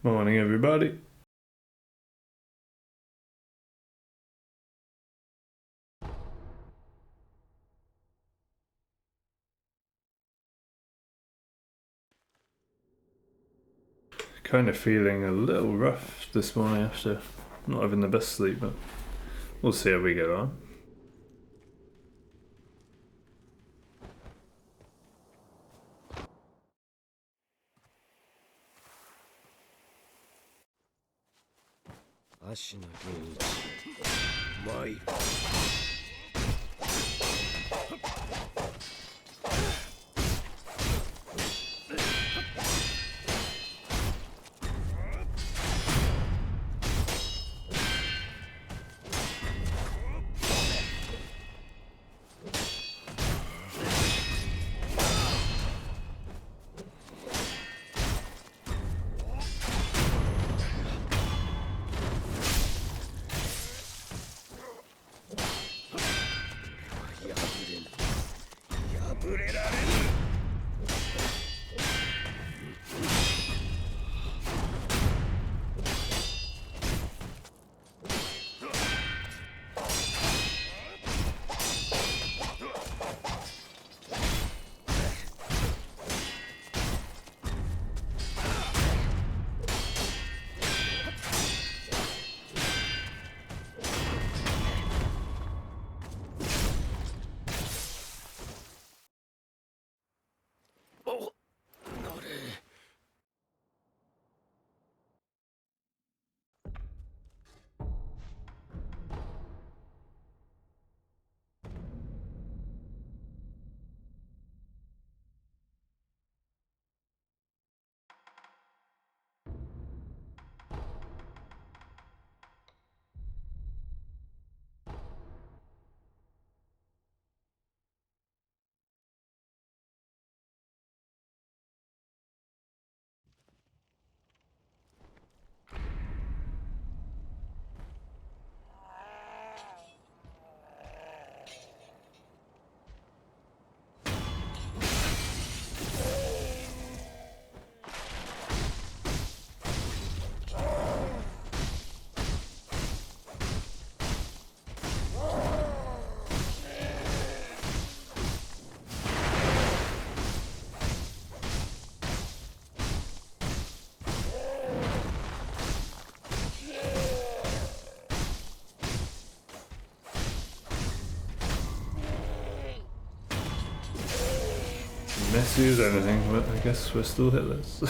Morning, everybody. Kind of feeling a little rough this morning after not having the best sleep, but we'll see how we get on. Messy as anything, but I guess we're still hitless.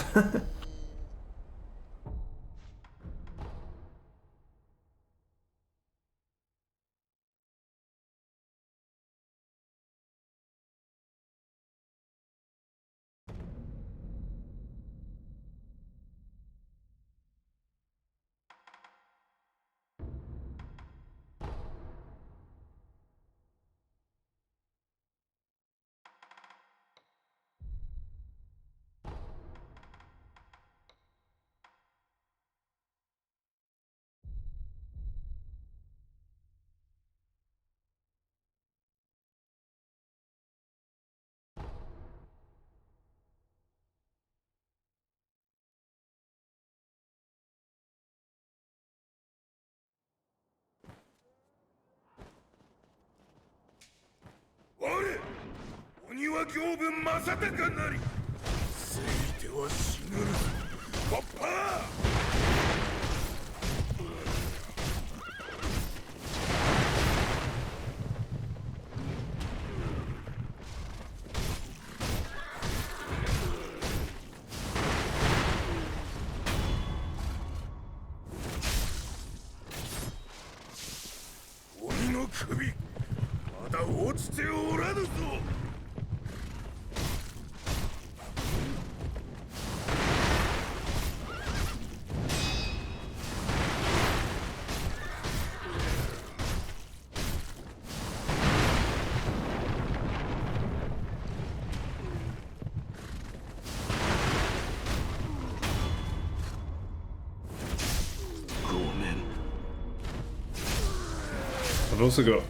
I've also got,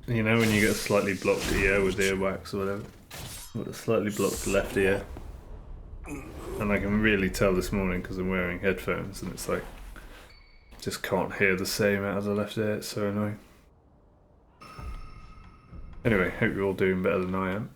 you know, when you get a slightly blocked ear with earwax or whatever, with a slightly blocked left ear. And I can really tell this morning because I'm wearing headphones and it's like, just can't hear the same out of the left ear. It's so annoying. Anyway, hope you're all doing better than I am.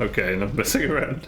Okay, enough messing around.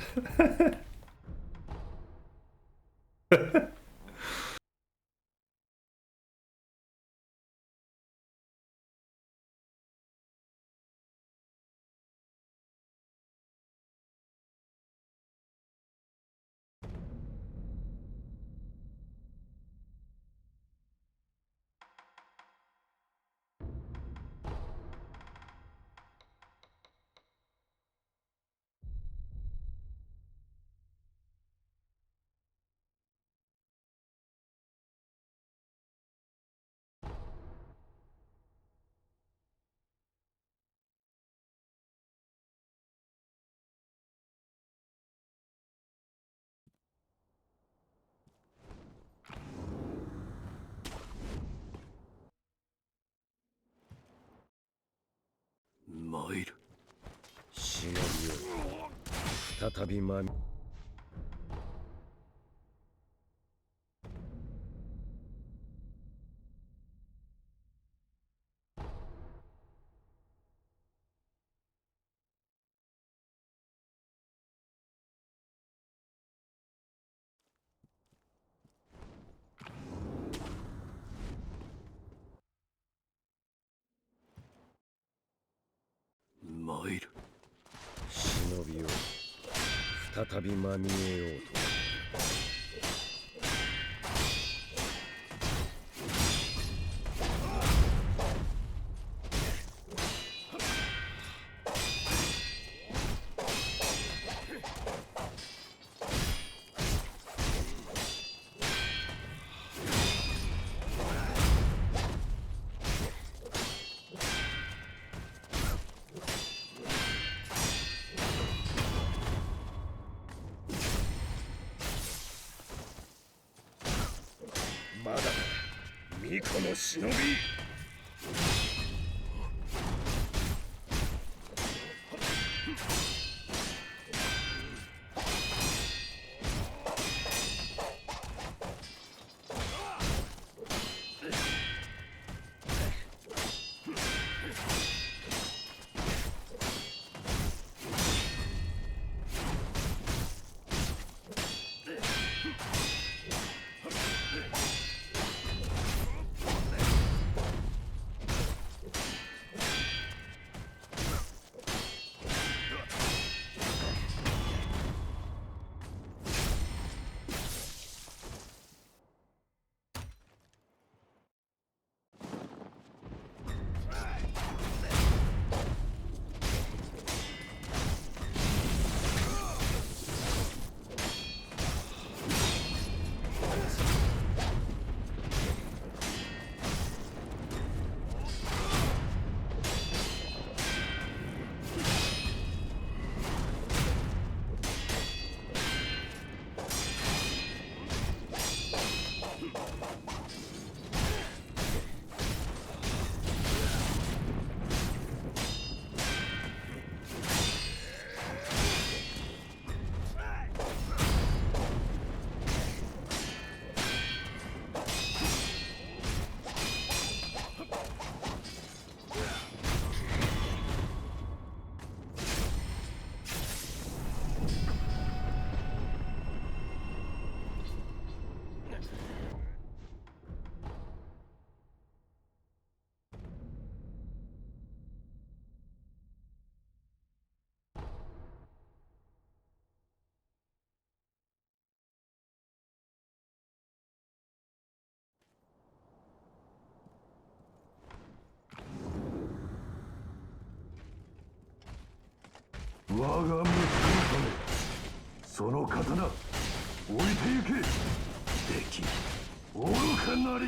巫女の忍び。我が息子のため、その刀置いてゆけ。できぬ。愚かなり。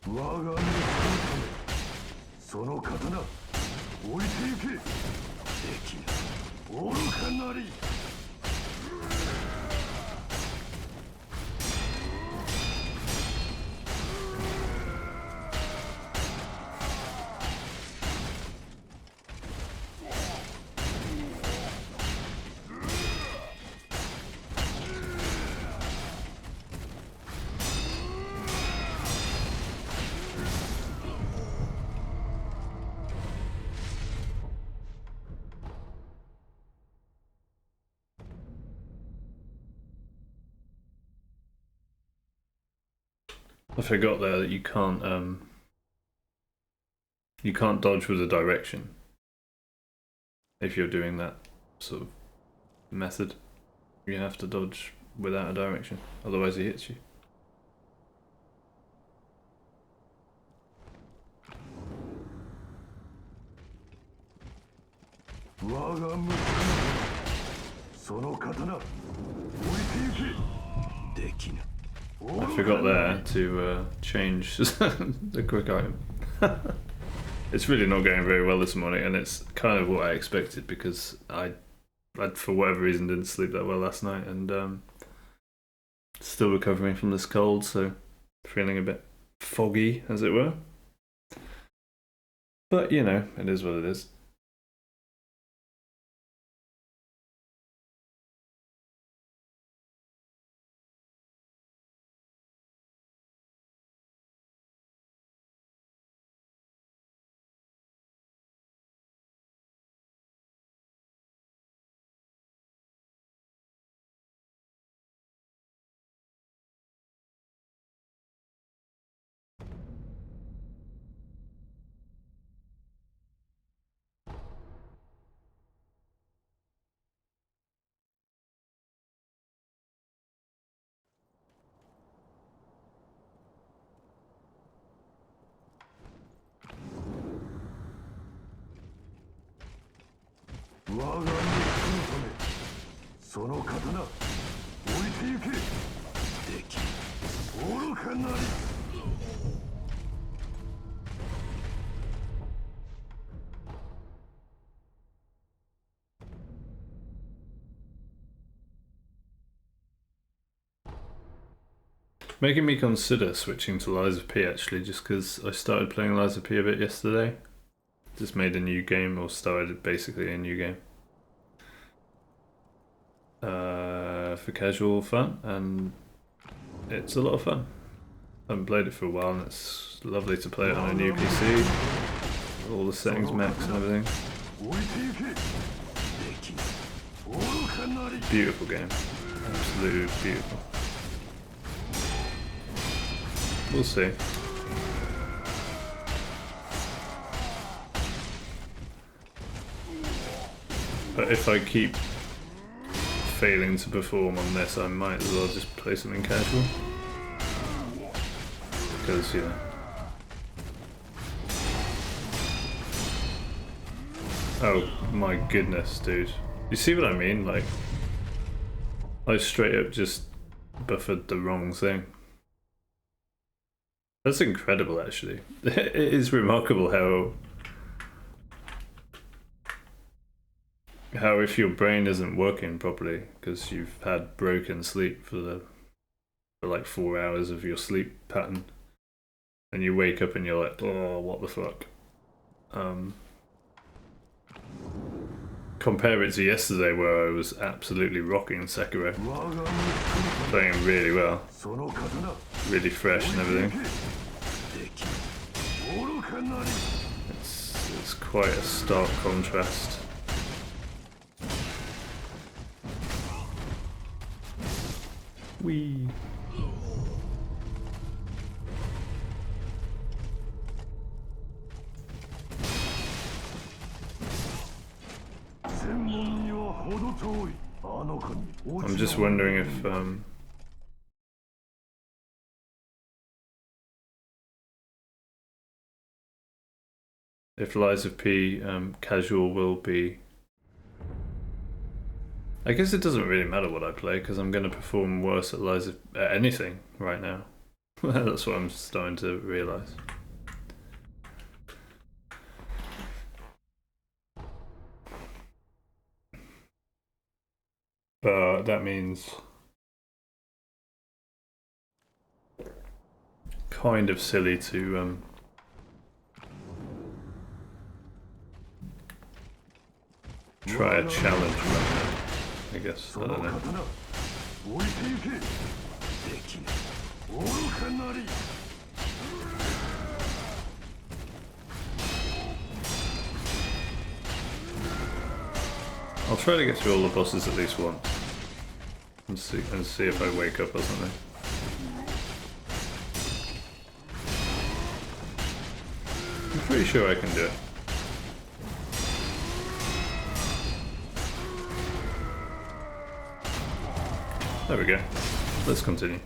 我が息子のため、その刀置いてゆけ。できぬ。愚かなり。I forgot there that you can't dodge with a direction if you're doing that sort of method. You have to dodge without a direction, otherwise he hits you. I forgot there to change the quick item. It's really not going very well this morning, and it's kind of what I expected because I for whatever reason didn't sleep that well last night, and still recovering from this cold, so feeling a bit foggy, as it were. But you know, it is what it is. 我が身を救うためその刀置いてゆけ敵愚かなり Making me consider switching to Lies of P actually, just because I started playing Lies of P a bit yesterday. Just made a new game, or started basically a new game. For casual fun, and it's a lot of fun. I haven't played it for a while, and it's lovely to play it on a new PC. All the settings max and everything. Beautiful game. Absolutely beautiful. We'll see. But if I keep failing to perform on this, I might as well just play something casual. Because, you know. Oh my goodness, dude. You see what I mean? Like, I straight up just buffered the wrong thing. That's incredible, actually. It is remarkable how if your brain isn't working properly because you've had broken sleep for like 4 hours of your sleep pattern, and you wake up and you're like, oh, what the fuck? Compare it to yesterday where I was absolutely rocking Sekiro, playing really well, really fresh and everything. It's quite a stark contrast. Wee. I'm just wondering if Lies of P casual will be. I guess it doesn't really matter what I play because I'm going to perform worse at anything right now. That's what I'm starting to realise. But that means kind of silly to try a challenge right now, I guess. I don't know. I'll try to get through all the bosses at least once and see if I wake up or something. I'm pretty sure I can do it. There we go. Let's continue.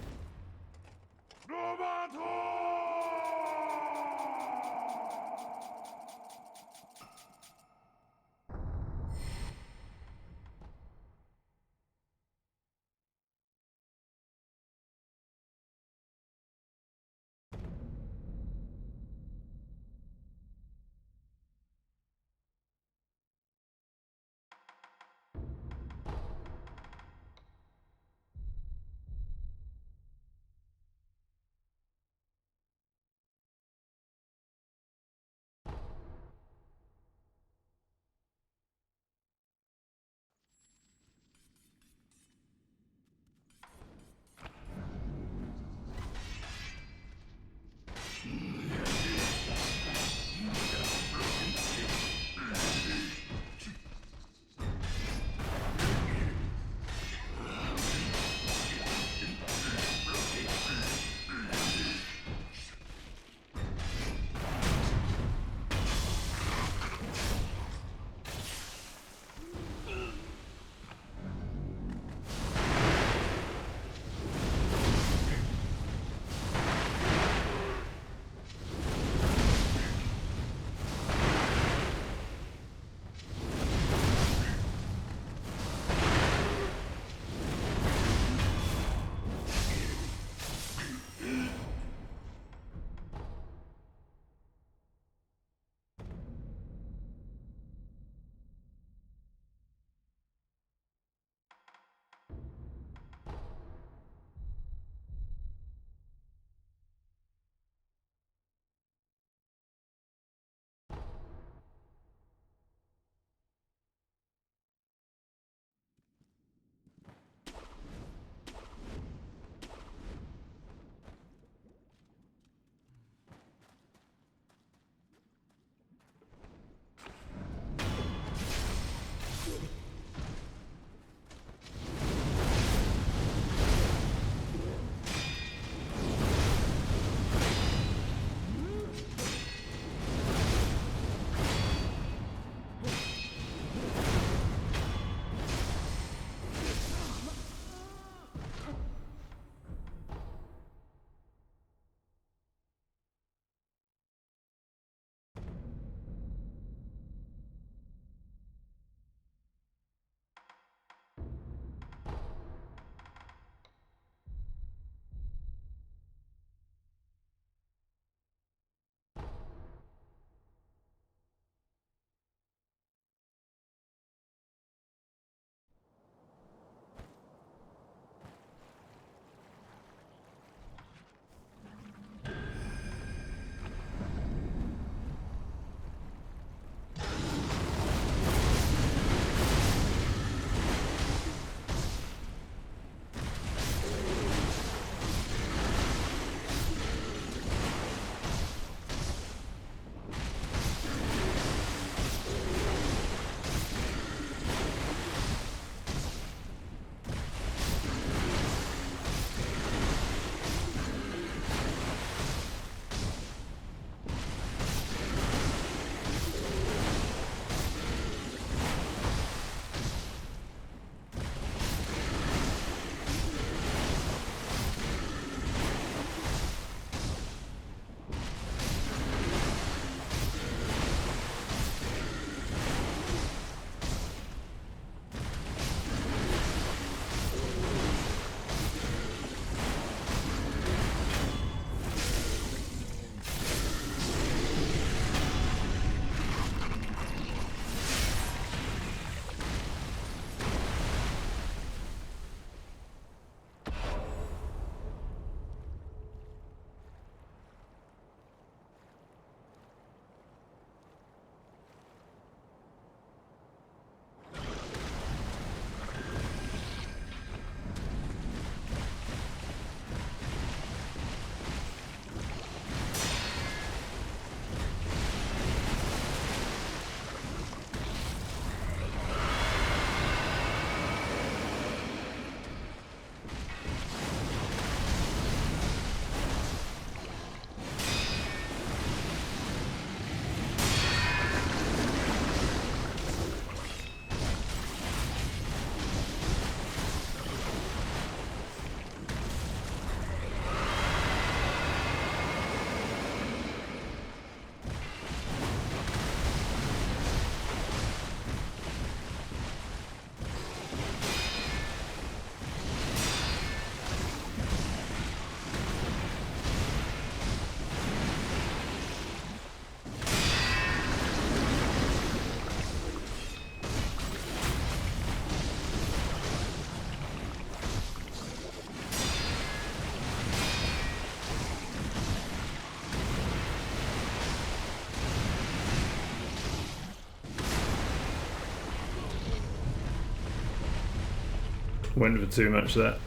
Went for too much there.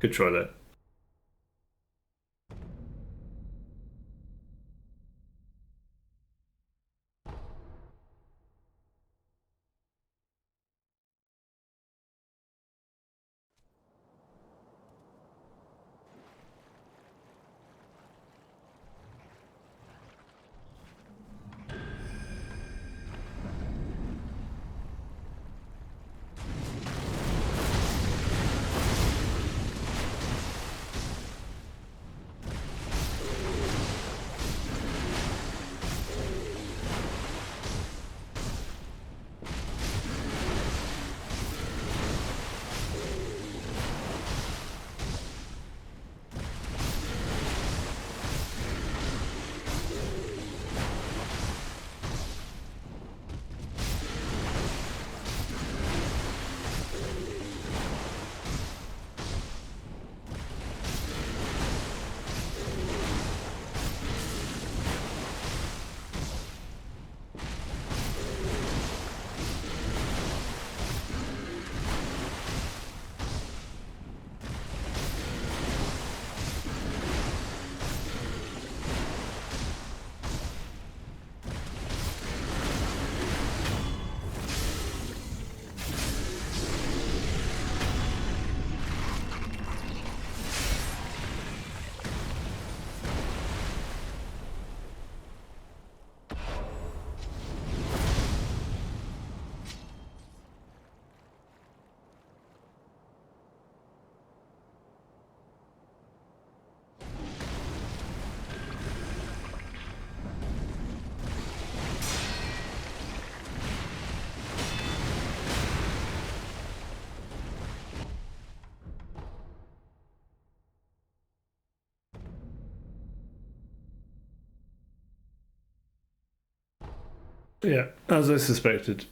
Could try that. Yeah, as I suspected,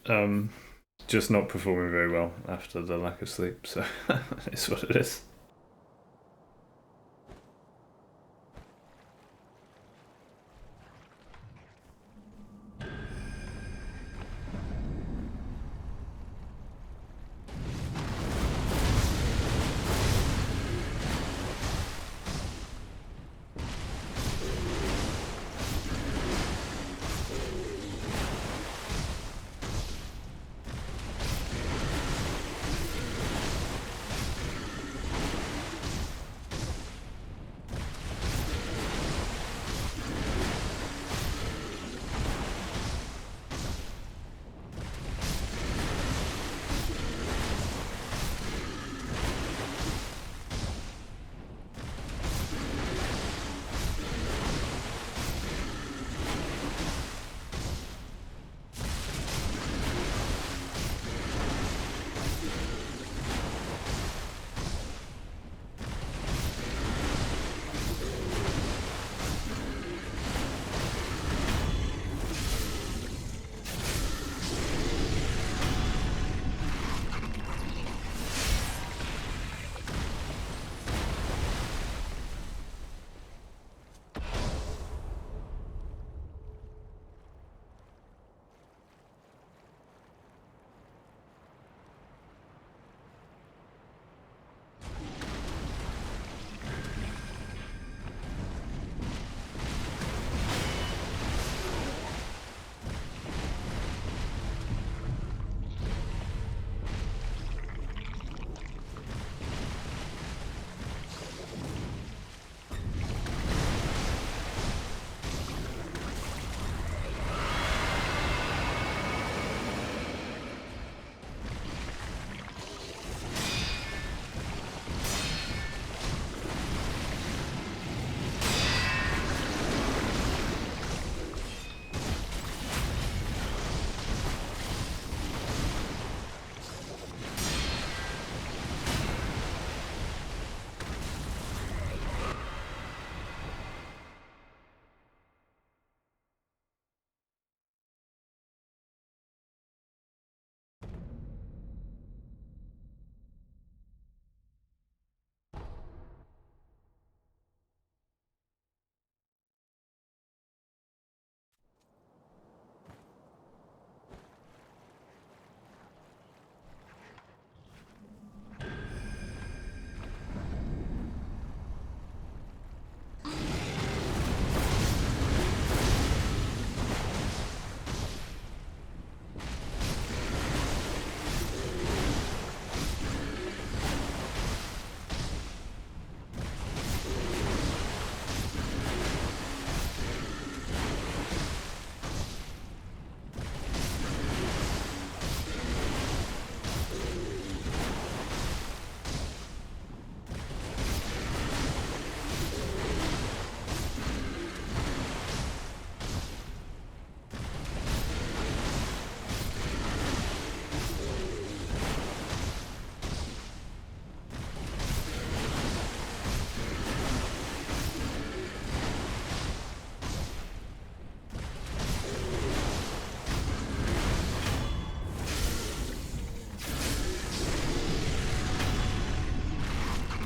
just not performing very well after the lack of sleep, so it's what it is.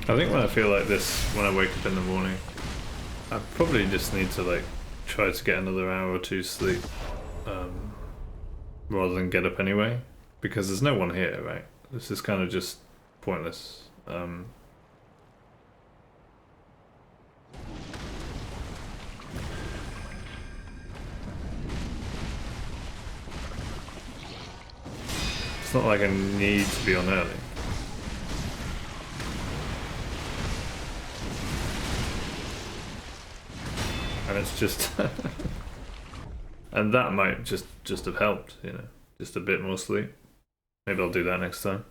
I think when I feel like this, when I wake up in the morning, I probably just need to like try to get another hour or two sleep, rather than get up anyway, because there's no one here, right? This is kind of just pointless. It's not like I need to be on early. And it's just and that might just have helped, you know, just a bit more sleep. Maybe I'll do that next time.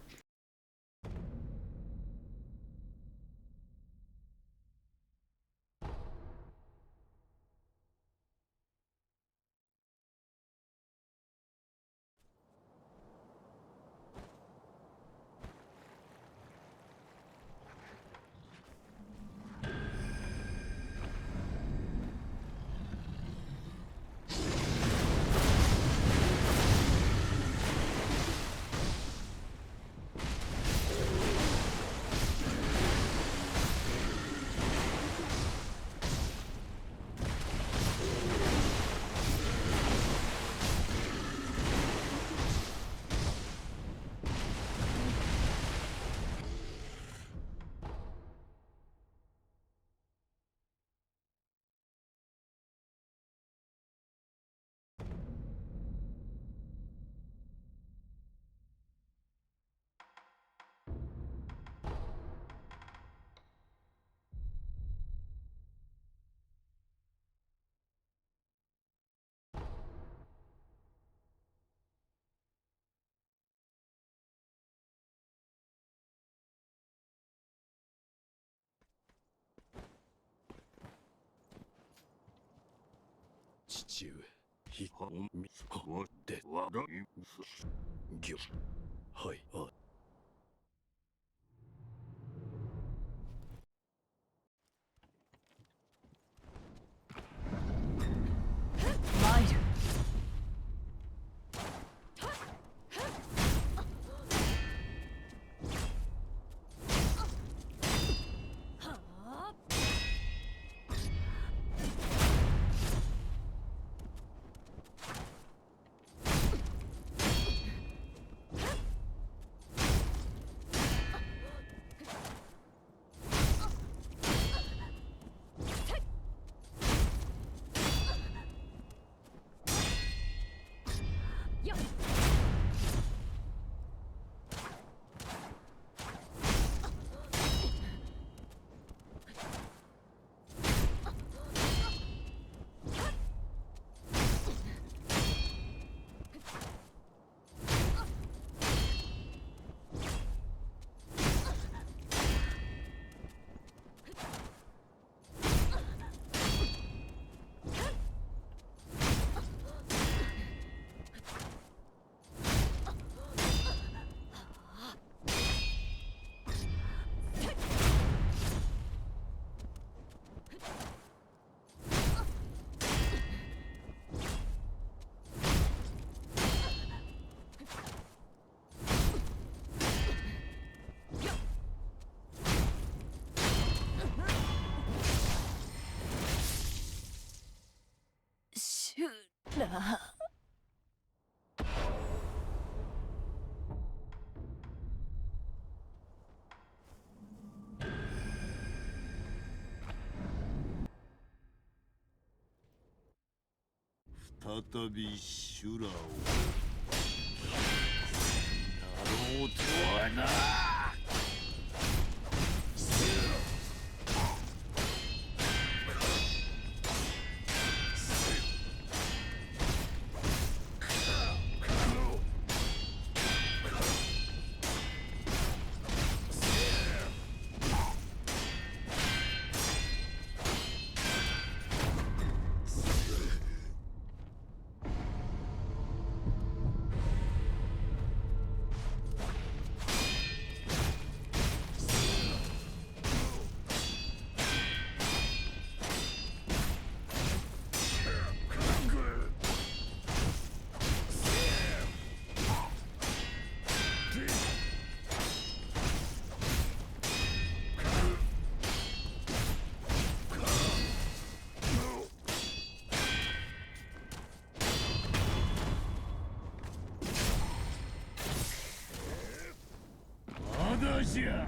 しや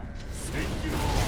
赤狼。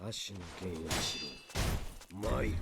足の剣一郎参る。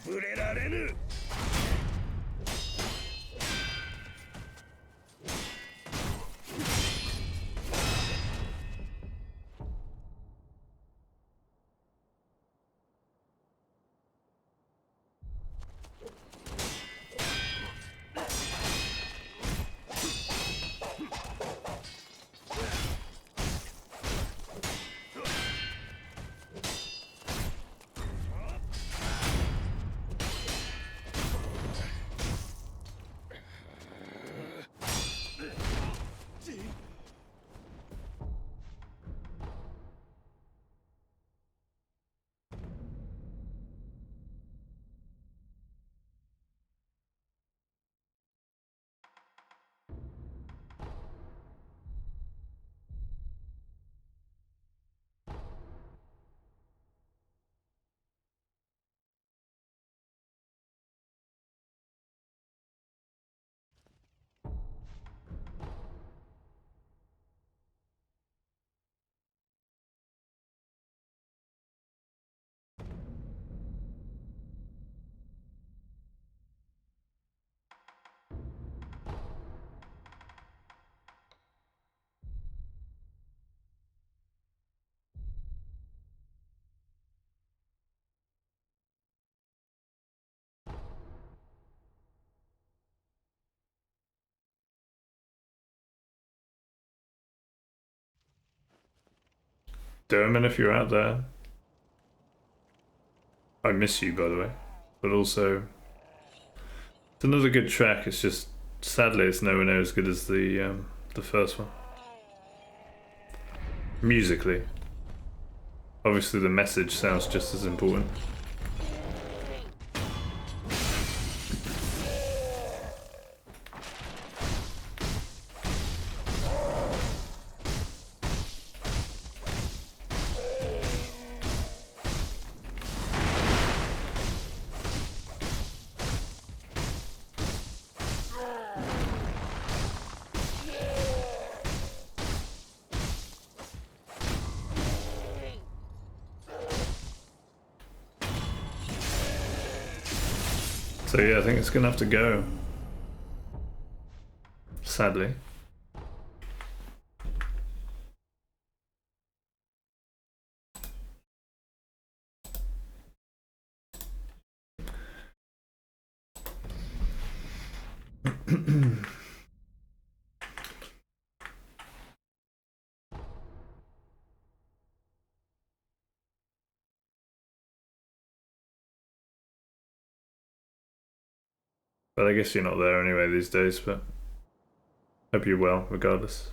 破れられぬ。Derman, if you're out there, I miss you, by the way. But also, it's another good track. It's just sadly it's nowhere near as good as the first one. Musically, obviously the message sounds just as important. So yeah, I think it's gonna have to go. Sadly. But I guess you're not there anyway these days, but hope you're well regardless.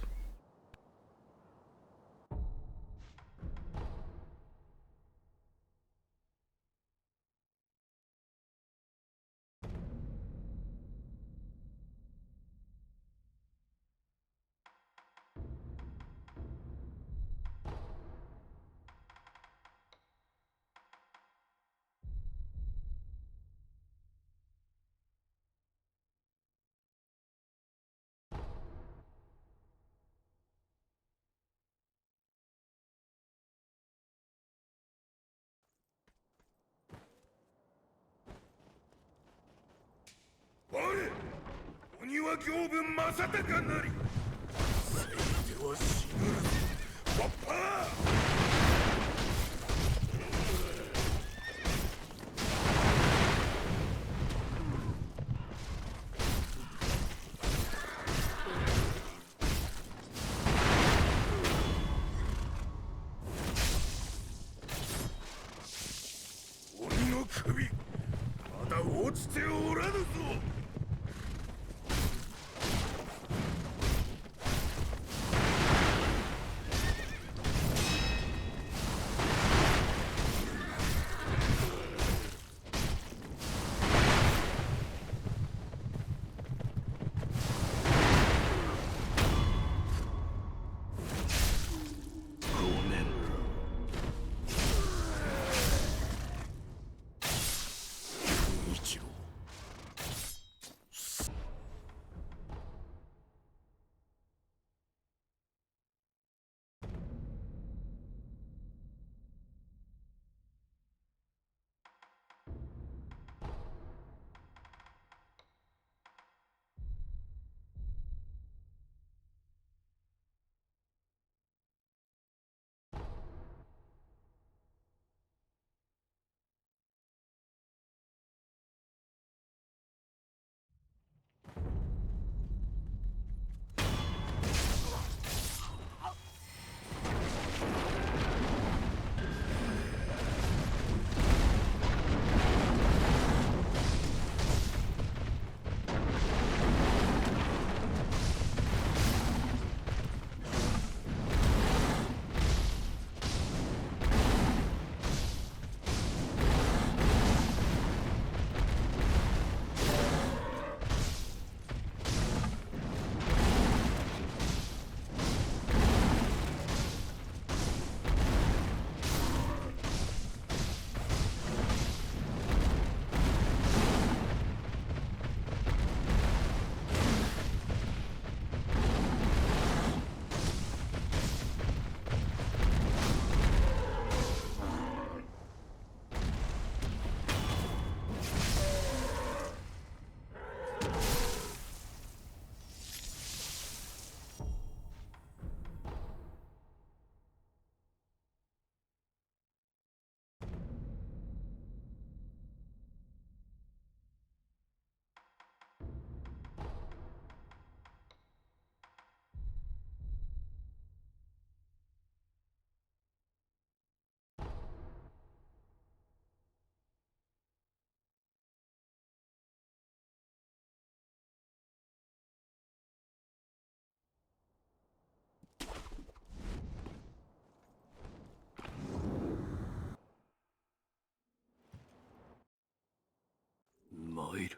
参る。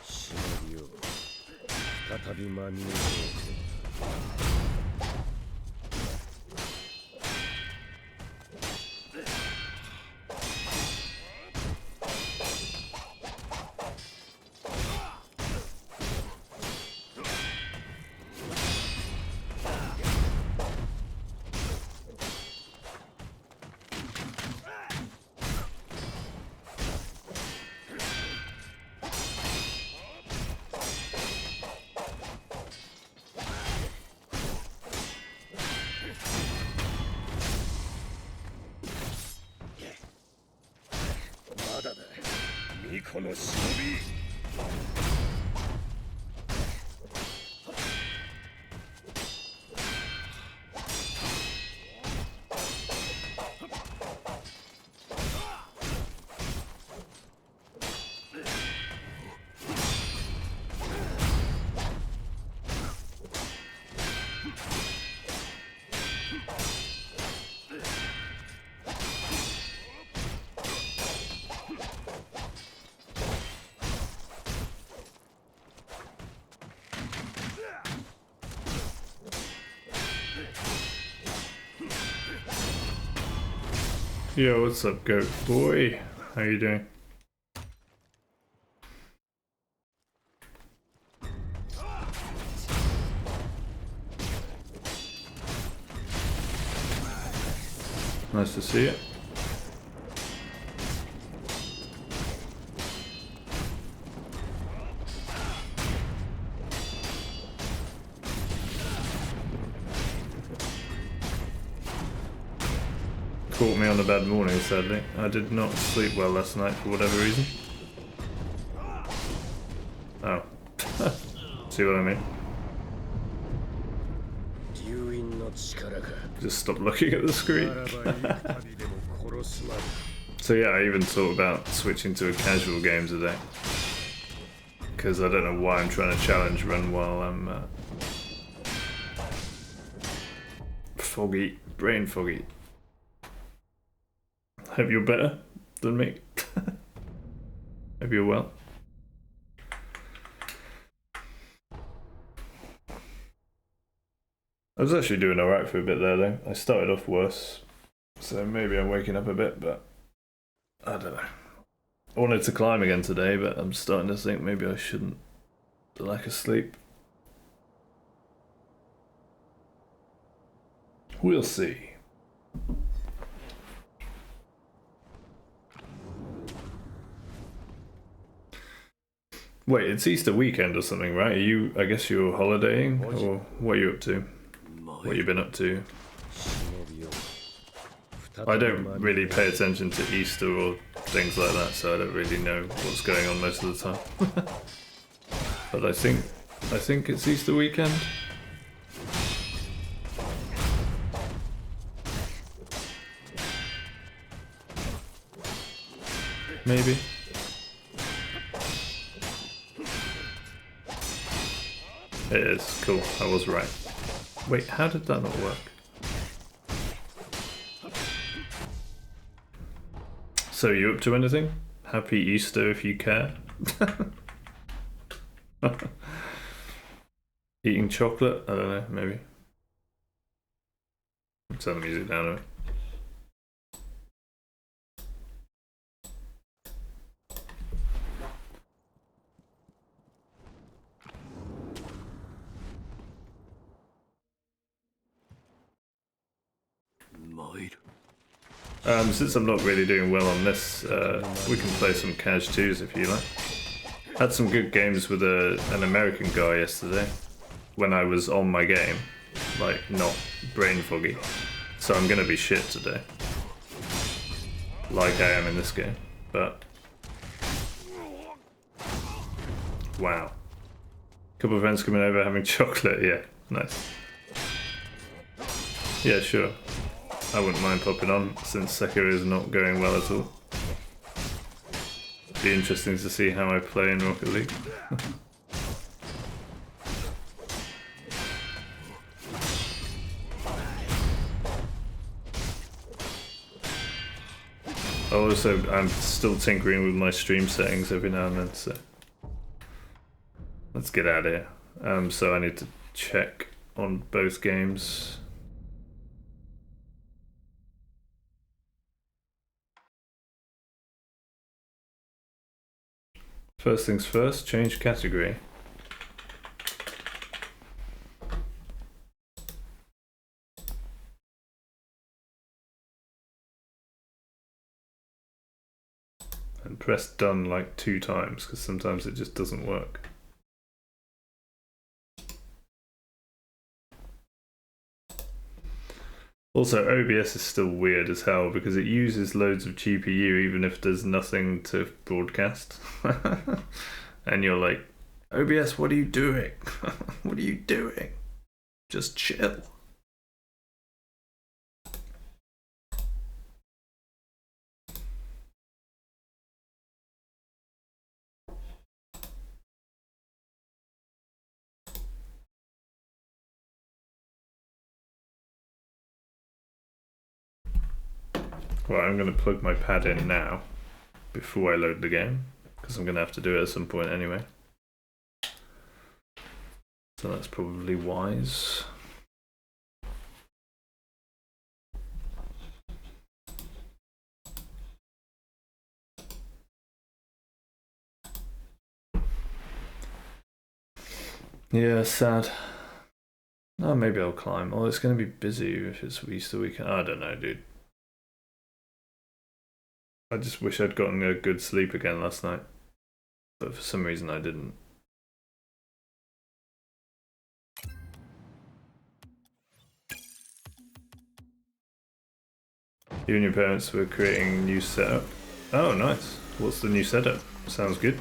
シナリオ再び間に合おうぜ。何この忍び。Yo, what's up, goat boy? How you doing? Nice to see you. Caught me on a bad morning, sadly. I did not sleep well last night for whatever reason. Oh. See what I mean? Just stop looking at the screen. So yeah, I even thought about switching to a casual game today. Because I don't know why I'm trying to challenge run while I'm foggy, brain foggy. Hope you're better than me. Hope you're well. I was actually doing alright for a bit there though. I started off worse, so maybe I'm waking up a bit, but I don't know. I wanted to climb again today, but I'm starting to think maybe I shouldn't. The lack of sleep. We'll see. Wait, it's Easter weekend or something, right? Are you? I guess you're holidaying, or what are you up to? What you been up to? I don't really pay attention to Easter or things like that, so I don't really know what's going on most of the time. But I think it's Easter weekend. Maybe. It is. Cool. I was right. Wait, how did that not work? So, you up to anything? Happy Easter if you care. Eating chocolate? I don't know, maybe. Turn the music down a bit. Since I'm not really doing well on this, we can play some Cash 2s if you like. Had some good games with an American guy yesterday when I was on my game, like not brain foggy. So I'm gonna be shit today, like I am in this game. But wow, couple of friends coming over having chocolate. Yeah, nice. Yeah, sure. I wouldn't mind popping on since Sekiro is not going well at all. Be interesting to see how I play in Rocket League. Also, I'm still tinkering with my stream settings every now and then, so let's get out of here. So I need to check on both games. First things first, change category. And press done like 2 times, because sometimes it just doesn't work. Also, OBS is still weird as hell because it uses loads of GPU even if there's nothing to broadcast. And you're like, OBS, what are you doing? What are you doing? Just chill. Well, I'm going to plug my pad in now before I load the game because I'm going to have to do it at some point anyway. So that's probably wise. Yeah, sad. Oh, maybe I'll climb. Oh, it's going to be busy if it's Easter weekend. I don't know, dude. I just wish I'd gotten a good sleep again last night. But for some reason I didn't. You and your parents were creating new setup. Oh, nice. What's the new setup? Sounds good.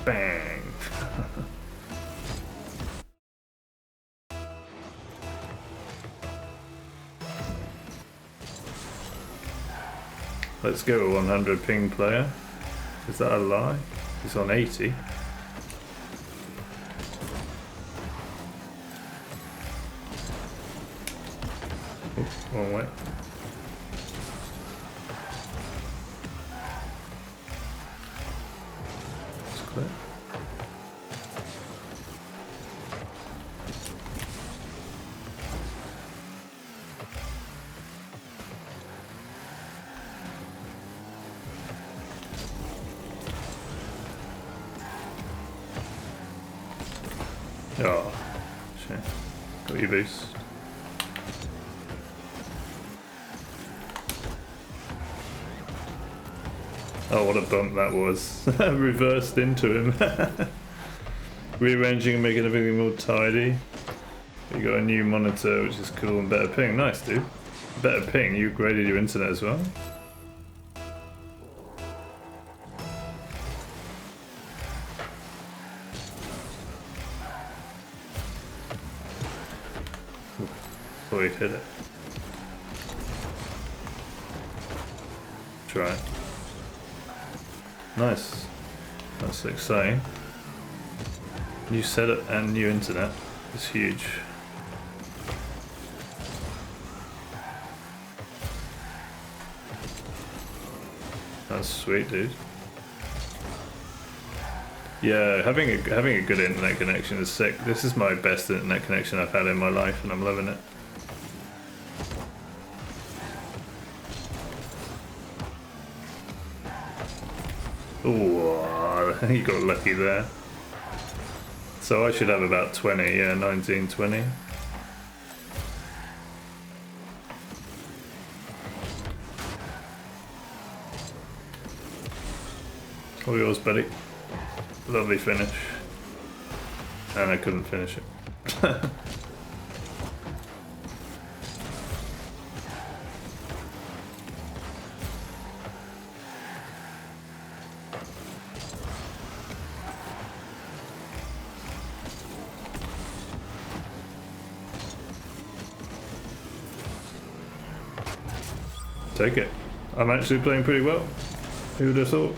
Bang. Let's go 100 ping player. Is that a lie? He's on 80. Oops, wrong way. It's clear. Oh, shit. Got your boost. Oh, what a bump that was. Reversed into him. Rearranging and making everything more tidy. You got a new monitor, which is cool, and better ping. Nice, dude. Better ping. You upgraded your internet as well. Thought he'd hit it. Try. Nice. That's exciting. New setup and new internet is huge. That's sweet, dude. Yeah, having a good internet connection is sick. This is my best internet connection I've had in my life, and I'm loving it. Oh, you got lucky there. So I should have about 20, yeah, 19, 20. All yours, buddy. Lovely finish. And I couldn't finish it. Take it. I'm actually playing pretty well. Who would have thought?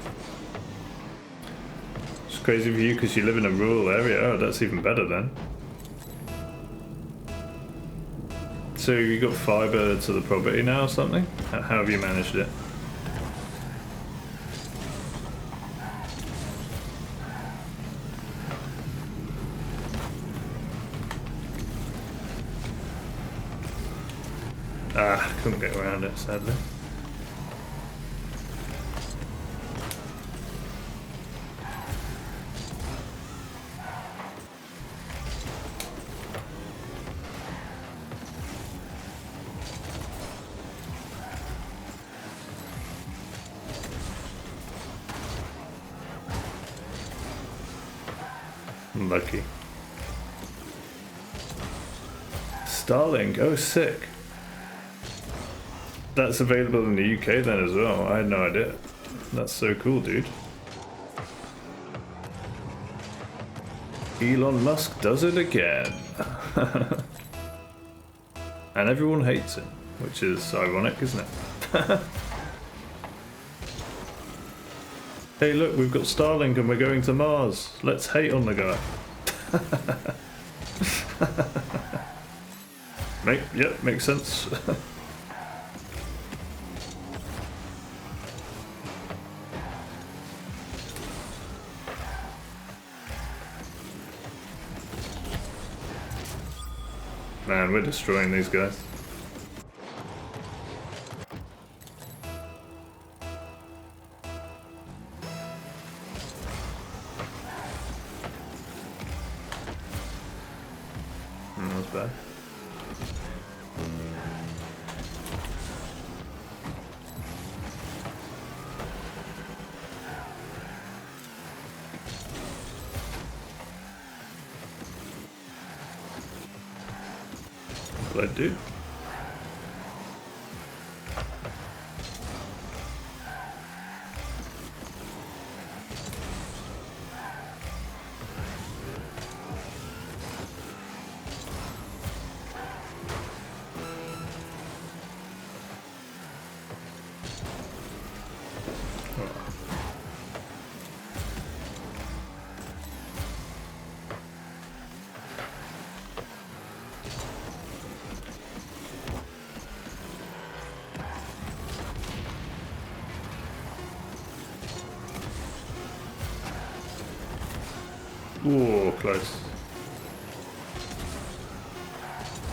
It's crazy for you because you live in a rural area. Oh, that's even better then. So you got fibre to the property now or something? How have you managed it? Ah, couldn't get around it, sadly. Lucky. Starlink, oh sick. That's available in the UK then as well. I had no idea. That's so cool, dude. Elon Musk does it again. And everyone hates him, which is ironic, isn't it? Hey look, we've got Starlink and we're going to Mars. Let's hate on the guy. Makes sense. Man, we're destroying these guys. That was bad. What I do? Ooh, close.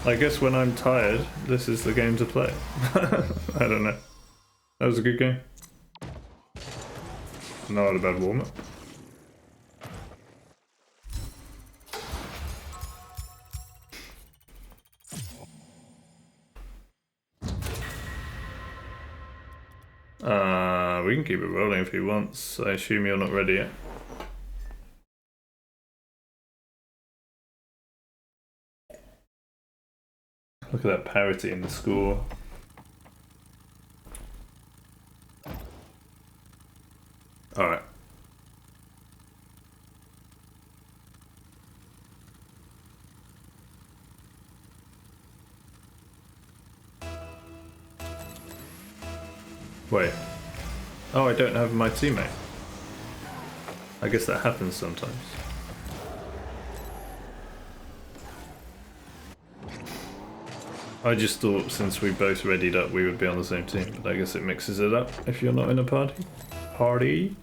I guess when I'm tired, this is the game to play. I don't know. That was a good game. Not a bad warm-up. We can keep it rolling if he wants. I assume you're not ready yet. Look at that parity in the score. Alright. Wait. Oh, I don't have my teammate. I guess that happens sometimes. I just thought since we both readied up we would be on the same team, but I guess it mixes it up if you're not in a party. Party?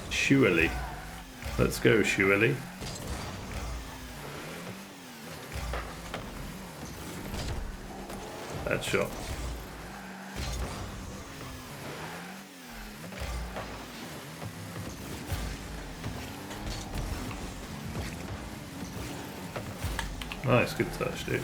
Surely. Let's go, surely. Bad shot. Nice, good touch, dude.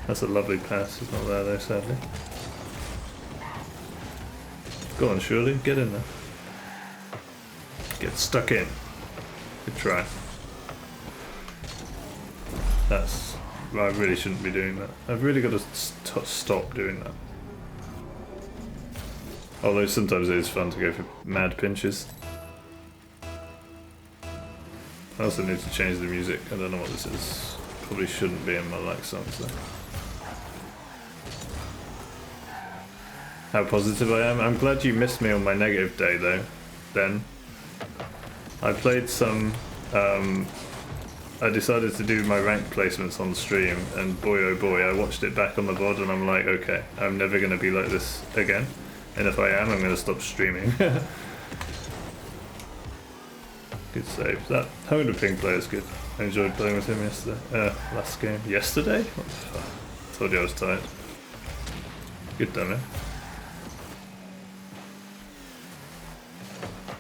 That's a lovely pass, it's not there though, sadly. Go on, surely, get in there. Get stuck in. Good try. That's... I really shouldn't be doing that. I've really got to stop doing that. Although sometimes it is fun to go for mad pinches. I also need to change the music. I don't know what this is. Probably shouldn't be in my like songs though. How positive I am. I'm glad you missed me on my negative day though, then. I played some, I decided to do my rank placements on stream, and boy oh boy, I watched it back on the VOD and I'm like, okay, I'm never going to be like this again, and if I am, I'm going to stop streaming. Good save. That Hoda Ping player is good. I enjoyed playing with him yesterday. Last game. Yesterday? What the fuck? Told you I was tired. Good demo.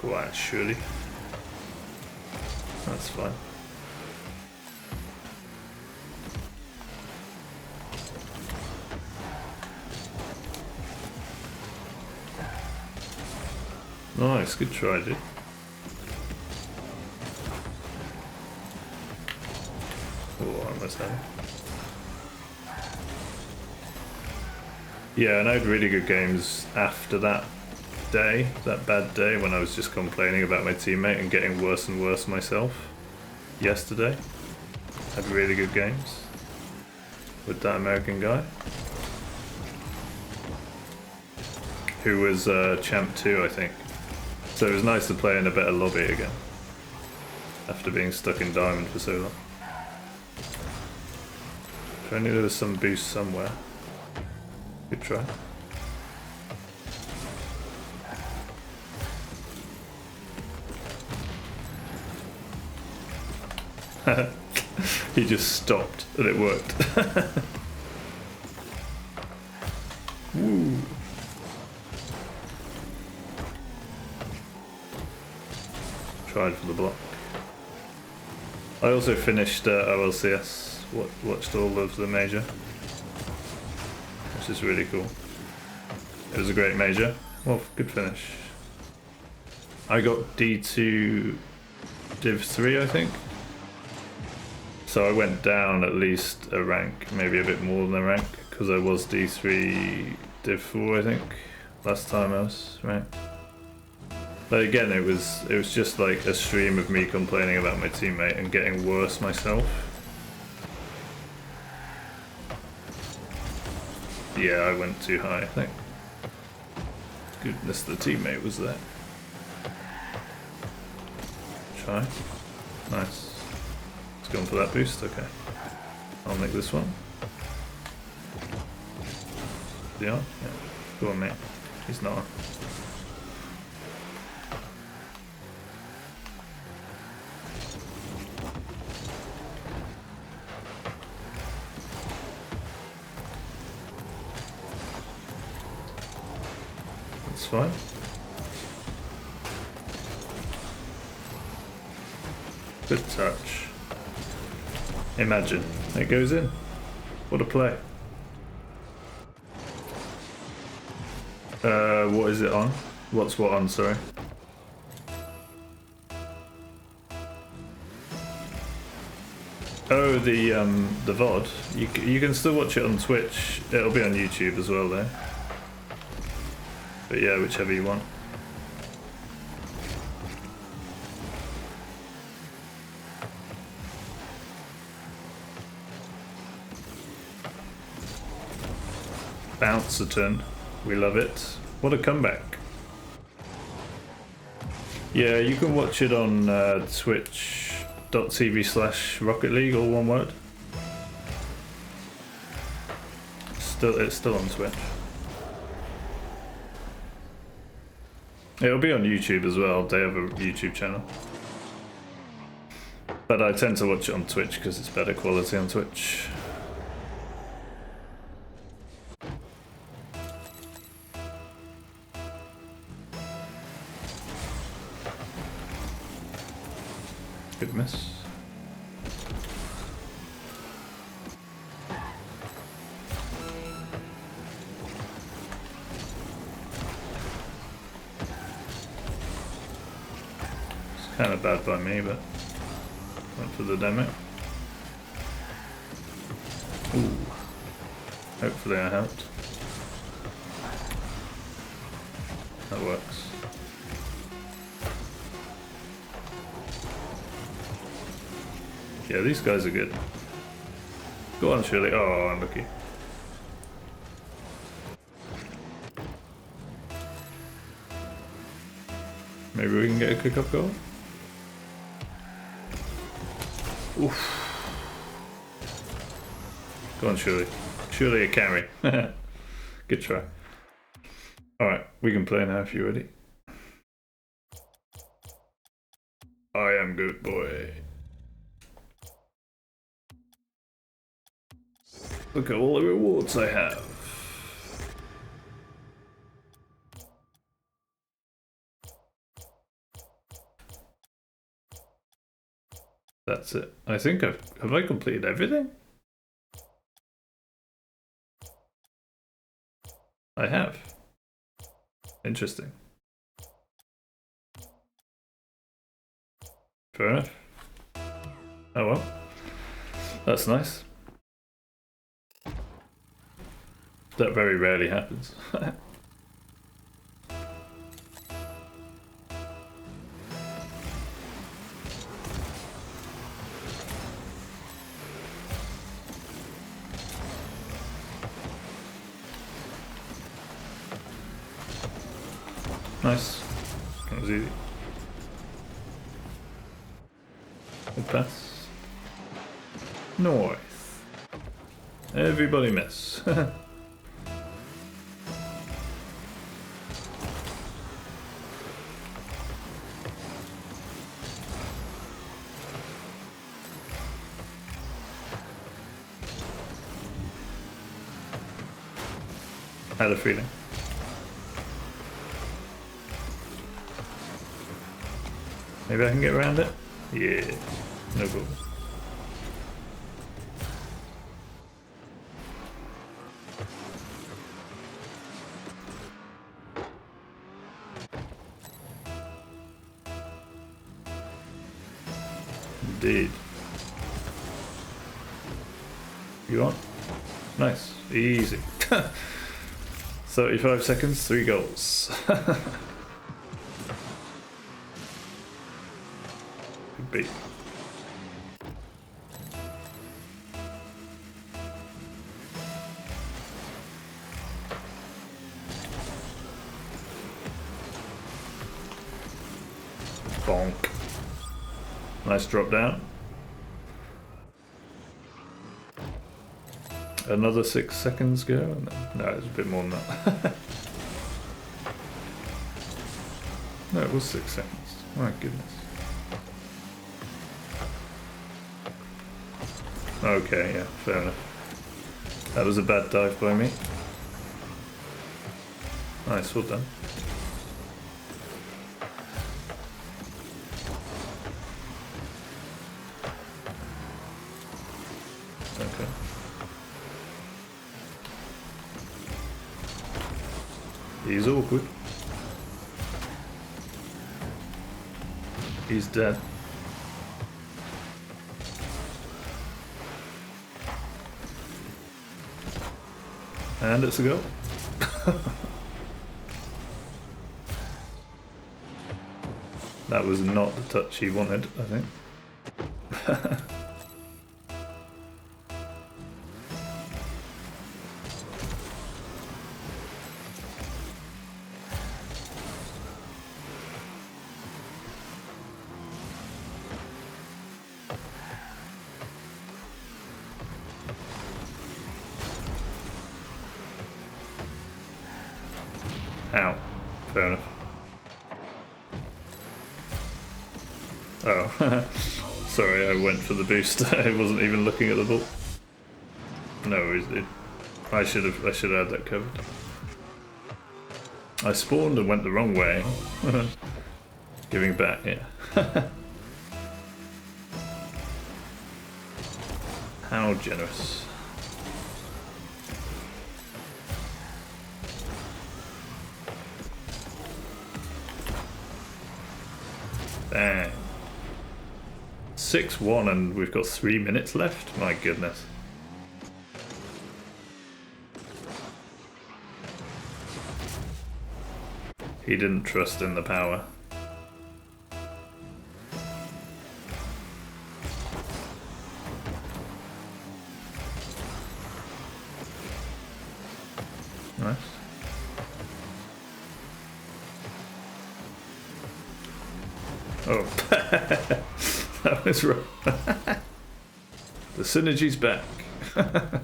Quiet, surely. That's fine. Nice, good try, dude. Oh, I almost had it. Yeah, and I had really good games after that day, that bad day when I was just complaining about my teammate and getting worse and worse myself. Yesterday, had really good games with that American guy who was champ 2, I think. So it was nice to play in a better lobby again after being stuck in diamond for so long. If only there was some boost somewhere. Good try. He just stopped and it worked. Woo. Tried for the block. I also finished OLCS, watched all of the major, which is really cool. It was a great major. Well, good finish. I got D2 Div 3, I think. So I went down at least a rank, maybe a bit more than a rank, because I was D3 Div 4, I think, last time I was ranked. But again, it was just like a stream of me complaining about my teammate and getting worse myself. Yeah, I went too high, I think. Goodness, the teammate was there. Try. Nice. It's gone for that boost, okay. I'll make this one. Is he on? Yeah. Go on, mate. He's not on. That's fine. Good touch. Imagine. It goes in. What a play. What is it on? What's what on, sorry? Oh, the VOD. You can still watch it on Twitch. It'll be on YouTube as well though. But yeah, whichever you want. Bouncerton. We love it. What a comeback. Yeah, you can watch it on twitch.tv/Rocket League, all one word. It's still on Twitch. It'll be on YouTube as well. They have a YouTube channel. But I tend to watch it on Twitch because it's better quality on Twitch. Good miss. It's kind of bad by me, but went for the demo. Ooh. Hopefully I helped. That works. Yeah, these guys are good. Go on, Shirley. Oh, unlucky. Maybe we can get a kick-up goal? Oof. Go on, Shirley. Surely a carry. Good try. Alright, we can play now if you're ready. I am good boy. Look at all the rewards I have. That's it. I think have I completed everything? I have. Interesting. Fair enough. Oh well. That's nice. That very rarely happens. Nice. That was easy. Good pass. Nice. Everybody miss. Had a feeling. Maybe I can get around it? Yeah, no problem. Indeed. You on? Nice. Easy. 35 seconds, 3 goals. Good beat. Bonk. Nice drop down. Another 6 seconds go? No, it's a bit more than that. No, it was 6 seconds. My goodness. Okay, yeah, fair enough. That was a bad dive by me. Nice, well done. Okay. He's awkward. He's dead. And it's a goal. That was not the touch he wanted, I think. Ow. Fair enough. Oh. Sorry, I went for the boost. I wasn't even looking at the ball. No, I should have had that covered. I spawned and went the wrong way. Giving back, yeah. How generous. Dang. 6-1 and we've got 3 minutes left? My goodness. He didn't trust in the power. Nice. Oh, that was wrong. The synergy's back. That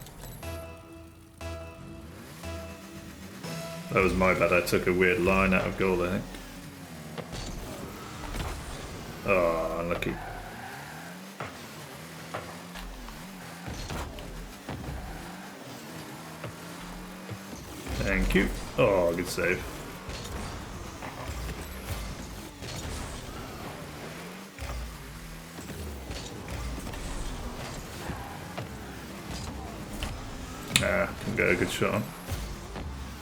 was my bad, I took a weird line out of goal, I think. Oh, unlucky. Thank you. Oh, good save. Ah, can get a good shot on.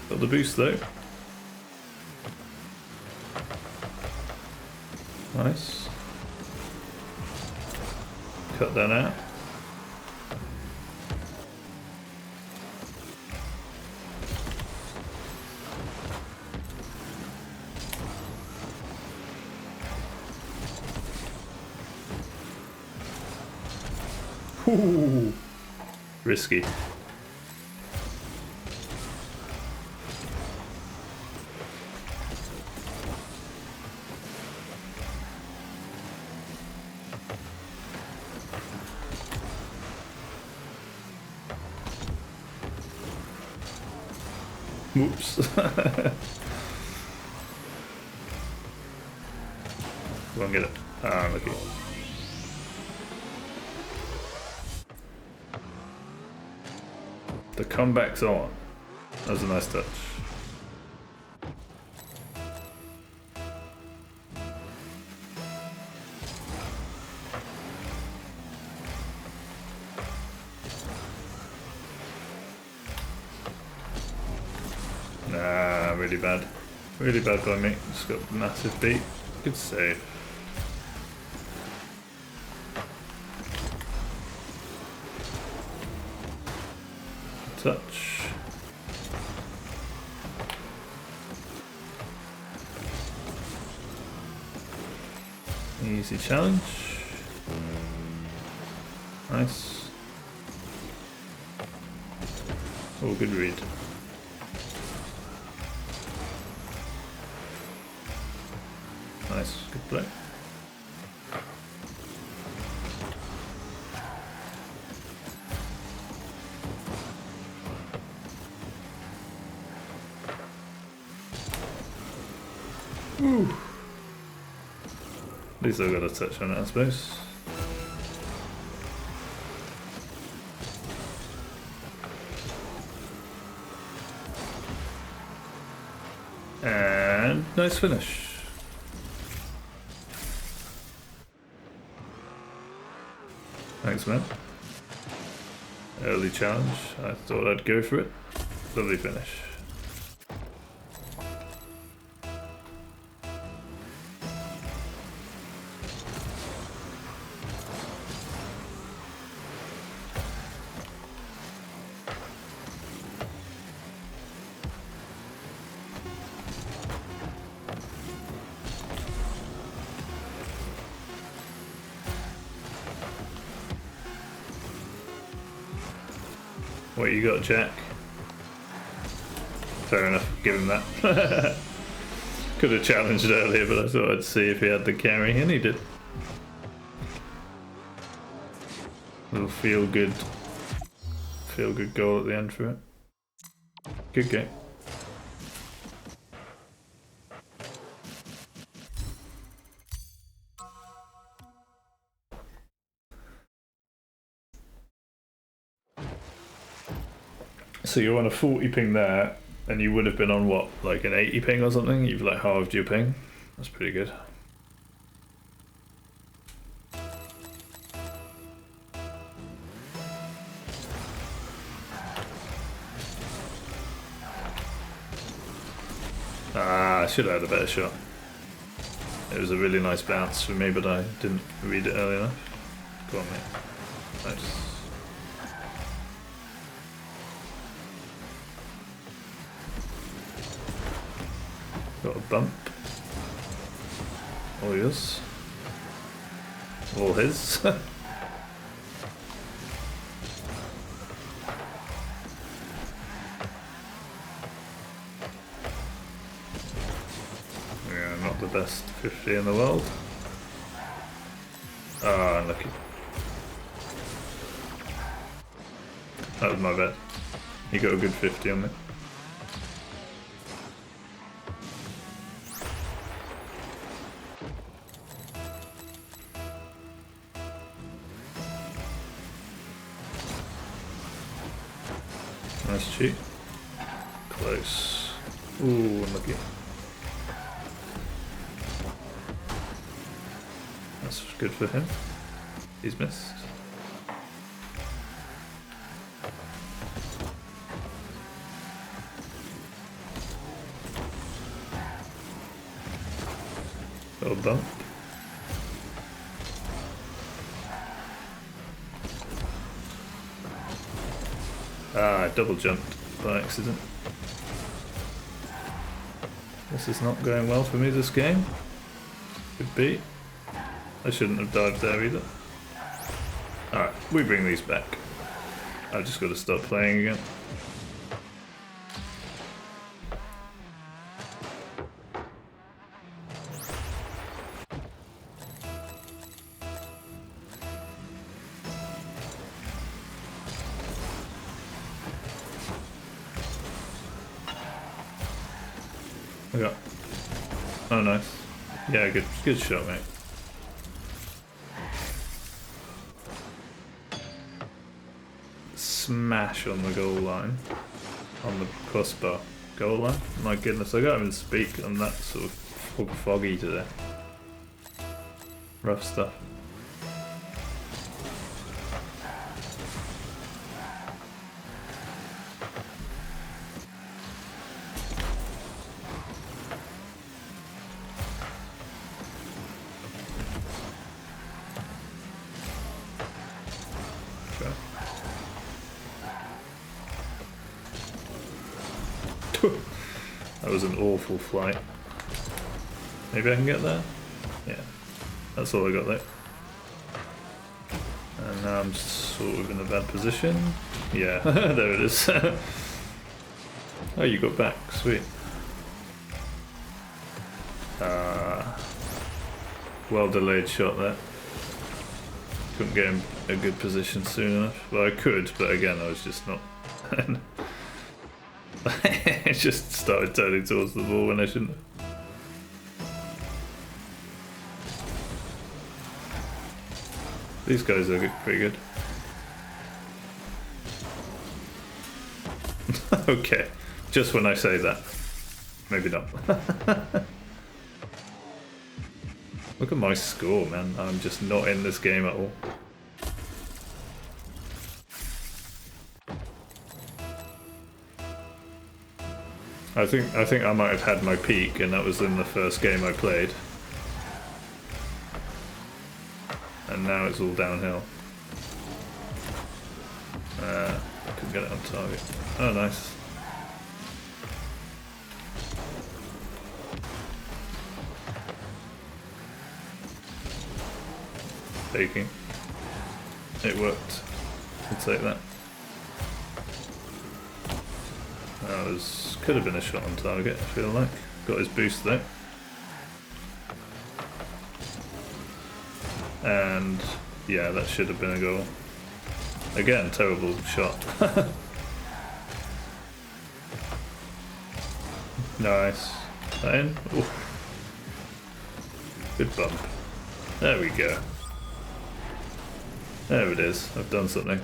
Got the boost though. Nice. Cut that out. Ooh, risky. Whoops. Won't get it. Ah, lucky. The comeback's on. That was a nice touch. Nah, really bad. Really bad by me. Just got massive beat. Good save. Touch. Easy challenge. Nice. Oh, good read. Nice, good play. Ooh. At least I got a touch on it, I suppose. And nice finish. Thanks, man. Early challenge. I thought I'd go for it. Lovely finish. What you got, Jack? Fair enough, give him that. Could have challenged earlier, but I thought I'd see if he had the carry, and he did. Little feel good goal at the end for it. Good game. So you're on a 40 ping there, and you would have been on what, like an 80 ping or something? You've like halved your ping. That's pretty good. Ah, I should have had a better shot. It was a really nice bounce for me, but I didn't read it early enough. Go on, mate. Nice. Got a bump. All yours. All his. Yeah, not the best 50 in the world. Ah, unlucky. That was my bad. He got a good 50 on me. Nice cheat. Close. Ooh, unlucky. That's good for him. He's missed. Little bump. Ah, I double jumped by accident. This is not going well for me this game. Could be. I shouldn't have dived there either. Alright, we bring these back. I've just got to stop playing again. Okay. Oh, nice. Yeah, good shot, mate. Smash on the goal line. On the crossbar. Goal line? My goodness, I can't even speak. I'm that sort of foggy today. Rough stuff. That was an awful flight. Maybe I can get there? Yeah. That's all I got there. And now I'm sort of in a bad position. Yeah, there it is. Oh, you got back. Sweet. Well delayed shot there. Couldn't get in a good position soon enough. Well, I could, but again, I was just not... I just started turning towards the ball when I shouldn't have. These guys are pretty good. Okay, just when I say that. Maybe not. Look at my score, man. I'm just not in this game at all. I think I might have had my peak, and that was in the first game I played. And now it's all downhill. I couldn't get it on target. Oh, nice. Faking. It worked. I'll take that. Could have been a shot on target, I feel like. Got his boost though. And yeah, that should have been a goal. Again, terrible shot. Nice. That in? Oof. Good bump. There we go. There it is. I've done something.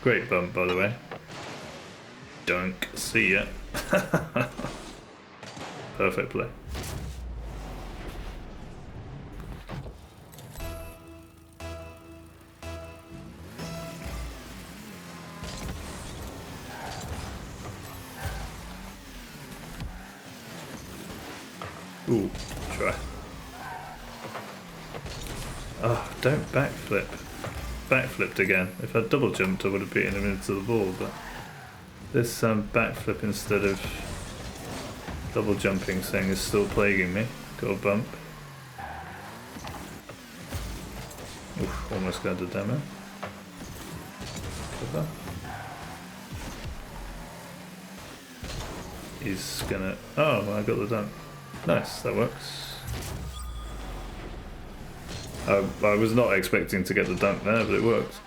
Great bump, by the way. Dunk. See ya. Perfect play. Ooh, try. Oh, don't backflip. Backflipped again. If I'd double jumped, I would have beaten him into the ball, but this backflip instead of double jumping thing is still plaguing me. Got a bump. Oof, almost got a demo. Cover. He's gonna... Oh, I got the dunk. Nice, that works. I was not expecting to get the dunk there, but it worked.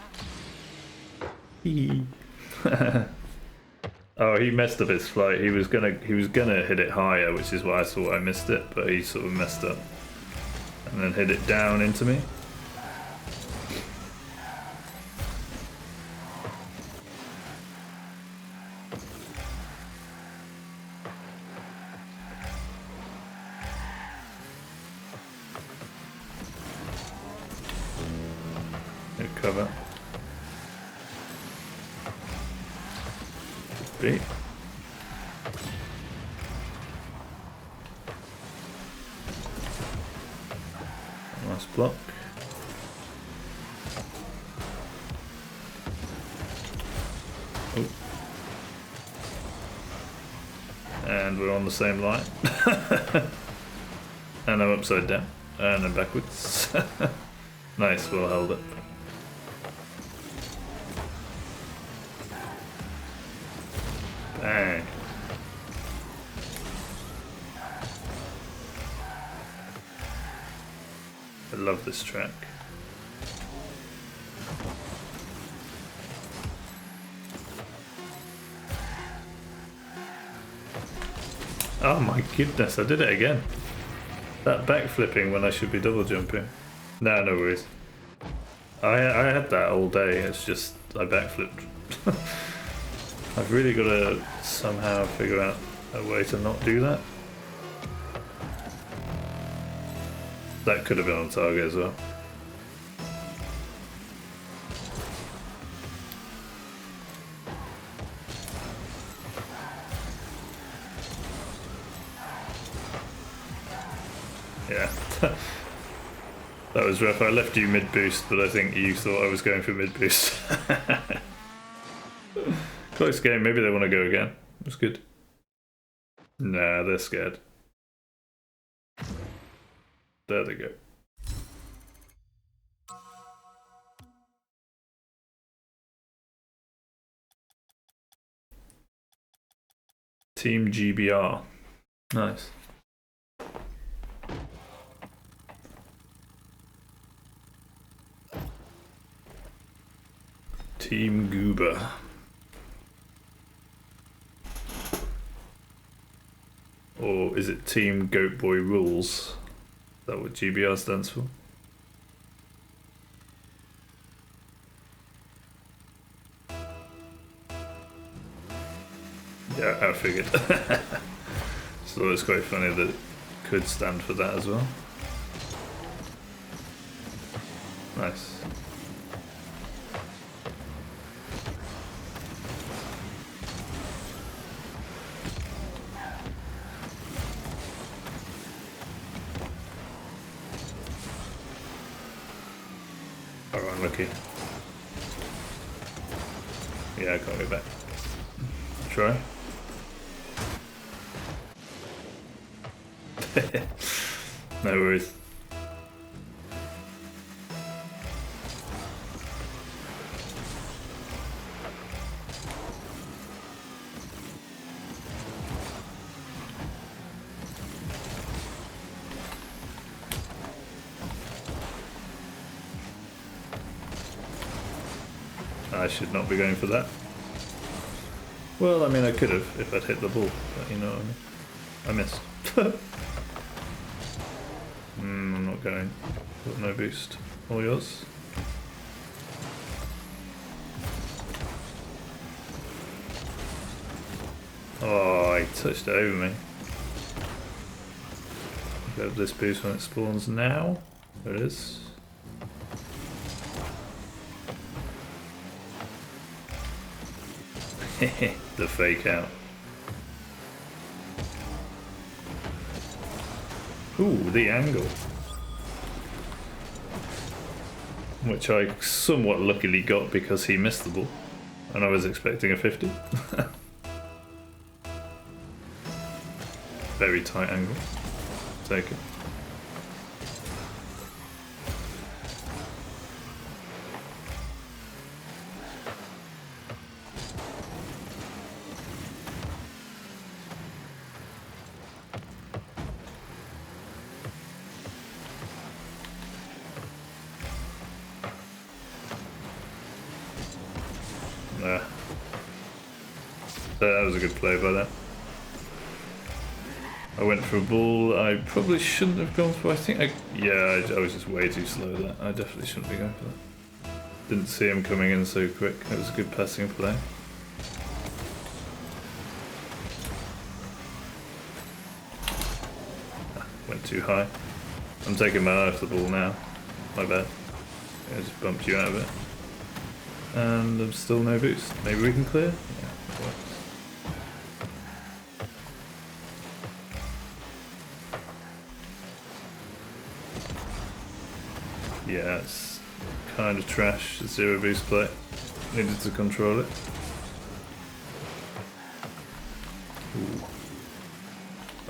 Oh, he messed up his flight. He was gonna hit it higher, which is why I thought I missed it, but he sort of messed up. And then hit it down into me. cover. Could be. Nice block. Oh. And we're on the same line. And I'm upside down. And then backwards. Nice, well held up. Bang. I love this track. Oh my goodness, I did it again. That backflipping when I should be double jumping. Nah, no worries. I had that all day, it's just I backflipped. I've really got to somehow figure out a way to not do that. That could have been on target as well. Yeah. That was rough. I left you mid boost, but I think you thought I was going for mid boost. Close game, maybe they want to go again. That's good. Nah, they're scared. There they go. Team GBR. Nice. Team Goober. Or is it Team Goat Boy Rules? Is that what GBR stands for? Yeah, I figured. So it's quite funny that it could stand for that as well. Nice. Oh, unlucky. Yeah, I can't go back. Try. No worries. I should not be going for that. Well, I mean, I could have if I'd hit the ball, but you know what I mean. I missed. I'm not going. Got no boost. All yours. Oh, he touched it over me. Grab this boost when it spawns now. There it is. The fake out. Ooh, the angle. Which I somewhat luckily got because he missed the ball. And I was expecting a 50. Very tight angle. Take it. Nah. That was a good play by that. I went for a ball I probably shouldn't have gone for. I think I was just way too slow there. I definitely shouldn't be going for that. Didn't see him coming in so quick. It was a good passing play. Went too high. I'm taking my eye off the ball now. My bad. I just bumped you out of it. And there's still no boost. Maybe we can clear? Yeah, that works. Yeah, it's kind of trash. The zero boost play. Needed to control it. Ooh.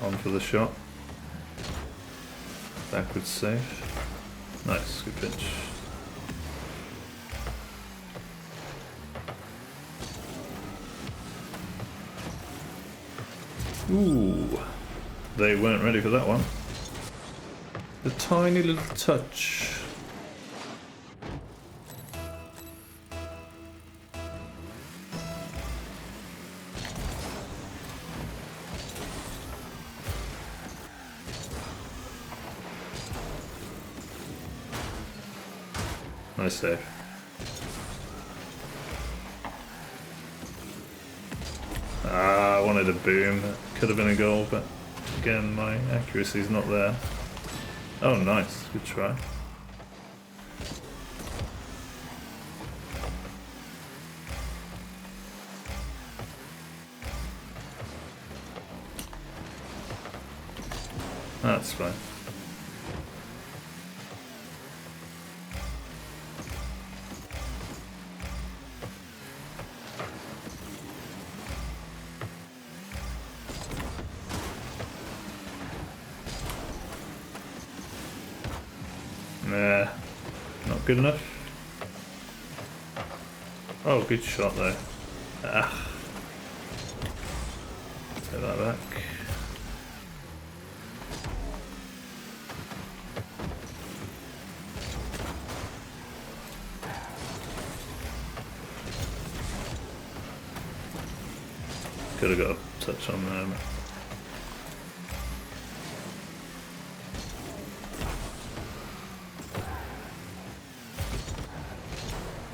On for the shot. Backwards save. Nice, good pitch. Ooh, they weren't ready for that one. The tiny little touch. Nice save. I wanted a boom. That could have been a goal, but again, my accuracy's not there. Oh, nice. Good try. That's fine. Nah, not good enough. Oh, good shot though. Ah. Take that back. Could have got a touch on there.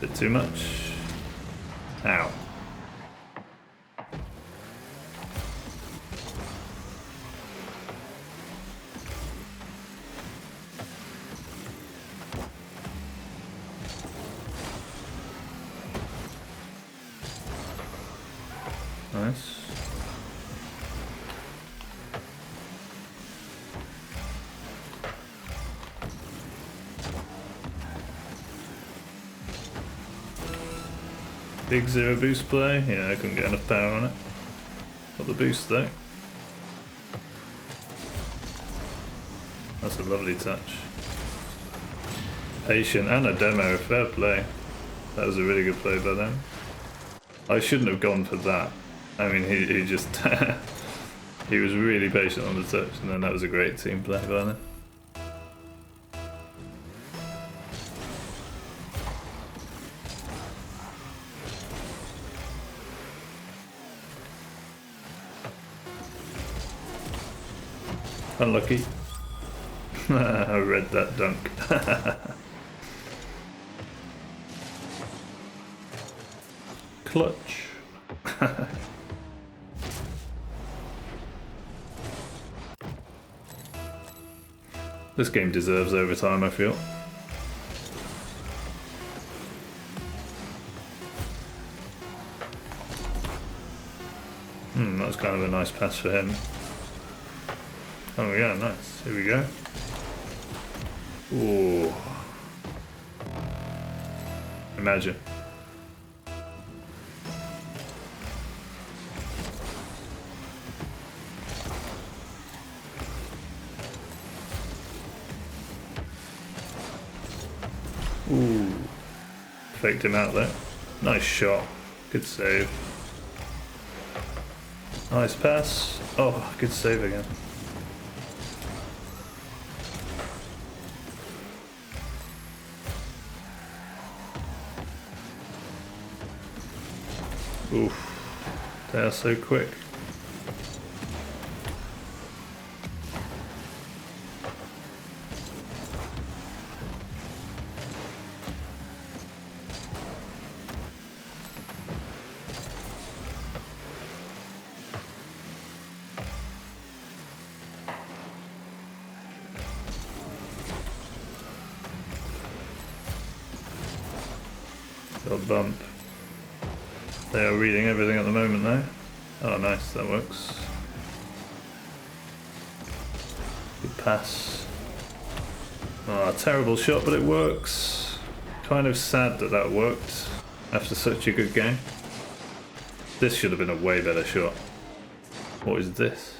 Bit too much. Ow. Nice. Big zero boost play. Yeah, I couldn't get enough power on it. Got the boost though. That's a lovely touch. Patient and a demo. Fair play. That was a really good play by them. I shouldn't have gone for that. I mean, he just he was really patient on the touch, and then that was a great team play by them. Unlucky. I read that dunk. Clutch. This game deserves overtime, I feel. That was kind of a nice pass for him. Oh yeah, nice. Here we go. Ooh. Imagine. Ooh. Faked him out there. Nice shot. Good save. Nice pass. Oh, good save again. Oof. They are so quick. Little bump. They are reading everything at the moment though. Oh nice, that works. Good pass. Oh, terrible shot, but it works. Kind of sad that that worked after such a good game. This should have been a way better shot. What is this?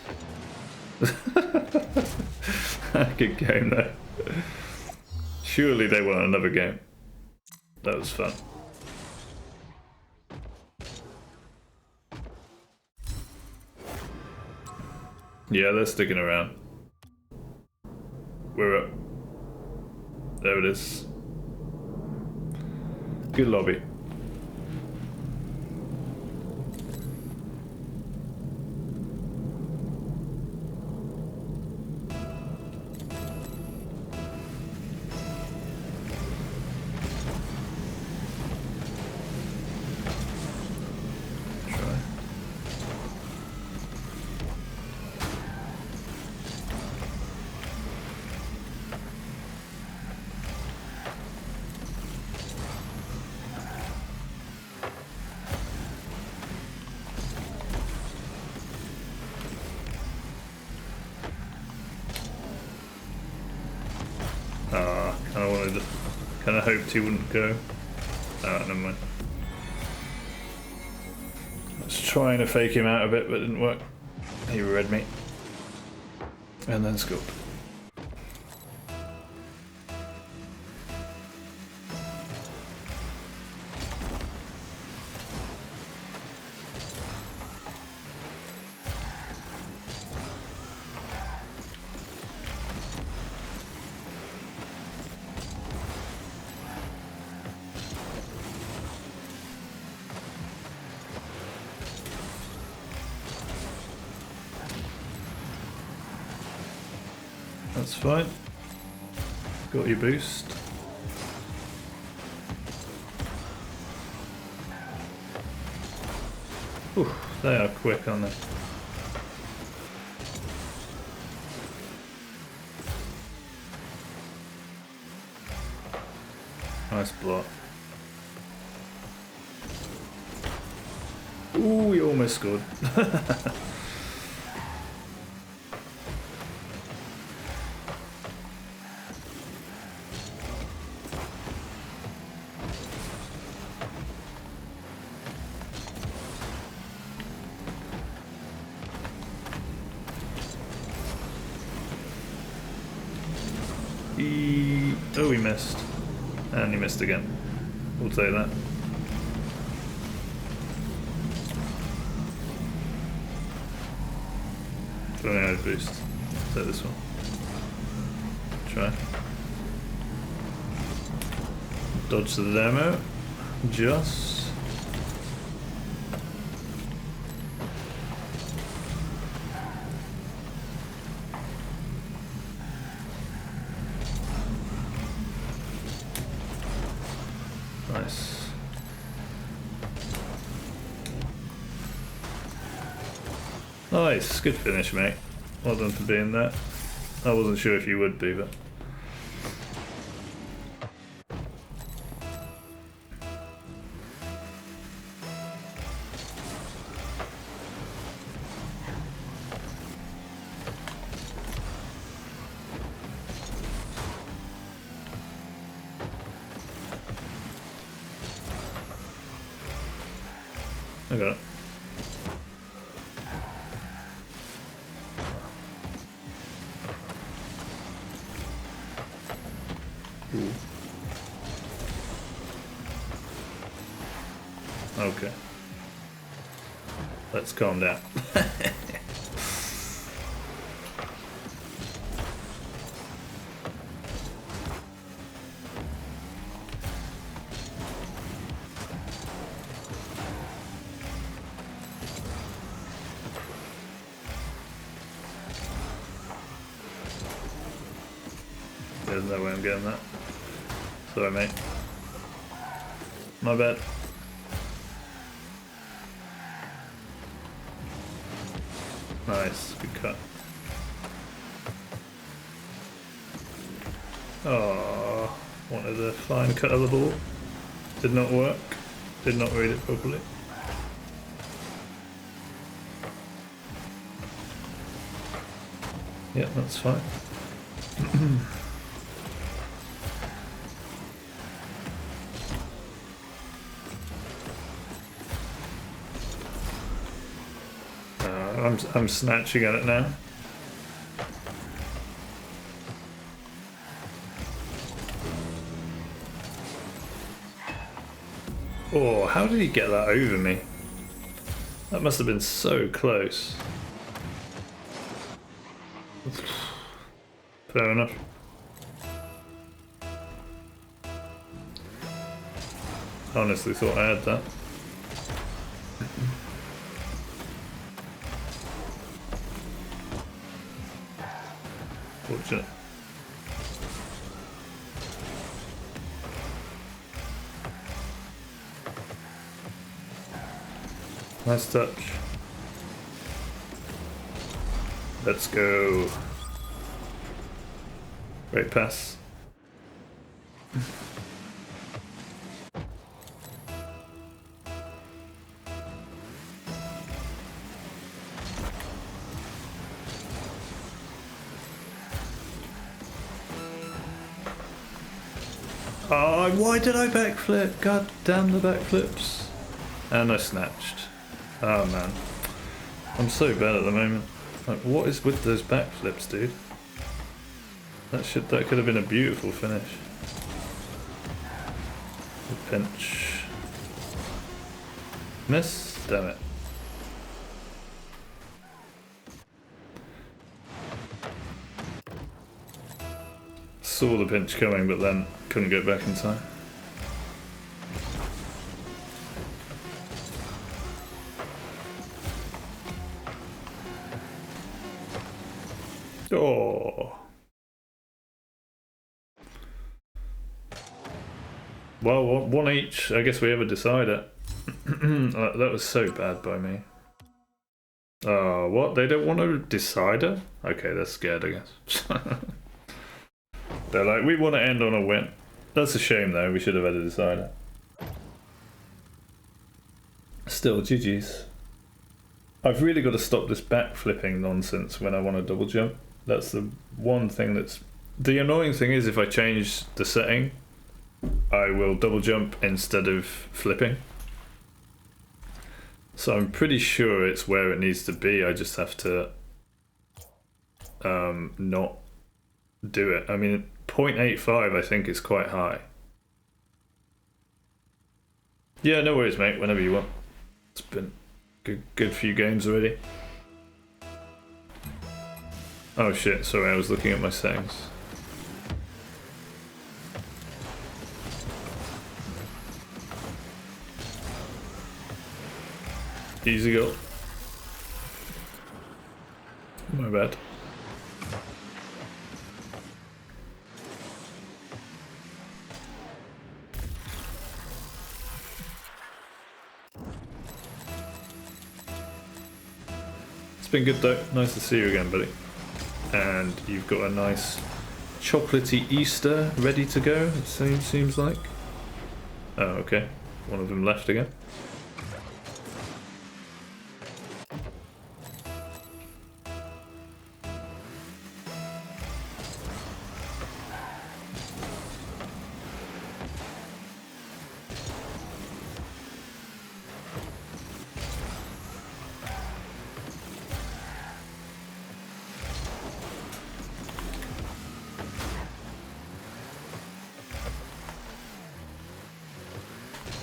Good game though. Surely they want another game. That was fun. Yeah, they're sticking around. We're up. There it is. Good lobby. Kind of hoped he wouldn't go. Oh, never mind. I was trying to fake him out a bit, but it didn't work. He read me. And then scored. That's fine. Got your boost. Ooh, they are quick, aren't they? Nice block. Ooh, he almost scored. Oh, he missed. And he missed again. We'll take that. Don't know how to boost. Take this one. Try. Dodge the demo. Just. Nice. Nice, good finish, mate. Well done for being there. I wasn't sure if you would be, but... I got it. Ooh. Okay. Let's calm down. There's no way I'm getting that. Sorry, mate. My bad. Nice, good cut. Oh, wanted a fine cut of the ball. Did not work. Did not read it properly. Yeah, that's fine. I'm snatching at it now. Oh, how did he get that over me? That must have been so close. Fair enough. Honestly thought I had that. Fortunate. Nice touch. Let's go. Great pass. Oh, why did I backflip? God damn the backflips. And I snatched. Oh man. I'm so bad at the moment. Like, what is with those backflips, dude? That could have been a beautiful finish. The pinch. Miss? Damn it. Saw the pinch coming, but then couldn't get back in time. Oh. Well, one each. I guess we ever decide it. That was so bad by me. Oh, what? They don't want a decider? Okay, they're scared, I guess. They're like, we want to end on a win. That's a shame, though. We should have had a decider. Still, GG's. I've really got to stop this backflipping nonsense when I want to double jump. That's the one thing that's... The annoying thing is if I change the setting, I will double jump instead of flipping. So I'm pretty sure it's where it needs to be. I just have to not do it. I mean, 0.85 I think is quite high. Yeah, no worries, mate. Whenever you want. It's been good few games already. Oh shit, sorry, I was looking at my settings. Easy goal. My bad. It's been good though. Nice to see you again, buddy. And you've got a nice chocolatey Easter ready to go, it seems like. Oh, okay. One of them left again.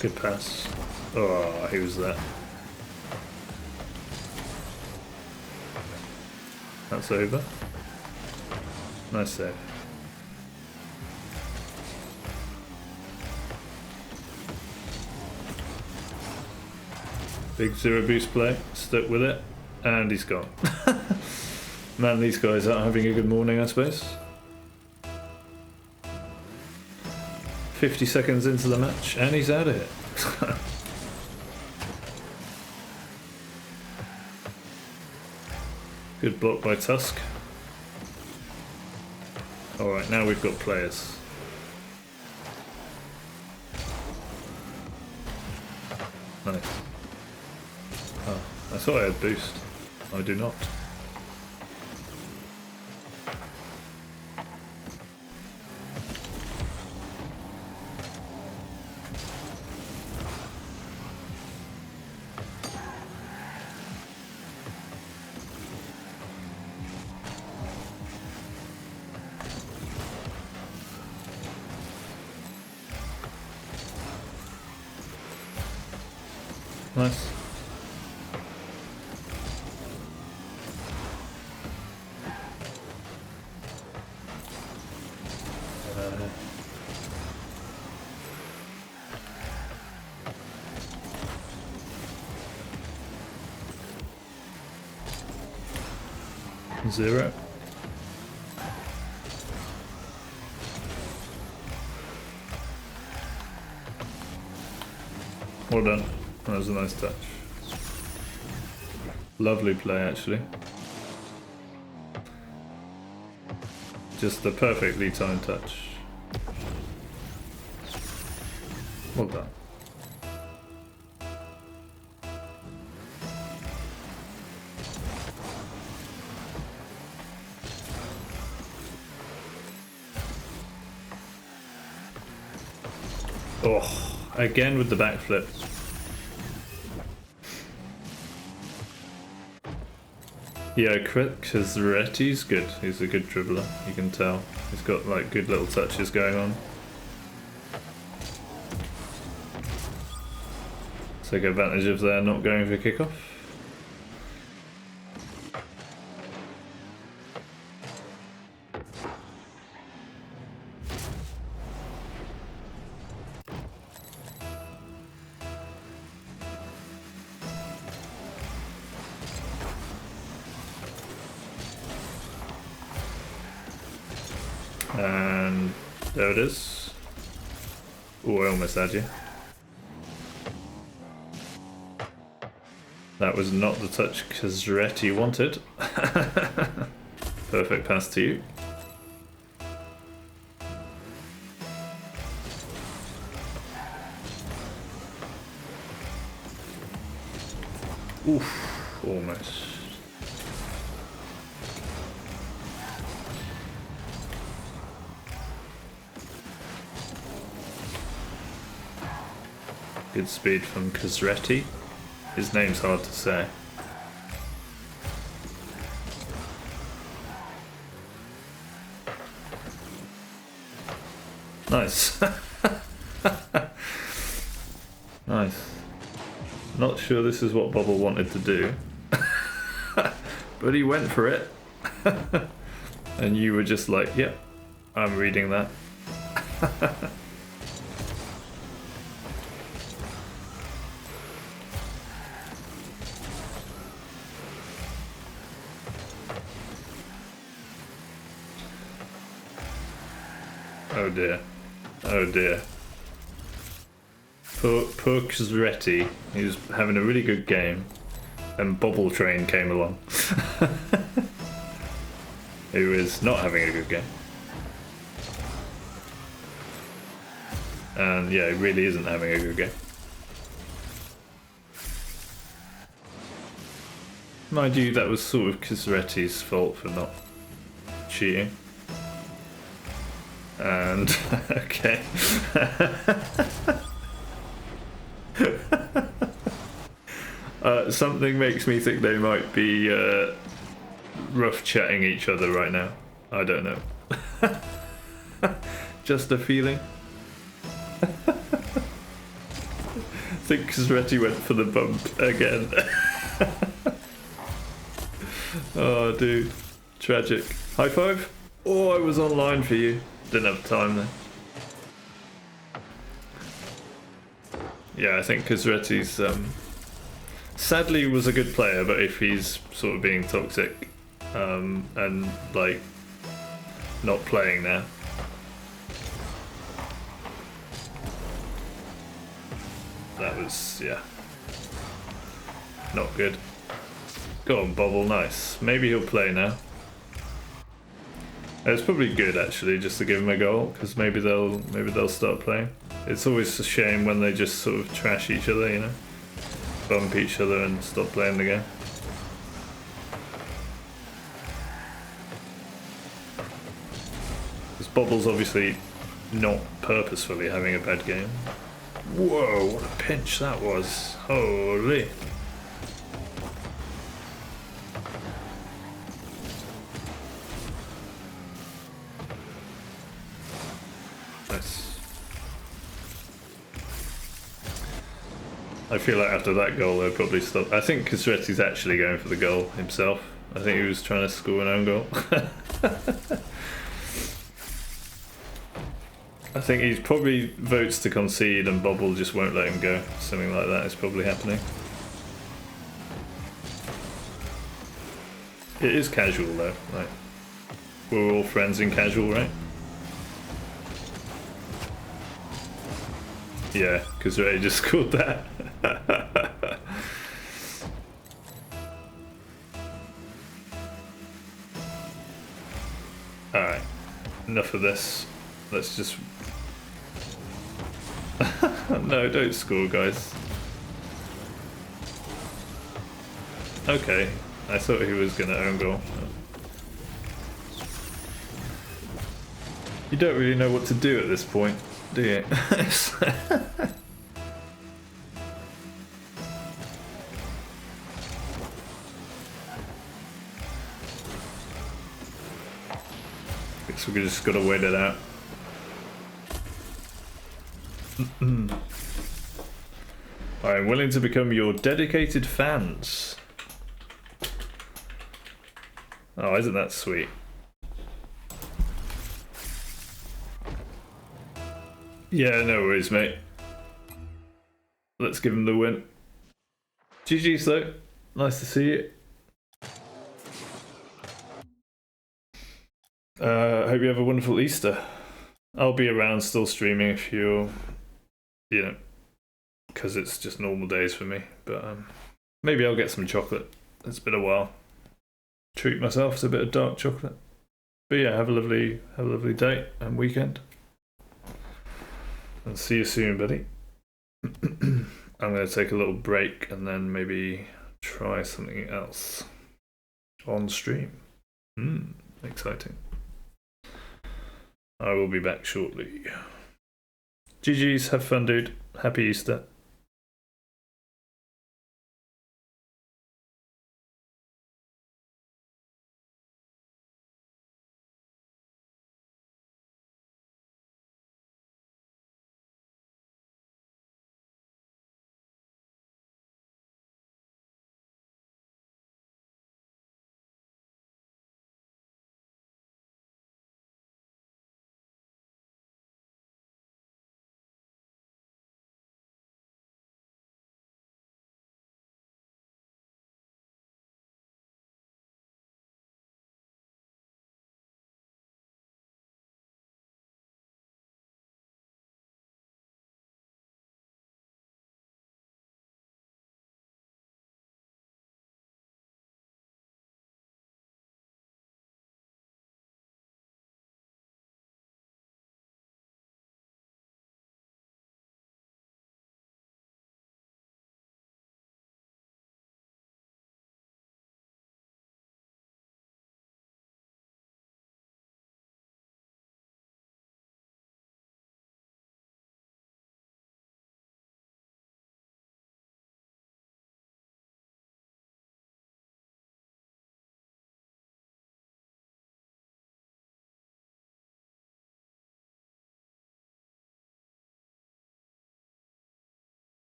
Good pass. Oh, he was there. That's over. Nice save. Big zero boost play. Stuck with it. And he's gone. Man, these guys aren't having a good morning, I suppose. 50 seconds into the match, and he's out of it. Good block by Tusk. Alright, now we've got players. Nice. Oh, I thought I had boost. I do not. Nice. Zero. Well done. That was a nice touch. Lovely play, actually. Just the perfectly timed touch. Well done. Oh, again with the backflip. Yeah, Kazretti's good. He's a good dribbler, you can tell. He's got like good little touches going on. Take advantage of their not going for kickoff. And there it is. Oh, I almost had you. That was not the touch Kazretti wanted. Perfect pass to you. Oof, almost. Good speed from Kazretti. His name's hard to say. Nice. Nice. Not sure this is what Bubble wanted to do. But he went for it. And you were just like, yep, I'm reading that. Oh dear. Oh dear. Poor Kazretti, he was having a really good game, and Bobble Train came along. Who is not having a good game. And yeah, he really isn't having a good game. Mind you, that was sort of Kazretti's fault for not cheating. And okay. Something makes me think they might be rough chatting each other right now. I don't know. Just a feeling. I think Kazretti went for the bump again. Oh, dude. Tragic. High five? Oh, I was online for you. Didn't have time then. Yeah, I think Kazretti's sadly was a good player, but if he's sort of being toxic and like not playing now, that was, yeah, not good. Go on, Bobble, nice. Maybe he'll play now. It's probably good actually, just to give him a goal, because maybe they'll start playing. It's always a shame when they just sort of trash each other, you know. bump each other and stop playing the game. Because Bobble's obviously not purposefully having a bad game. Whoa, what a pinch that was. Holy. Nice. I feel like after that goal they'll probably stop. I think Castretti's actually going for the goal himself. I think he was trying to score an own goal. I think he probably votes to concede and Bobble just won't let him go. Something like that is probably happening. It is casual though, like we're all friends in casual, right? Yeah, because Ray just scored that. Alright, enough of this. Let's just... No, don't score, guys. Okay, I thought he was going to own goal. You don't really know what to do at this point, do you? Guess we just gotta wait it out. I'm willing to become your dedicated fans. Oh, isn't that sweet? Yeah, no worries, mate. Let's give him the win. GG's though. Nice to see you. Hope you have a wonderful Easter. I'll be around still streaming if you're, you know, because it's just normal days for me. But maybe I'll get some chocolate. It's been a while. Treat myself to a bit of dark chocolate. But yeah, have a lovely day and weekend. And see you soon, buddy. I'm going to take a little break and then maybe try something else on stream. Exciting. I will be back shortly. GG's, have fun, dude. Happy Easter.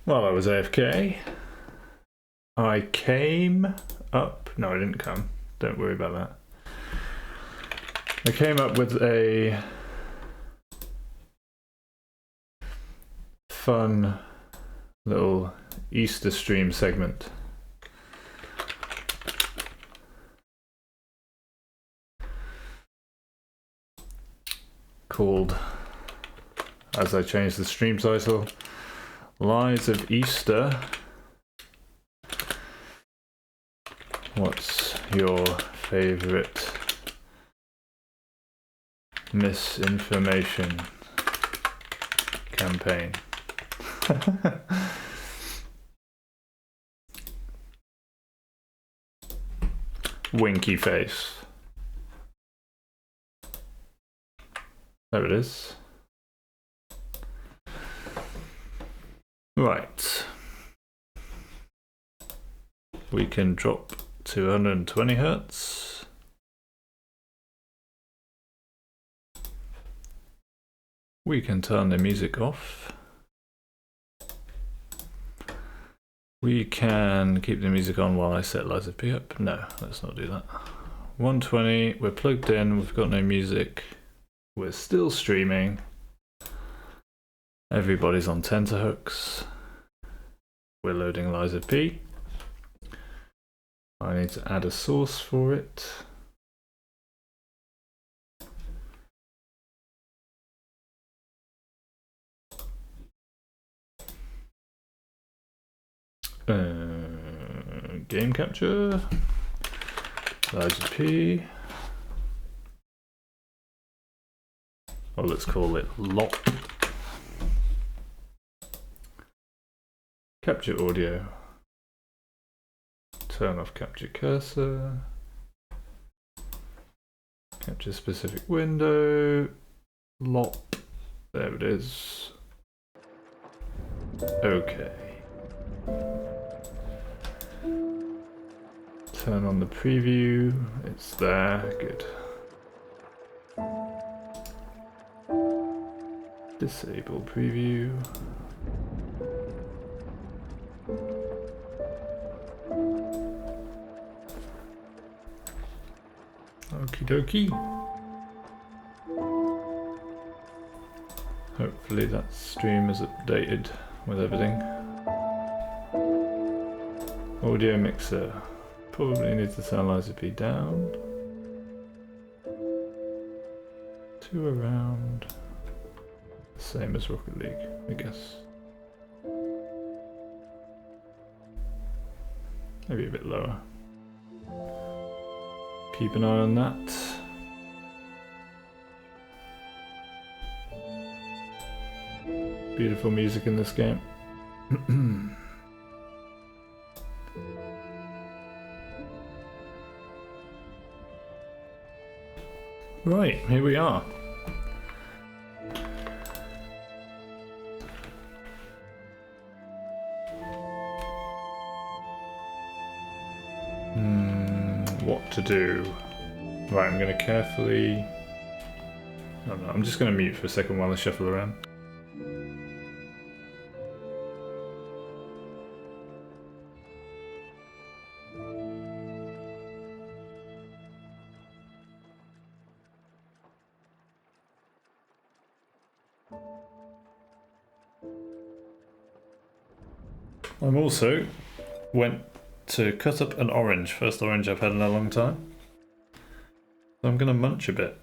While I was AFK, I came up. No, I didn't come. Don't worry about that. I came up with a fun little Easter stream segment. Called, as I changed the stream title, Lies of Easter. What's your favourite misinformation campaign? Winky face. There it is. Right. We can drop to 120 hertz. We can turn the music off. We can keep the music on while I set Lies of P up. No, let's not do that. 120, we're plugged in, we've got no music. We're still streaming. Everybody's on tenterhooks. We're loading Lies of P. I need to add a source for it. Game capture. Lies of P. Or let's call it LOP. Capture audio. Turn off capture cursor. Capture specific window. LOP. There it is. Okay. Turn on the preview. It's there. Good. Disable preview. Okie dokie. Hopefully that stream is updated with everything. Audio mixer. Probably need to turn Lies of P down to around the same as Rocket League, I guess. Maybe a bit lower. Keep an eye on that. Beautiful music in this game. Right, here we are. What to do? Right, I'm going to carefully... Oh, no, I'm just going to mute for a second while I shuffle around. I'm also went to cut up an orange, first orange I've had in a long time. So I'm gonna munch a bit.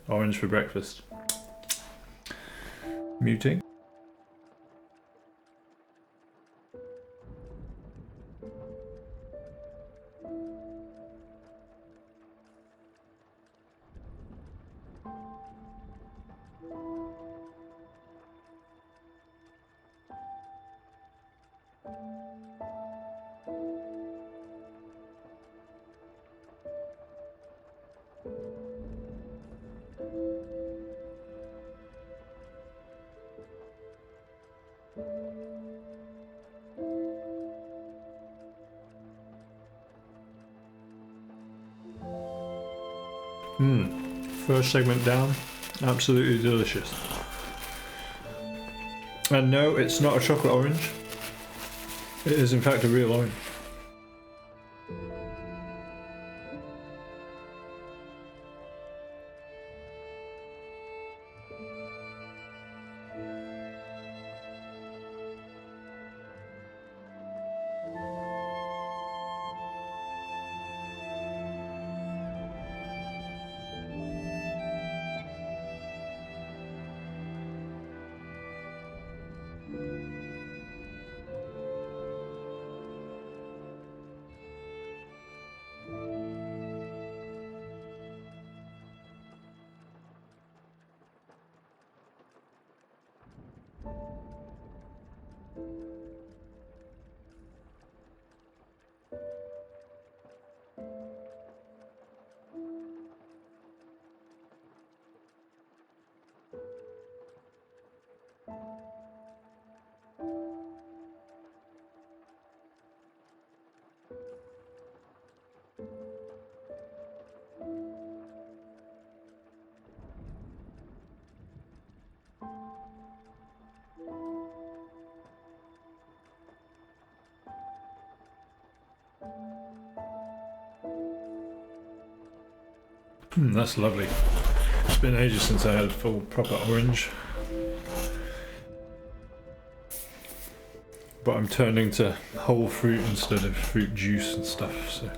Orange for breakfast. Muting. First segment down, absolutely delicious. And no, it's not a chocolate orange. It is in fact a real orange. That's lovely. It's been ages since I had full proper orange. But I'm turning to whole fruit instead of fruit juice and stuff, so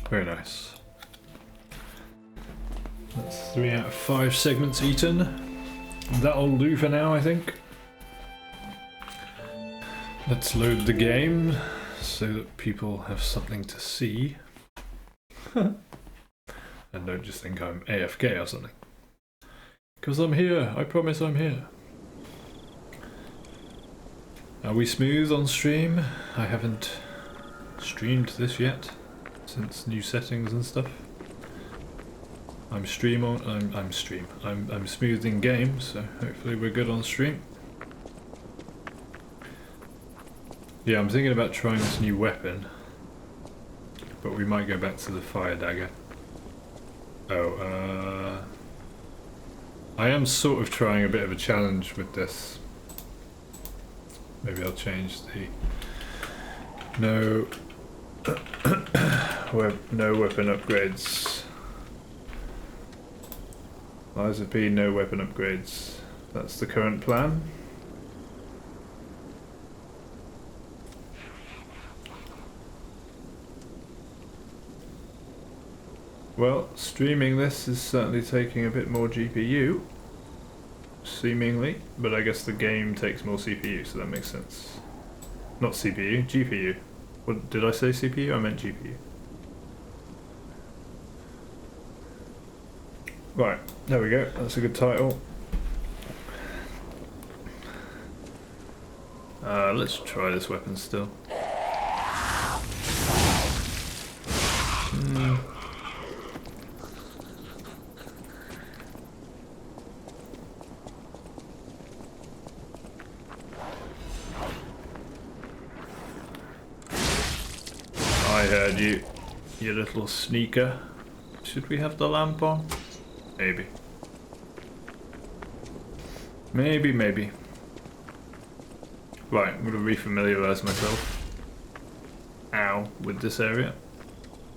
very nice. That's 3 out of 5 segments eaten. That'll do for now, I think. Let's load the game so that people have something to see. And don't just think I'm AFK or something. Because I'm here, I promise I'm here. Are we smooth on stream? I haven't streamed this yet, since new settings and stuff. I'm smooth in game, so hopefully we're good on stream. Yeah, I'm thinking about trying this new weapon, but we might go back to the fire dagger. Oh, I am sort of trying a bit of a challenge with this. Maybe I'll change the no weapon upgrades. Why has it been no weapon upgrades? That's the current plan. Well, streaming this is certainly taking a bit more GPU, seemingly, but I guess the game takes more CPU, so that makes sense. Not CPU, GPU. What did I say, CPU? I meant GPU. Right, there we go, that's a good title. Let's try this weapon still. I heard you, you little sneaker. Should we have the lamp on? Maybe. Maybe. Right, I'm going to refamiliarise myself. Ow, with this area.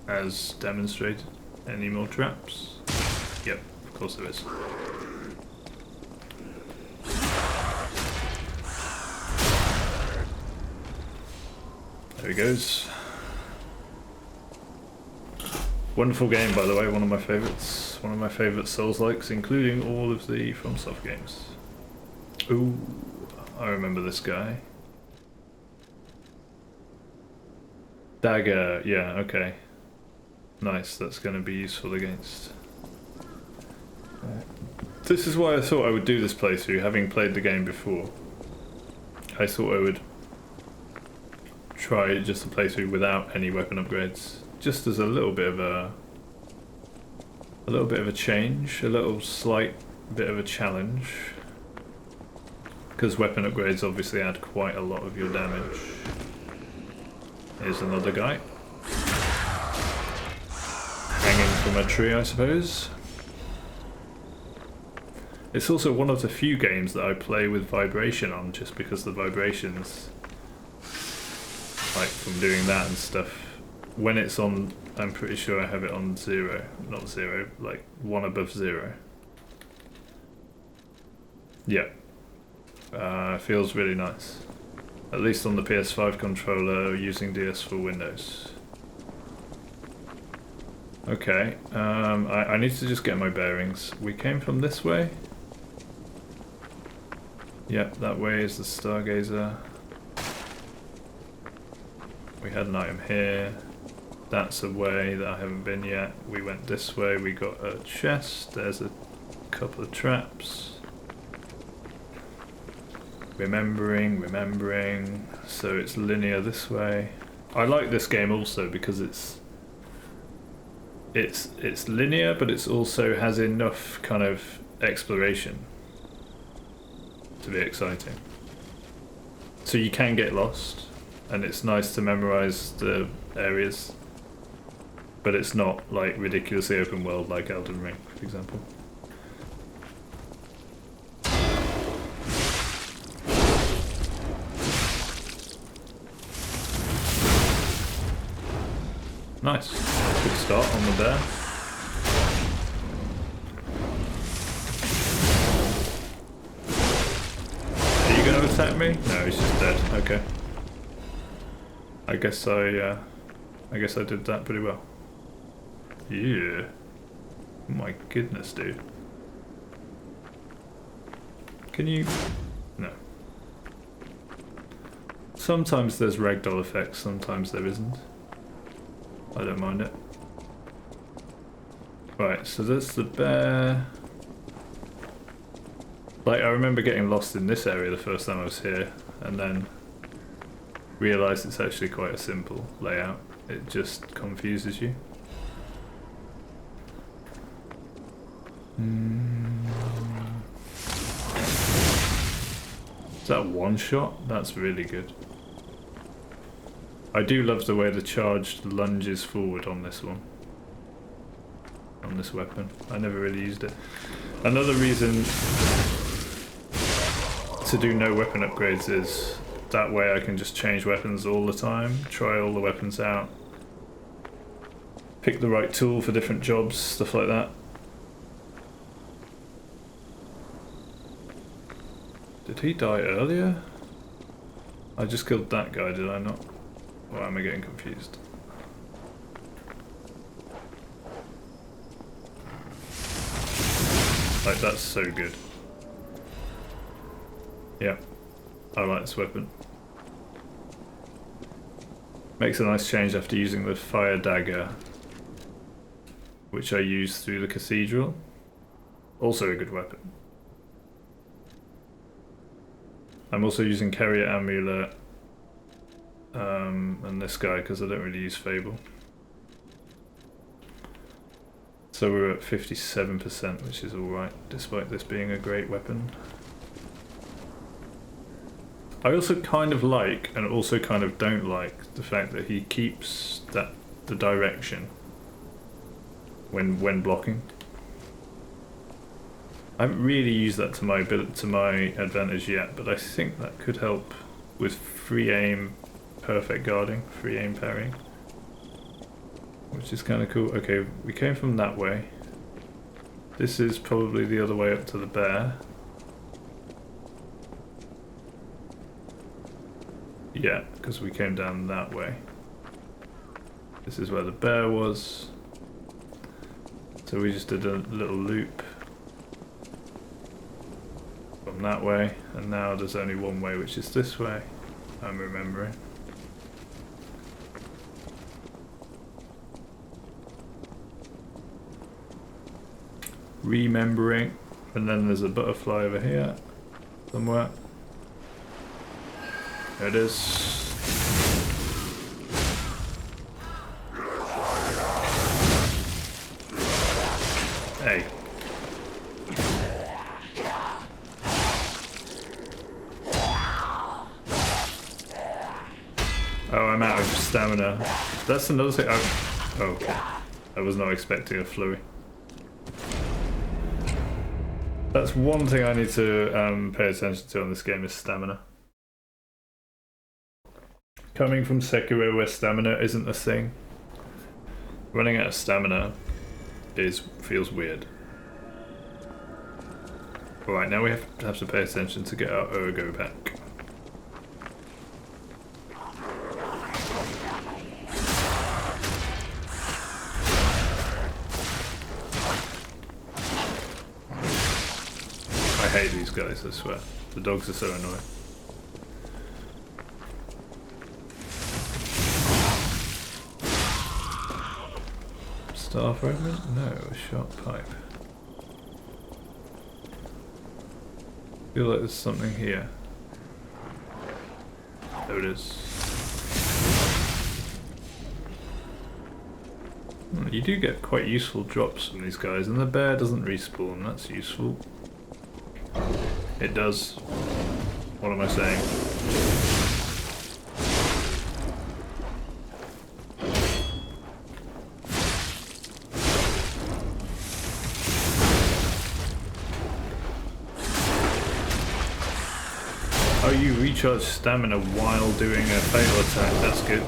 As demonstrated. Any more traps? Yep, of course there is. There he goes. Wonderful game, by the way, one of my favourites. One of my favourite Souls-likes, including all of the FromSoft games. Ooh, I remember this guy. Dagger, yeah, okay. Nice, that's going to be useful against. This is why I thought I would do this playthrough, having played the game before. I thought I would try just a playthrough without any weapon upgrades. Just as a little bit of a change, a little slight bit of a challenge, because weapon upgrades obviously add quite a lot of your damage. Here's another guy hanging from a tree, I suppose. It's also one of the few games that I play with vibration on, just because the vibrations, like from doing that and stuff, when it's on, I'm pretty sure I have it on 0, not 0, like 1 above 0. Yeah. Feels really nice. At least on the PS5 controller using DS for Windows. Okay, I need to just get my bearings. We came from this way? Yep, that way is the Stargazer. We had an item here. That's a way that I haven't been yet. We went this way, we got a chest. There's a couple of traps. Remembering. So it's linear this way. I like this game also because it's linear, but it's also has enough kind of exploration to be exciting. So you can get lost, and it's nice to memorize the areas, but it's not like ridiculously open world like Elden Ring, for example. Nice. Good start on the bear. Are you going to attack me? No, he's just dead. Okay. I guess I did that pretty well. Yeah. Oh my goodness, dude. Can you... No. Sometimes there's ragdoll effects, sometimes there isn't. I don't mind it. Right, so that's the bear. Like, I remember getting lost in this area the first time I was here, and then realised it's actually quite a simple layout. It just confuses you. Is that a one shot? That's really good. I do love the way the charge lunges forward on this one. On this weapon. I never really used it. Another reason to do no weapon upgrades is that way I can just change weapons all the time, try all the weapons out, pick the right tool for different jobs, stuff like that. Did he die earlier? I just killed that guy, did I not? Or am I getting confused? Like, that's so good. Yeah, I like this weapon. Makes a nice change after using the fire dagger, which I used through the cathedral. Also a good weapon. I'm also using Carrier Amulet and this guy because I don't really use Fable. So we're at 57%, which is alright, despite this being a great weapon. I also kind of like, and also kind of don't like, the fact that he keeps the direction when blocking. I haven't really used that to my advantage yet, but I think that could help with free aim, perfect guarding, free aim parrying, which is kind of cool. Okay, we came from that way. This is probably the other way up to the bear. Yeah, because we came down that way. This is where the bear was. So we just did a little loop from that way, and now there's only one way, which is this way. I'm remembering. Remembering. And then there's a butterfly over here somewhere. There it is. Hey. Oh, I'm out of stamina. That's another thing. Oh, okay. I was not expecting a flurry. That's one thing I need to pay attention to on this game is stamina. Coming from Sekiro where stamina isn't a thing, running out of stamina feels weird. Alright, now we have to pay attention to get our ergo back. I hate these guys, I swear. The dogs are so annoying. Star fragment? No, a sharp pipe. I feel like there's something here. There it is. You do get quite useful drops from these guys, and the bear doesn't respawn, that's useful. It does. What am I saying? Oh, you recharge stamina while doing a fatal attack, that's good.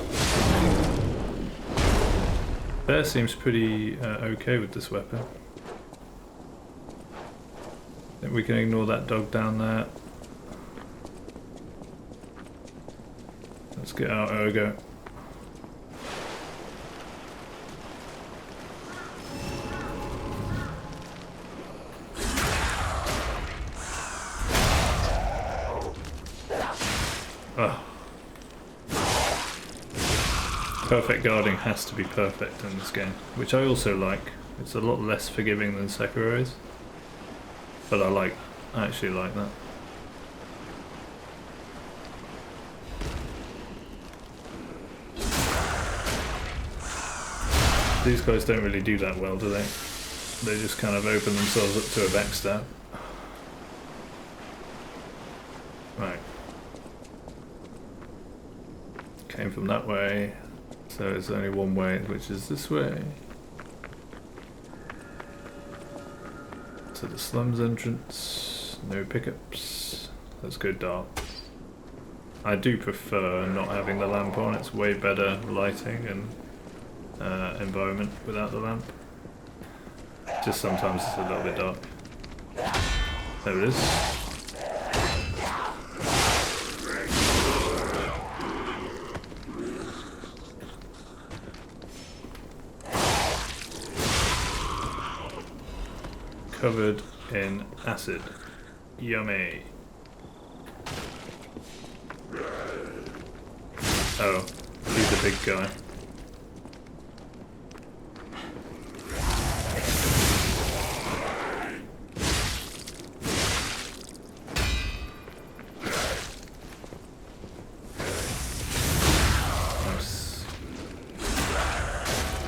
Bear seems pretty okay with this weapon. I think we can ignore that dog down there. Let's get our ergo. Oh. Perfect guarding has to be perfect in this game, which I also like. It's a lot less forgiving than Sekiro is. But I actually like that. These guys don't really do that well, do they? They just kind of open themselves up to a backstab. Right. Came from that way, so it's only one way, which is this way. To the slums entrance, no pickups. Let's go dark. I do prefer not having the lamp on, it's way better lighting and environment without the lamp. Just sometimes it's a little bit dark. There it is. Covered in acid. Yummy. Oh, he's a big guy. Nice.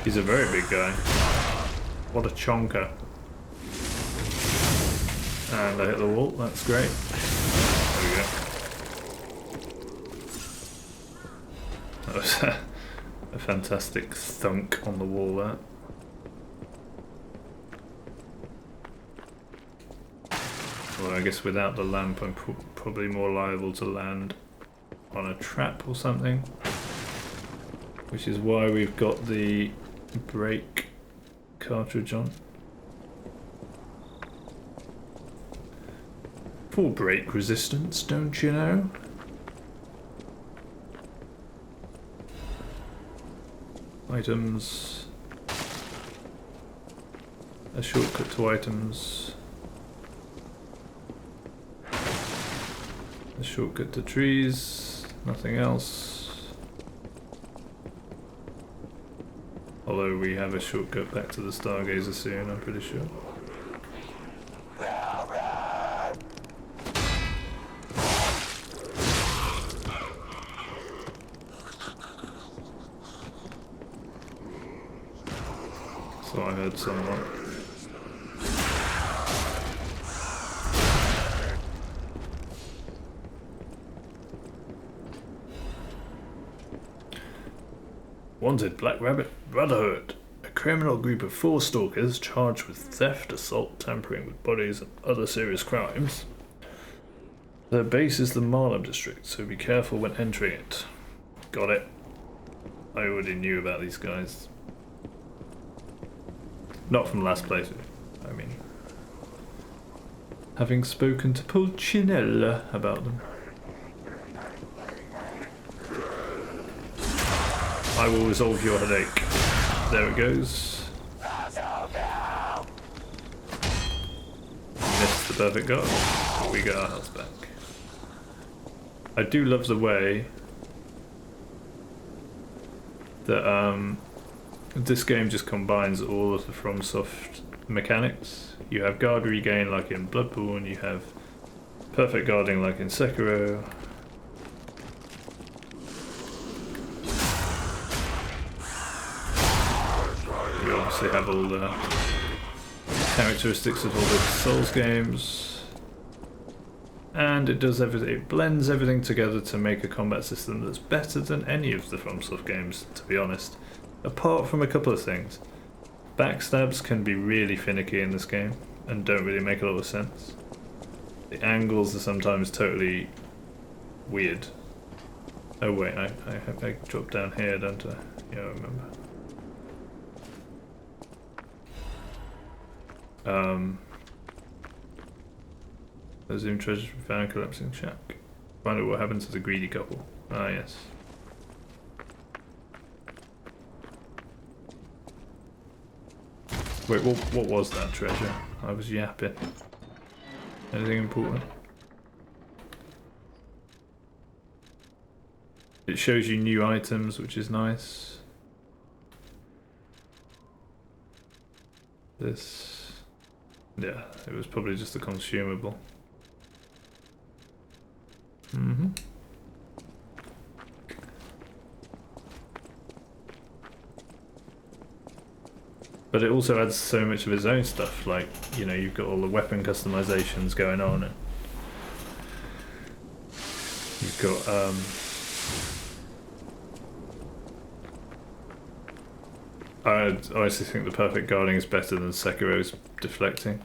He's a very big guy. What a chonker. And I hit the wall, that's great. There we go. That was a fantastic thunk on the wall there. Well, I guess without the lamp I'm probably more liable to land on a trap or something. Which is why we've got the brake cartridge on. For brake resistance, don't you know? Items. A shortcut to items. A shortcut to trees. Nothing else. Although we have a shortcut back to the Stargazer soon, I'm pretty sure. So I heard someone. Wanted Black Rabbit Brotherhood. criminal group of 4 stalkers charged with theft, assault, tampering with bodies, and other serious crimes. Their base is the Marlem district, so be careful when entering it. Got it. I already knew about these guys. Not from last playthrough, I mean. Having spoken to Pulcinella about them. I will resolve your headache. There it goes. Missed the perfect guard. We got our health back. I do love the way that this game just combines all of the FromSoft mechanics. You have guard regain like in Bloodborne, you have perfect guarding like in Sekiro. You obviously have all the characteristics of all the Souls games. And it does everything, it blends everything together to make a combat system that's better than any of the FromSoft games, to be honest. Apart from a couple of things. Backstabs can be really finicky in this game and don't really make a lot of sense. The angles are sometimes totally weird. Oh wait, I drop down here, don't I? Yeah, I remember. Resume treasure found collapsing shack. Find out what happened to the greedy couple. Ah yes. Wait, what was that treasure? I was yapping. Anything important? It shows you new items, which is nice. This... yeah, it was probably just a consumable. Mm-hmm. But it also adds so much of its own stuff, like, you know, you've got all the weapon customizations going on, and you've got, I honestly think the perfect guarding is better than Sekiro's deflecting,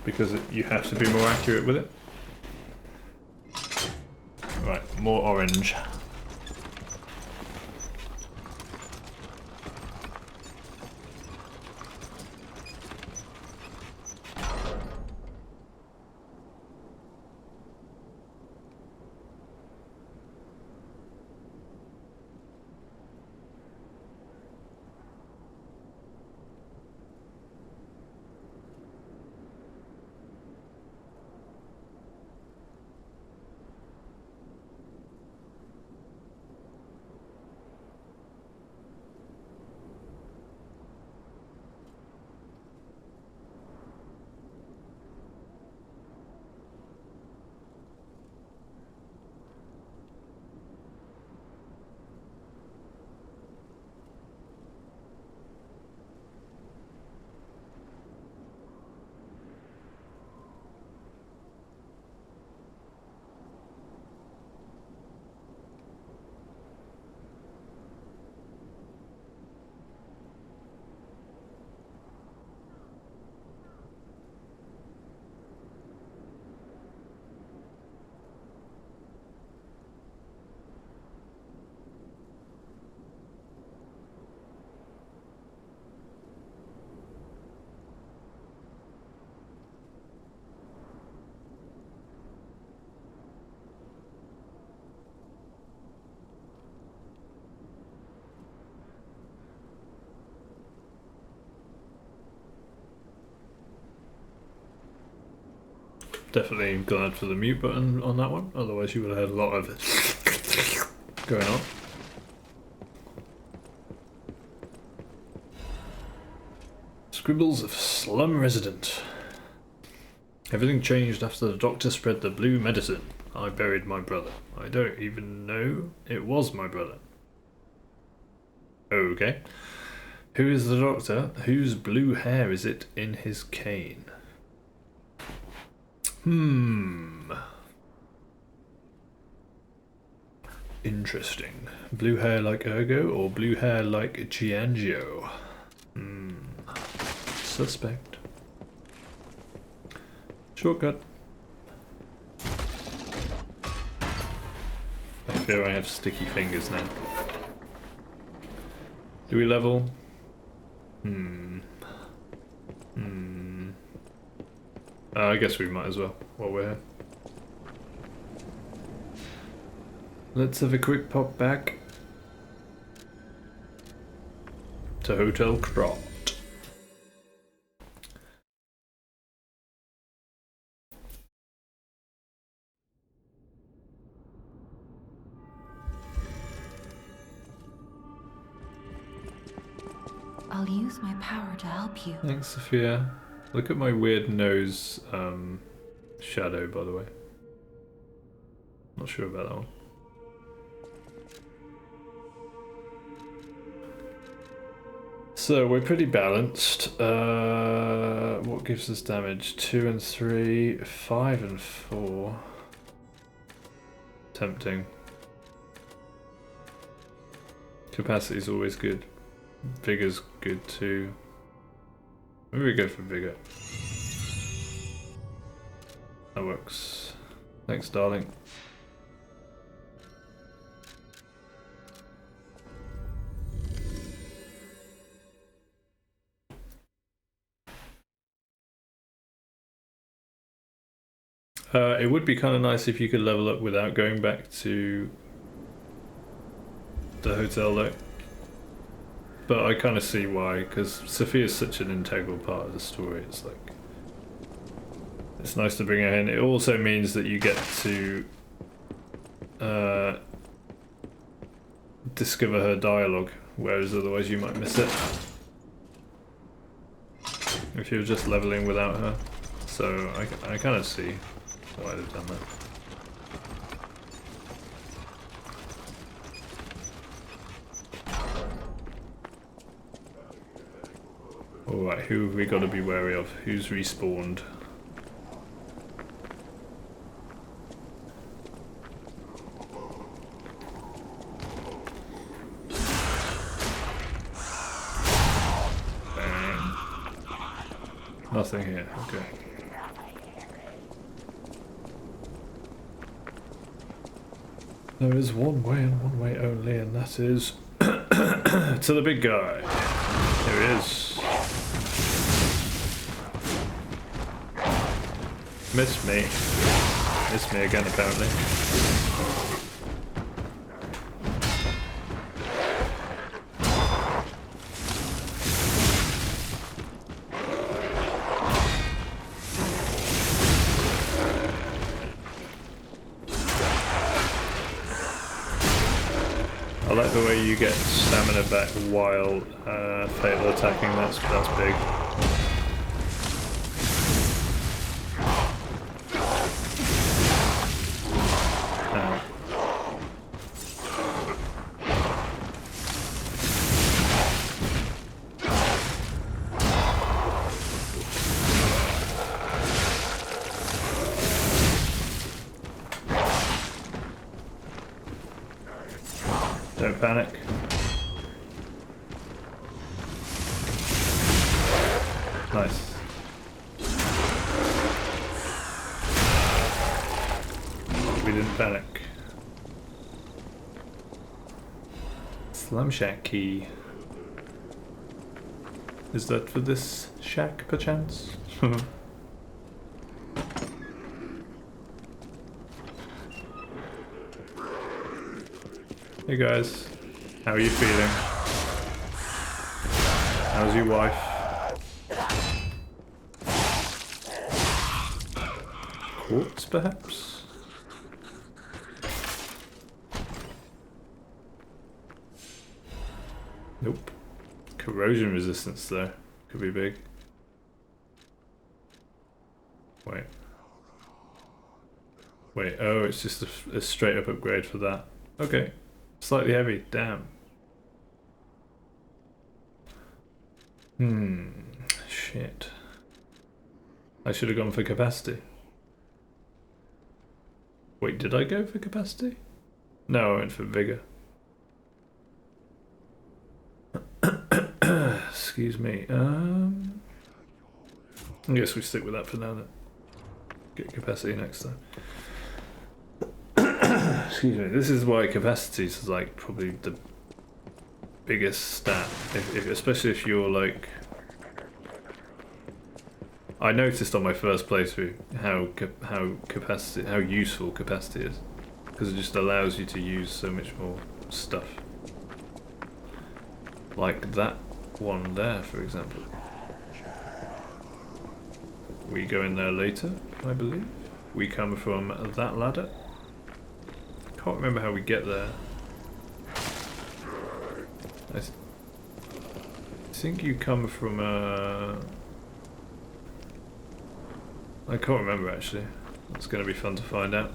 because you have to be more accurate with it. Right, more orange. Definitely glad for the mute button on that one, otherwise you would have had a lot of it going on. Scribbles of slum resident. Everything changed after the doctor spread the blue medicine. I buried my brother. I don't even know it was my brother. Okay. Who is the doctor? Whose blue hair is it in his cane? Interesting. Blue hair like Ergo or blue hair like Giangio? Suspect. Shortcut. I fear I have sticky fingers now. Do we level? I guess we might as well while we're here. Let's have a quick pop back to Hotel Trot. I'll use my power to help you. Thanks, Sophia. Look at my weird nose shadow, by the way. Not sure about that one. So we're pretty balanced. What gives us damage? 2 and 3, 5 and 4. Tempting. Capacity is always good. Vigor's good too. Maybe we go for Vigor. That works. Thanks, darling. It would be kind of nice if you could level up without going back to the hotel though. But I kind of see why, because Sophia's such an integral part of the story. It's like, it's nice to bring her in. It also means that you get to discover her dialogue, whereas otherwise you might miss it if you're just leveling without her. So I kind of see why they've done that. Alright, who have we got to be wary of? Who's respawned? Bang. Nothing here, okay. There is one way and one way only, and that is to the big guy. Here he is. Missed me. Missed me again, apparently. I like the way you get stamina back while fatal attacking. That's big. Don't panic. Nice. We didn't panic. Slum shack key. Is that for this shack, perchance? Hey guys, how are you feeling? How's your wife? Quartz, perhaps? Nope. Corrosion resistance, though. Could be big. Wait. Wait, oh, it's just a straight up upgrade for that. Okay. Slightly heavy, damn. Shit. I should have gone for capacity. Wait, did I go for capacity? No, I went for vigor. Excuse me. I guess we stick with that for now then. Get capacity next time. Excuse me. This is why capacity is like probably the biggest stat, especially if you're like. I noticed on my first playthrough how useful capacity is, because it just allows you to use so much more stuff. Like that one there, for example. We go in there later, I believe. We come from that ladder. Can't remember how we get there. I think you come from I can't remember actually. It's going to be fun to find out.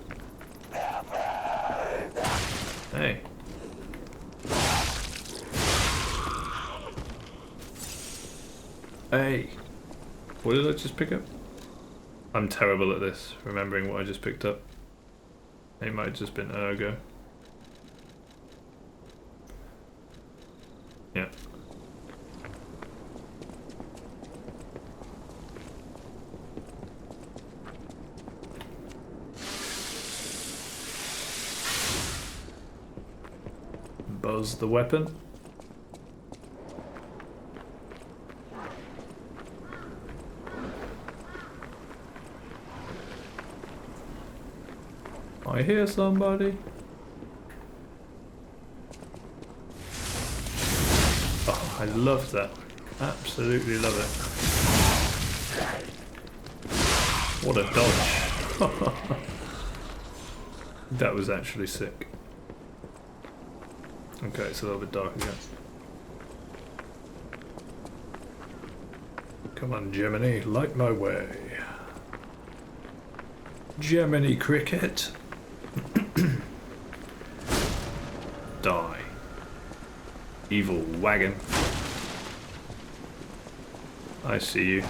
Hey. Hey. What did I just pick up? I'm terrible at this, remembering what I just picked up. It might have just been ergo. Yeah. Buzz the weapon. I hear somebody. Oh, I love that. Absolutely love it. What a dodge. That was actually sick. Okay, it's a little bit dark again. Come on, Gemini, light my way. Gemini cricket. Die. Evil wagon. I see you.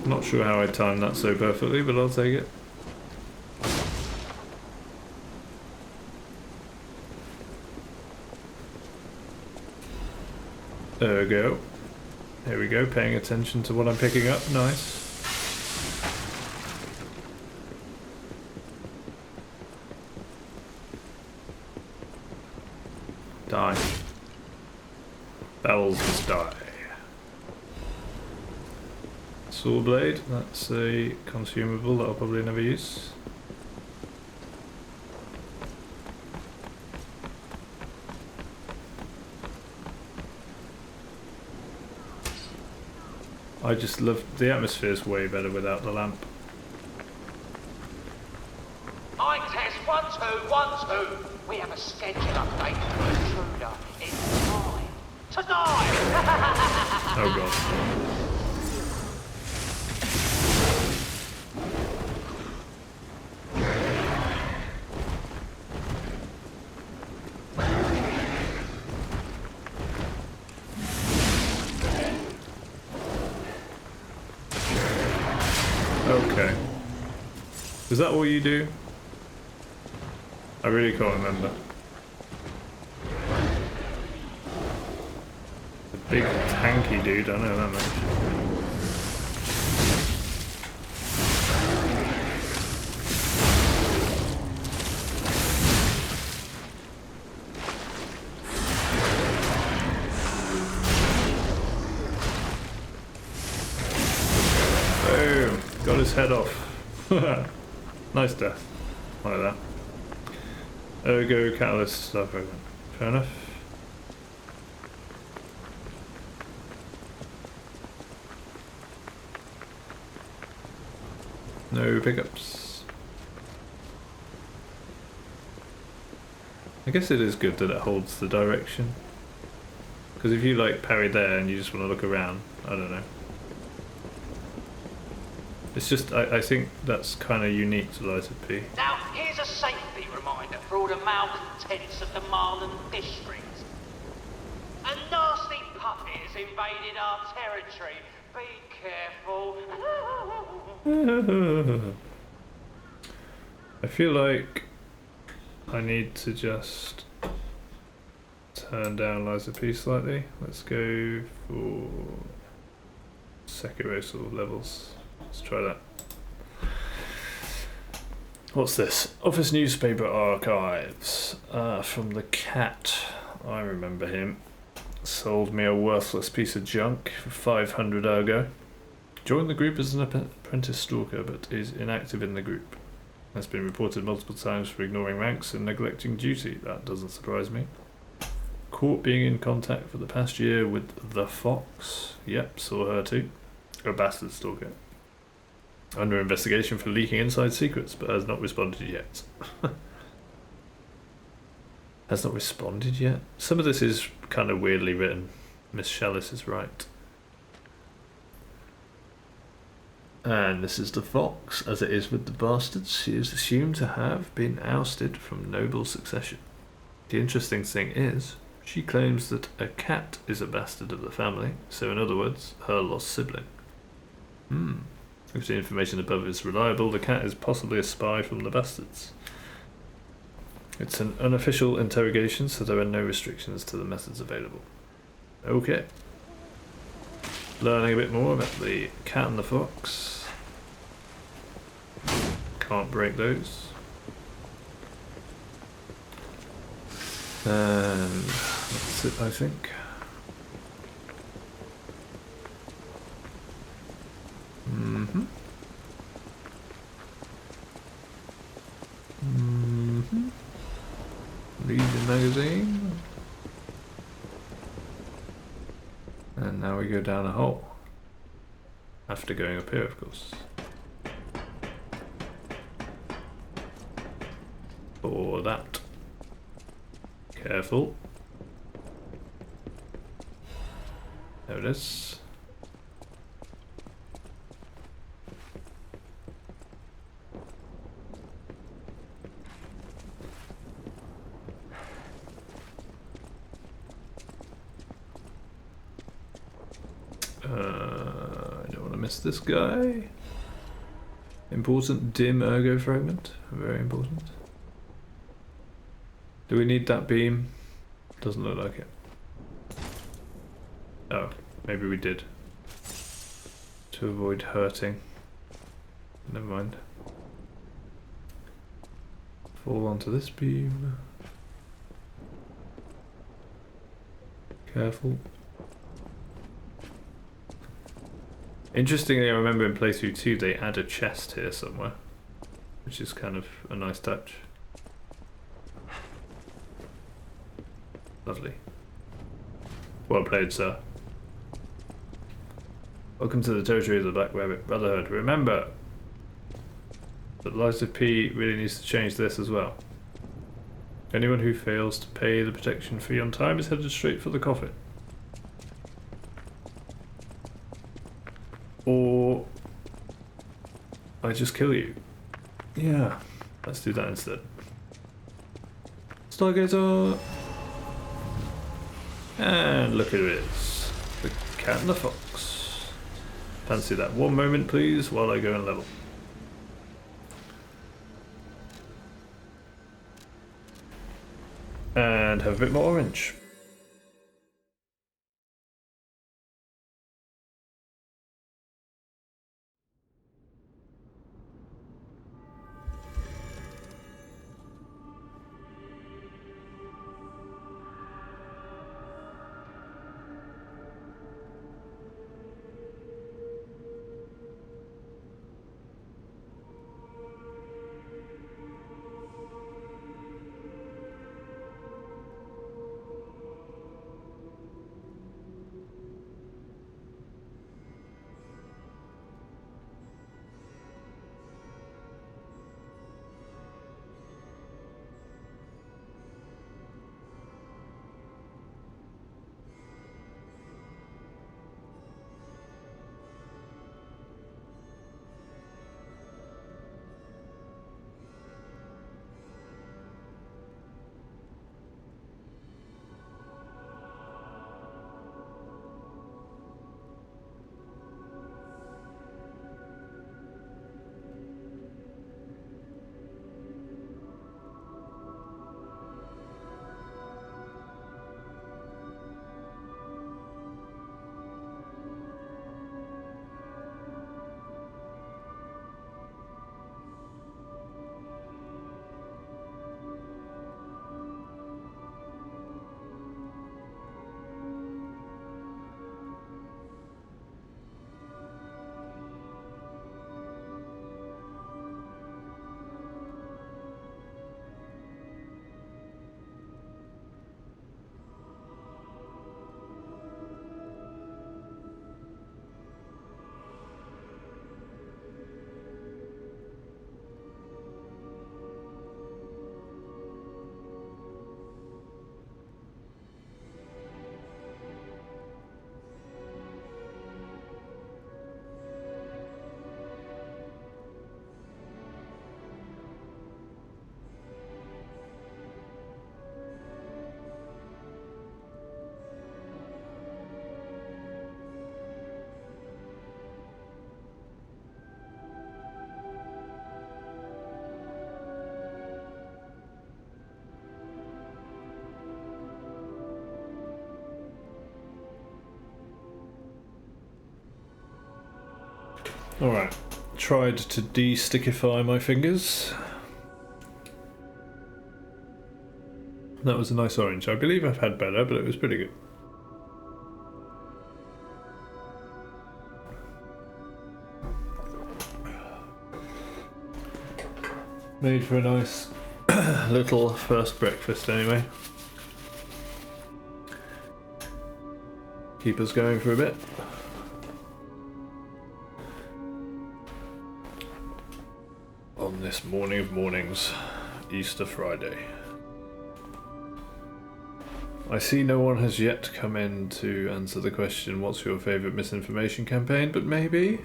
Not sure how I timed that so perfectly, but I'll take it. Ergo. Here we go, paying attention to what I'm picking up. Nice. Die. Bells must die. Saw blade, that's a consumable that I'll probably never use. I just love the atmosphere's way better without the lamp. Mic test 1 2 1 2. We have a schedule update for the intruder. It's time tonight. Oh god. Okay. Is that all you do? I really can't remember. The big tanky dude, I know that much. Boom! Got his head off. Nice death. Like that. Ergo catalyst stuff. Fair enough. No pickups. I guess it is good that it holds the direction. Because if you like parry there and you just want to look around, I don't know. It's just, I think that's kind of unique to Light of P. Now, here's a safety reminder for all the malcontents of the Marlin district. A invaded our territory. Be careful. I feel like I need to just turn down Lies of P slightly. Let's go for Sekiro sort of levels. Let's try that. What's this? Office Newspaper Archives. From the cat. I remember him. Sold me a worthless piece of junk for 500 ergo. Joined the group as an apprentice stalker, but is inactive in the group. Has been reported multiple times for ignoring ranks and neglecting duty. That doesn't surprise me. Caught being in contact for the past year with the Fox. Yep, saw her too. A bastard stalker. Under investigation for leaking inside secrets, but has not responded yet. Has not responded yet? Some of this is kind of weirdly written. Miss Shallis is right. And this is the Fox. As it is with the bastards, she is assumed to have been ousted from noble succession. The interesting thing is, she claims that a cat is a bastard of the family, so in other words, her lost sibling. If the information above is reliable, the cat is possibly a spy from the bastards. It's an unofficial interrogation, so there are no restrictions to the methods available. Okay. Learning a bit more about the cat and the fox. Can't break those. And that's it, I think. Legion magazine. And now we go down a hole. After going up here, of course. For that. Careful. There it is. I don't want to miss this guy. Important dim ergo fragment. Very important. Do we need that beam? Doesn't look like it. Oh, maybe we did. To avoid hurting. Never mind. Fall onto this beam. Careful. Interestingly, I remember in playthrough 2 they add a chest here somewhere, which is kind of a nice touch. Lovely. Well played, sir. Welcome to the territory of the Black Rabbit Brotherhood. Remember that Lies of P really needs to change this as well. Anyone who fails to pay the protection fee on time is headed straight for the coffin. Or I just kill you. Yeah, let's do that instead. Stargazer! And look who it is. The cat and the fox. Fancy that. One moment please while I go and level. And have a bit more orange. Alright, tried to de-stickify my fingers. That was a nice orange. I believe I've had better, but it was pretty good. Made for a nice little first breakfast anyway. Keep us going for a bit. On this morning of mornings, Easter Friday. I see no one has yet come in to answer the question, what's your favourite misinformation campaign? But maybe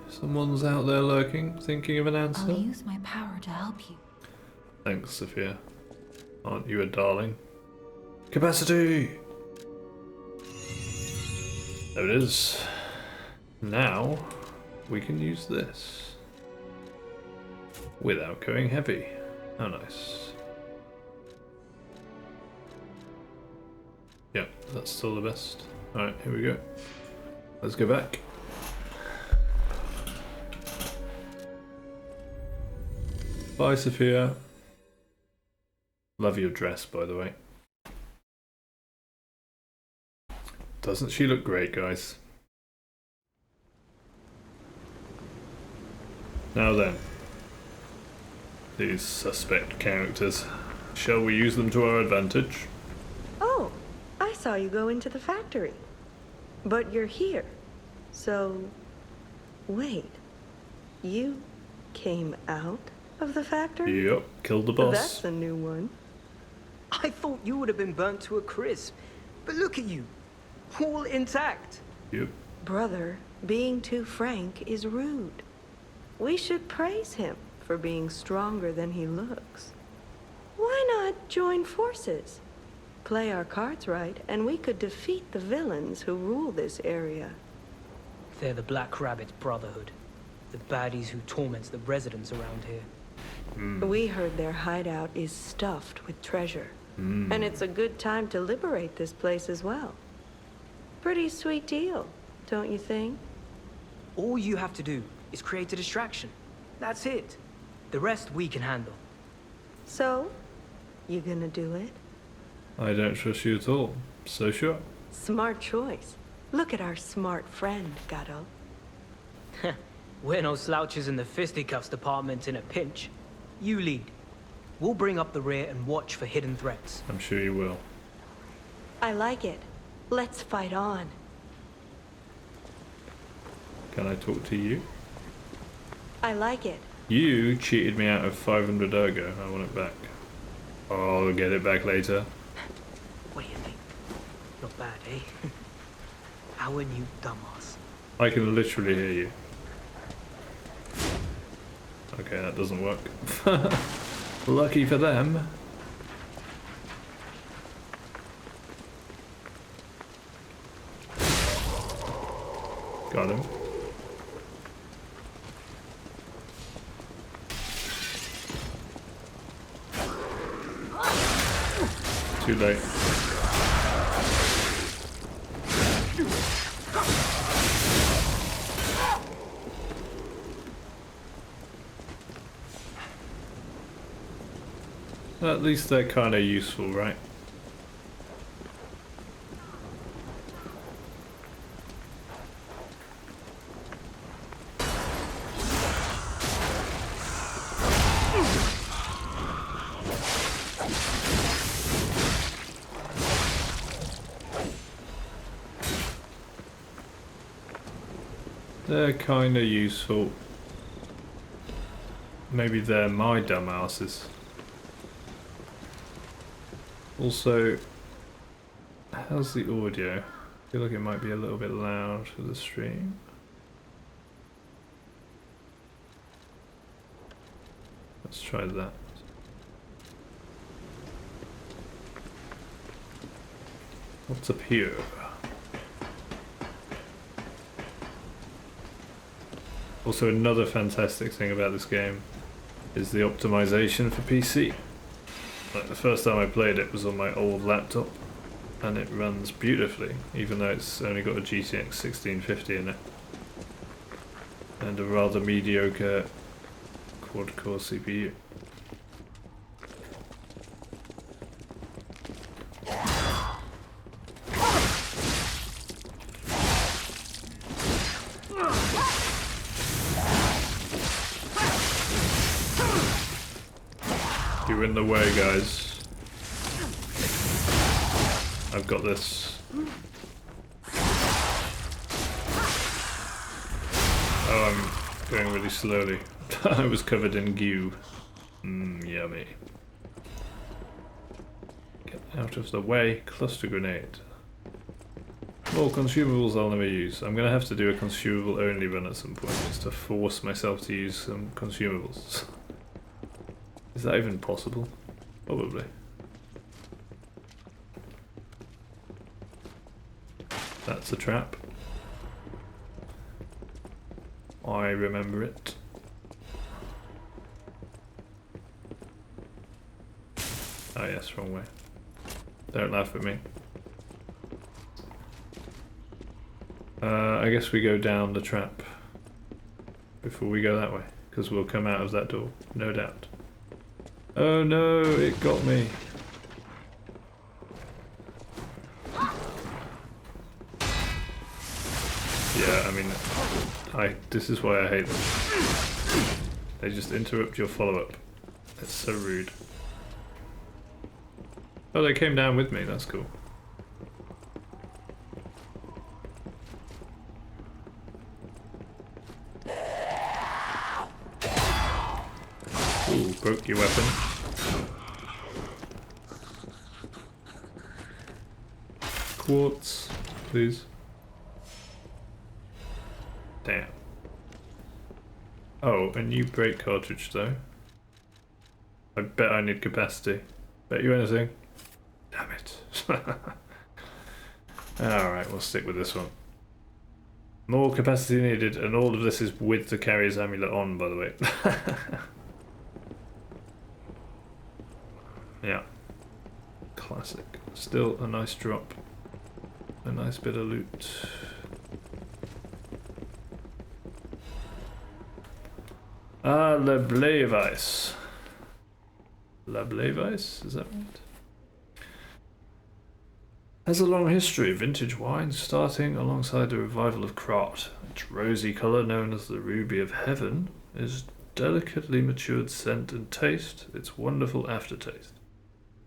someone's out there lurking, thinking of an answer. I'll use my power to help you. Thanks, Sophia. Aren't you a darling? Capacity! There it is. Now, we can use this. Without going heavy. How nice. Yep, that's still the best. Alright, here we go. Let's go back. Bye, Sophia. Love your dress, by the way. Doesn't she look great, guys? Now then. These suspect characters. Shall we use them to our advantage? Oh, I saw you go into the factory. But you're here. So, wait. You came out of the factory? Yep, killed the boss. That's a new one. I thought you would have been burnt to a crisp. But look at you. All intact. Yep. Brother, being too frank is rude. We should praise him for being stronger than he looks. Why not join forces? Play our cards right, and we could defeat the villains who rule this area. They're the Black Rabbit Brotherhood. The baddies who torment the residents around here. We heard their hideout is stuffed with treasure. And it's a good time to liberate this place as well. Pretty sweet deal, don't you think? All you have to do is create a distraction. That's it. The rest we can handle. So, you gonna do it? I don't trust you at all. So sure. Smart choice. Look at our smart friend, Gato. We're no slouches in the fisticuffs department in a pinch. You lead. We'll bring up the rear and watch for hidden threats. I'm sure you will. I like it. Let's fight on. Can I talk to you? I like it. You cheated me out of 500 ergo. I want it back. I'll get it back later. What do you think? Not bad, eh? Our new dumbass. I can literally hear you. Okay, that doesn't work. Lucky for them. Got him. Too late. At least they're kind of useful, right? They're kind of useful. Maybe they're my dumbasses. Also, how's the audio? I feel like it might be a little bit loud for the stream. Let's try that. What's up here? Also, another fantastic thing about this game is the optimization for PC. Like, the first time I played it was on my old laptop, and it runs beautifully, even though it's only got a GTX 1650 in it. and a rather mediocre quad-core CPU. You're in the way, guys. I've got this. Oh, I'm going really slowly. I was covered in goo. Yummy. Get out of the way. Cluster grenade. More consumables I'll never use. I'm gonna have to do a consumable only run at some point, just to force myself to use some consumables. Is that even possible? Probably. That's a trap. I remember it. Oh yes, wrong way. Don't laugh at me. I guess we go down the trap before we go that way, because we'll come out of that door, no doubt. Oh no, it got me. Yeah, I mean, this is why I hate them. They just interrupt your follow-up. It's so rude. Oh, they came down with me, that's cool. Ooh, broke your weapon. Quartz, please. Damn. Oh, a new brake cartridge though. I bet I need capacity. Bet you anything? Damn it. Alright, we'll stick with this one. More capacity needed, and all of this is with the carrier's amulet on, by the way. Yeah. Classic. Still a nice drop. A nice bit of loot. Ah, Le Blavice. Le Blavice? Is that right? Has a long history of vintage wines, starting alongside the revival of Krat. Its rosy colour, known as the Ruby of Heaven, is delicately matured scent and taste, its wonderful aftertaste.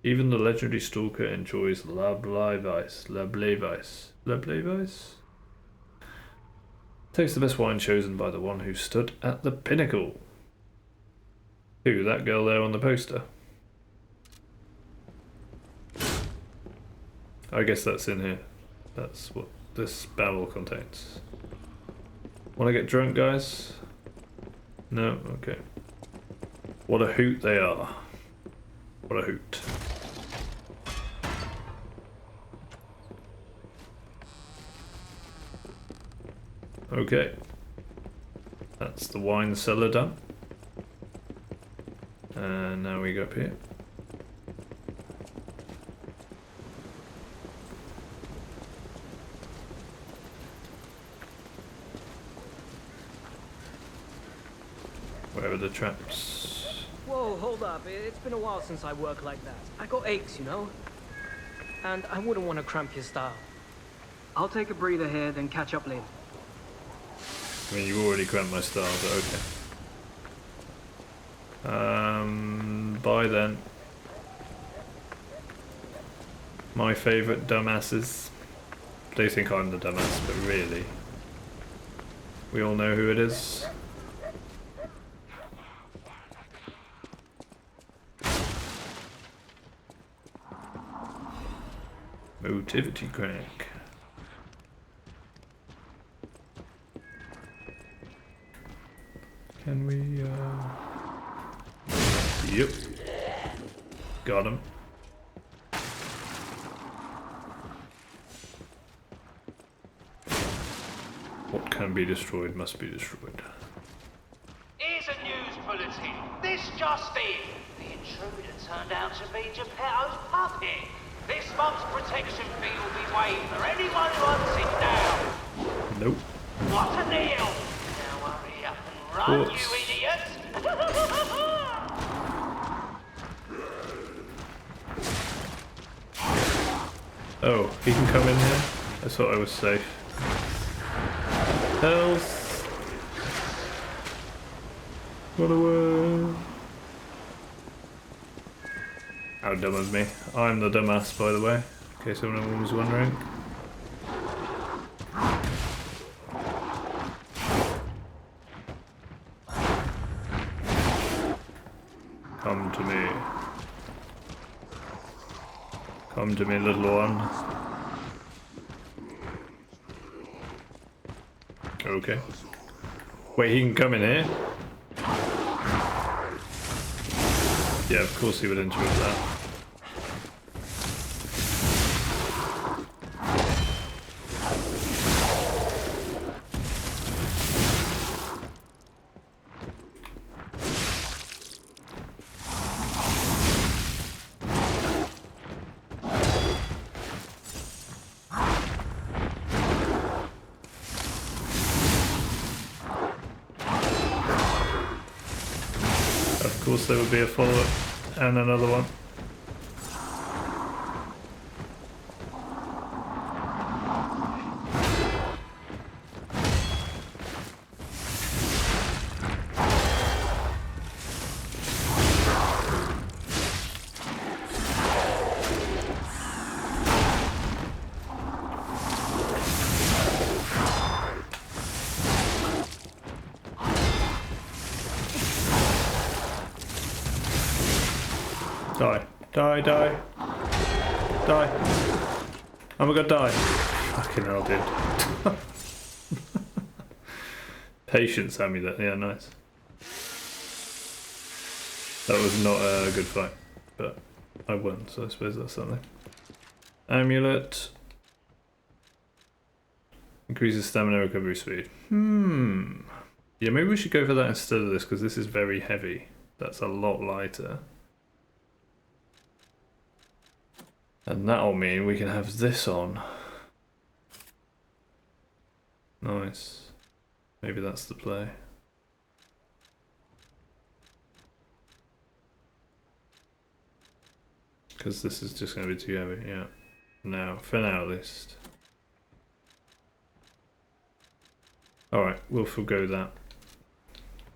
Even the legendary stalker enjoys La Blavice. La Blavice. La Blavice? Takes the best wine chosen by the one who stood at the pinnacle. Who, that girl there on the poster? I guess that's in here. That's what this barrel contains. Wanna get drunk, guys? No? Okay. What a hoot they are. What a hoot. Okay. That's the wine cellar done. And now we go up here. Where are the traps? Whoa, hold up. It's been a while since I worked like that. I got aches, you know? And I wouldn't want to cramp your style. I'll take a breather here, then catch up later. I mean, you already cramped my style, but okay. Bye then. My favourite dumbasses. They think I'm the dumbass, but really, we all know who it is. Motivity crank. Can we, Yep. Got him. What can be destroyed must be destroyed. Here's a news bulletin. This just in. The intruder turned out to be Geppetto's puppet. This month's protection fee will be waived for anyone who hunts it down. Nope. What a deal! Now hurry on, Quartz. you idiots! Oh, he can come in here? I thought I was safe. Health! Run away! How dumb of me. I'm the dumbass, by the way, in case anyone was wondering. Come to me. Come to me, little one. Okay. Wait, he can come in here? Yeah, of course he would interrupt that. Of course there would be a follow-up and another one. Die. Die, die. Die. Oh my god, die. Fucking hell, dude. Patience, hand me that. Yeah, nice. That was not a good fight, but I won, so I suppose that's something. Amulet. Increases stamina recovery speed. Yeah, maybe we should go for that instead of this, because this is very heavy. That's a lot lighter. And that'll mean we can have this on. Nice. Maybe that's the play. Because this is just going to be too heavy, yeah. Now, for now at least. Alright, we'll forgo that.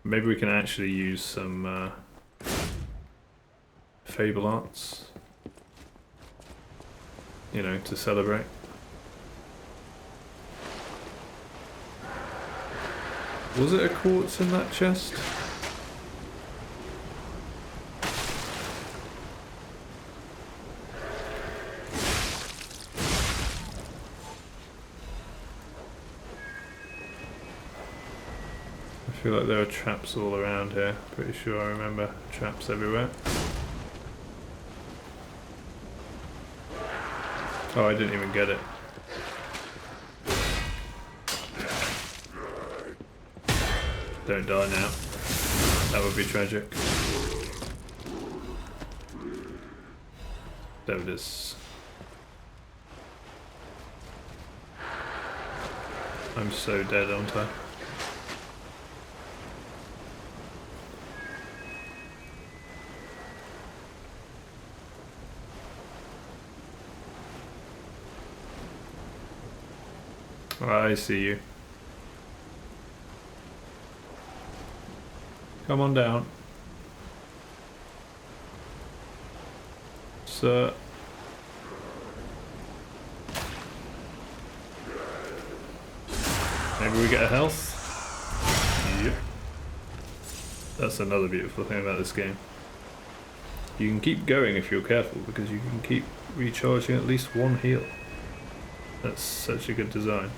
Maybe we can actually use some Fable Arts. You know, to celebrate. Was it a quartz in that chest? I feel like there are traps all around here. Pretty sure I remember traps everywhere. Oh, I didn't even get it. Don't die now. That would be tragic. There it is. I'm so dead, aren't I? I see you. Come on down. Sir. Maybe we get a health? Yep. That's another beautiful thing about this game. You can keep going if you're careful, because you can keep recharging at least one heal. That's such a good design.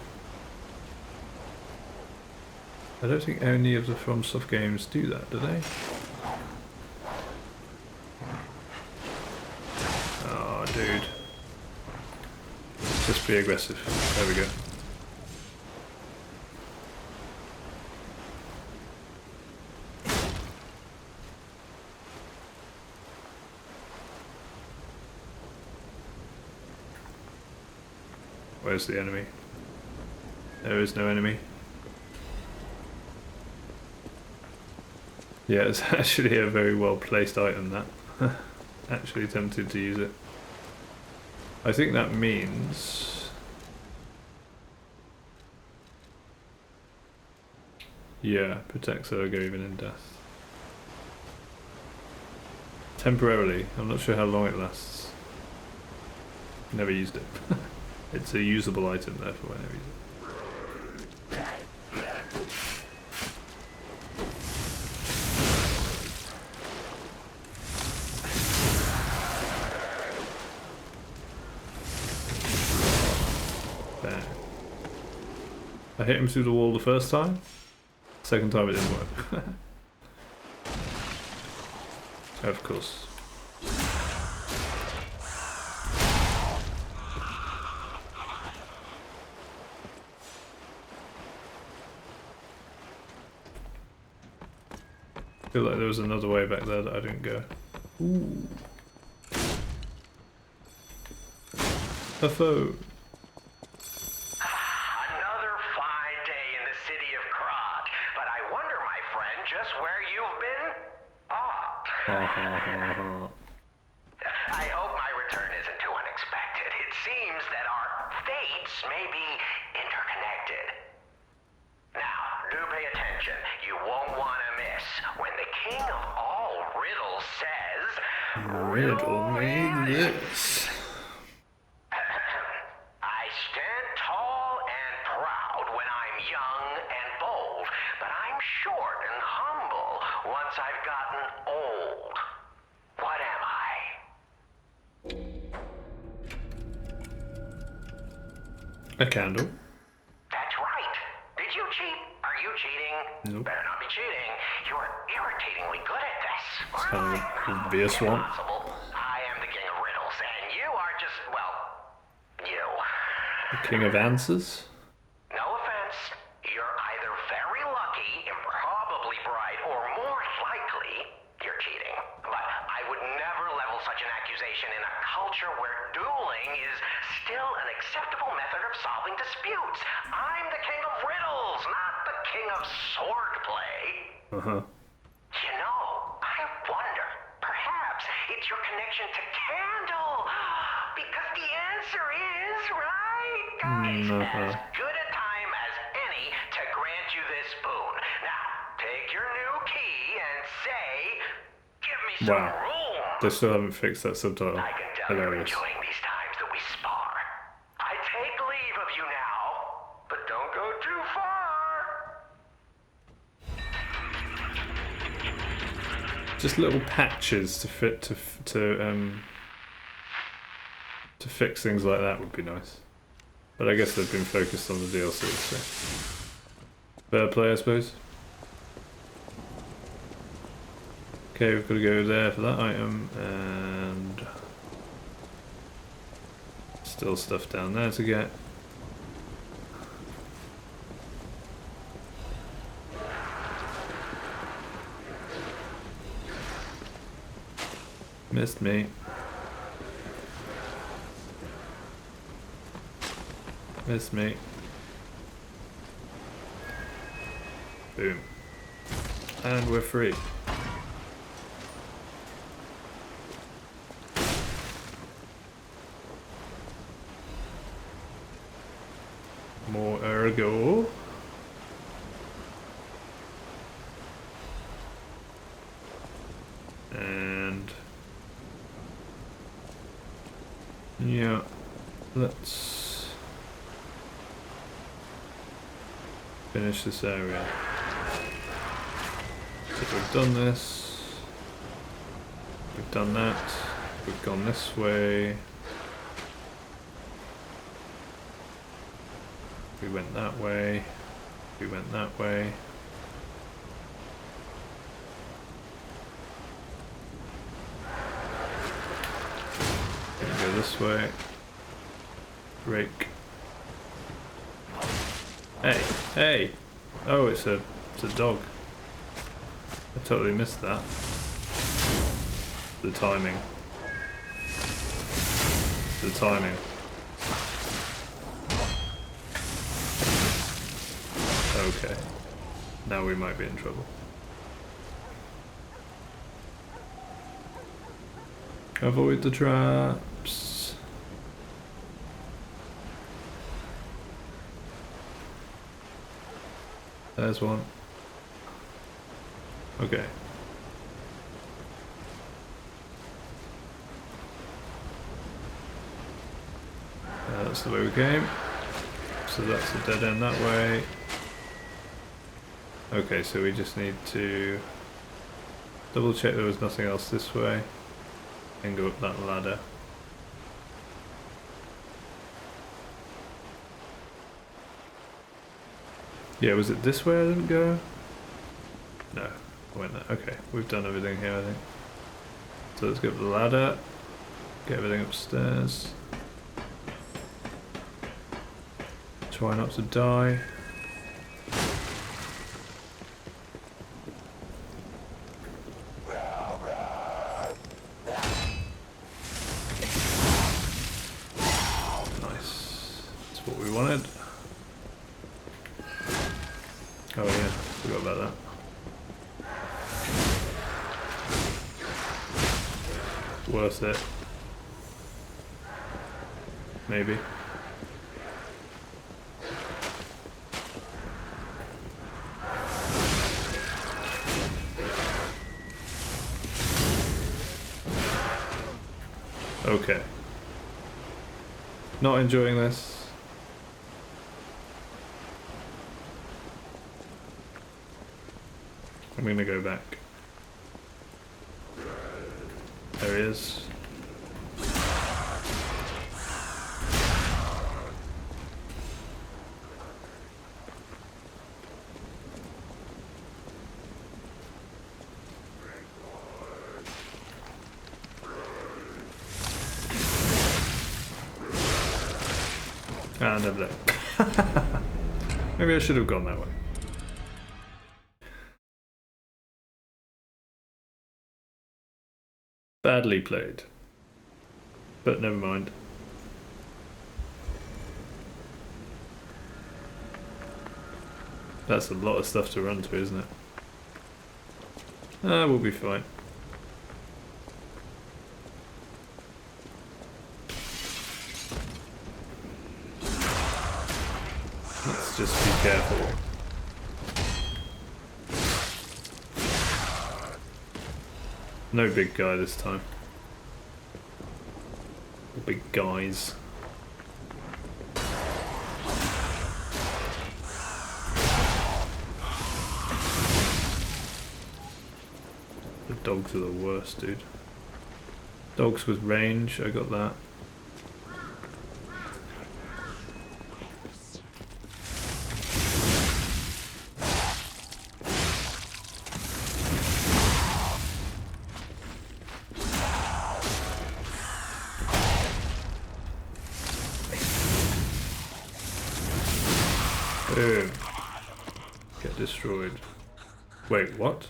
I don't think any of the FromSoft games do that, do they? Oh, dude. Just be aggressive. There we go. Where's the enemy? There is no enemy. Yeah, it's actually a very well placed item, that. Actually tempted to use it. I think that means... Yeah, protects Ergo even in death. Temporarily. I'm not sure how long it lasts. Never used it. It's a usable item, therefore I never use it. There. I hit him through the wall the first time. Second time it didn't work. Of course. I feel like there was another way back there that I didn't go. Ooh. A phone. Another fine day in the city of Krog, but I wonder, my friend, just where you've been? I hope my return isn't too unexpected. It seems that our fates may be interconnected. Now, do pay attention. You won't want to miss when the king of all riddles says, Riddle me this. I stand tall and proud when I'm young and bold, but I'm short and humble once I've gotten old. What am I? A candle. That's right. Did you cheat? Are you cheating? Nope. Better not be cheating. You're irritatingly good at this. kind of obvious one. Impossible. I am the king of riddles, and you are just, well, you. The king of answers? No offense. You're either very lucky, improbably bright, or more likely, you're cheating. But I would never level such an accusation in a culture where dueling is still an acceptable method of solving disputes. I'm the king of riddles, not the king of swordplay. Uh-huh. You know, I wonder, perhaps it's your connection to Candle. Because the answer is, right? It's as good a time as any to grant you this boon. Now, take your new key and say, give me some Wow. room. They still haven't fixed that subtitle. I can tell you're Hilarious. enjoying these times that we spar. I take leave of you now, but don't go too far. Just little patches to fit to fix things like that would be nice. But I guess they've been focused on the DLC, so fair play, I suppose. Okay, we've got to go there for that item, and still stuff down there to get. Missed me. Missed me. Boom. And we're free. More ergo. And yeah, let's finish this area. So we've done this, we've done that, we've gone this way, we went that way, we went that way. Go this way. Rake. Hey, hey! Oh, it's a dog. I totally missed that. The timing. The timing. Okay. Now we might be in trouble. Avoid the traps. There's one. Okay. That's the way we came. So that's a dead end that way. Okay, so we just need to double check there was nothing else this way and go up that ladder. Yeah, was it this way I didn't go? No, I went there. Okay, we've done everything here, I think. So let's go up the ladder, get everything upstairs. Try not to die. Nice. That's what we wanted. Oh yeah, forgot about that. Worth it. Maybe. Okay. Not enjoying this. I'm gonna go back. There he is. And over there. Maybe I should have gone that way. Badly played. But never mind. That's a lot of stuff to run to, isn't it? We'll be fine. Let's just be careful. No big guy this time. Or big guys. The dogs are the worst, dude. Dogs with range, I got that. Boom. Get destroyed. Wait, what?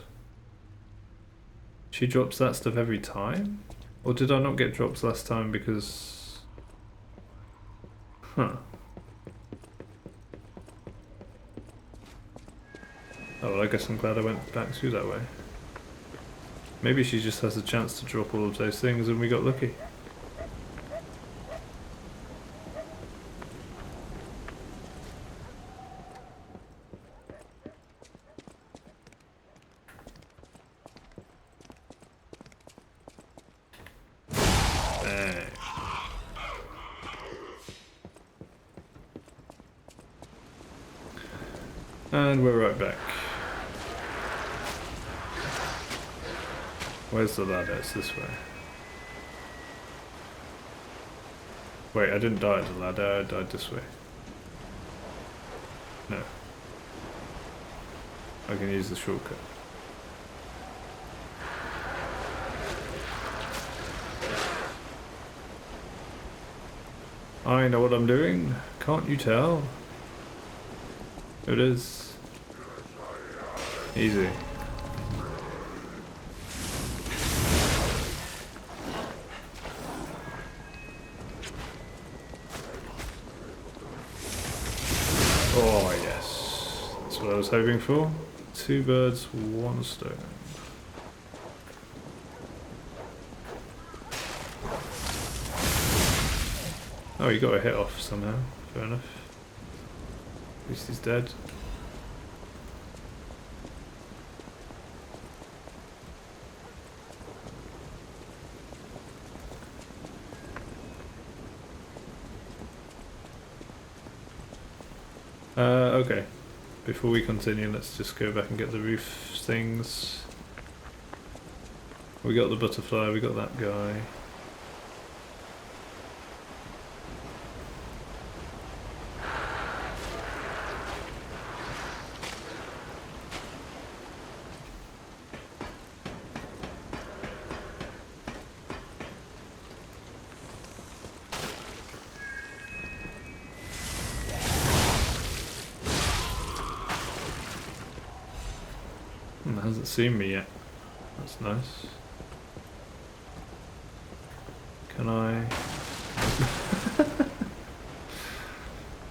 She drops that stuff every time? Or did I not get drops last time because... Huh. Oh, well, I guess I'm glad I went back through that way. Maybe she just has a chance to drop all of those things and we got lucky. And we're right back. Where's the ladder? It's this way. Wait, I didn't die at the ladder, I died this way. No. I can use the shortcut. I know what I'm doing. Can't you tell? It is. Easy. Oh yes. That's what I was hoping for. 2 birds, 1 stone. Oh, he got a hit off somehow. Fair enough. At least he's dead. Okay. Before we continue, let's just go back and get the roof things. We got the butterfly, we got that guy. It hasn't seen me yet. That's nice. Can I?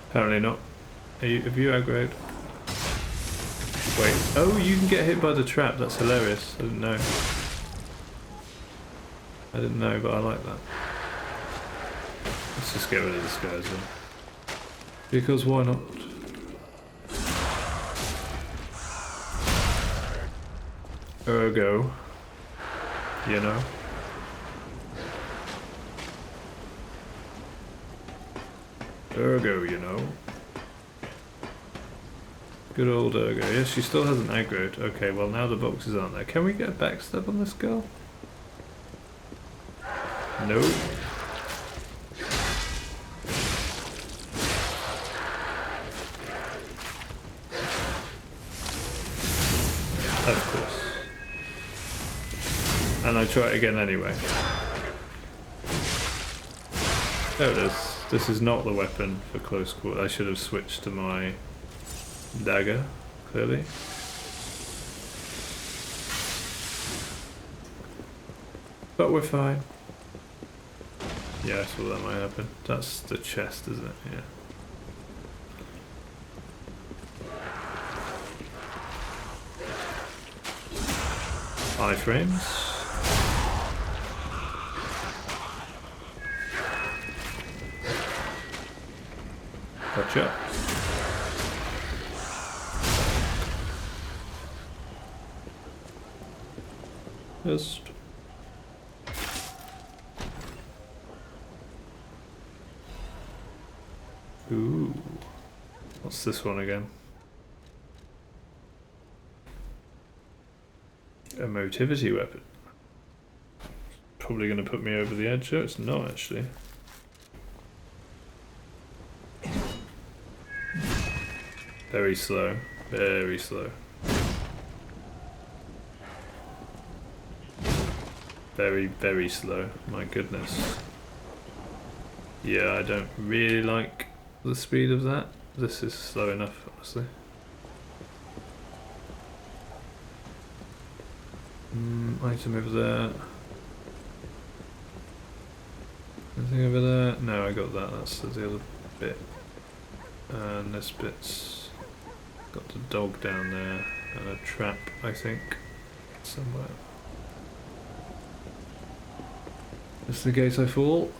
Apparently not. Have you aggroed? Wait. Oh, you can get hit by the trap. That's hilarious. I didn't know. I didn't know, but I like that. Let's just get rid of this guy as well. Because why not? Ergo, you know. Ergo, you know. Good old Ergo. Yes, she still hasn't aggroed. Okay, well now the boxes aren't there. Can we get a backstab on this girl? No. Of course. And I try it again anyway. There it is. This is not the weapon for close quarters. I should have switched to my dagger, clearly. But we're fine. Yeah, I thought that might happen. That's the chest, isn't it? Yeah. Iframes. Gotcha. Just. Ooh. What's this one again? Emotivity weapon. Probably going to put me over the edge. Oh, it's not actually. Very slow. Very slow. Very, very slow. My goodness. Yeah, I don't really like the speed of that. This is slow enough, honestly. Item over there. Anything over there? No, I got that. That's the other bit. And this bit's got the dog down there and a trap, I think, somewhere. Just in case I fall.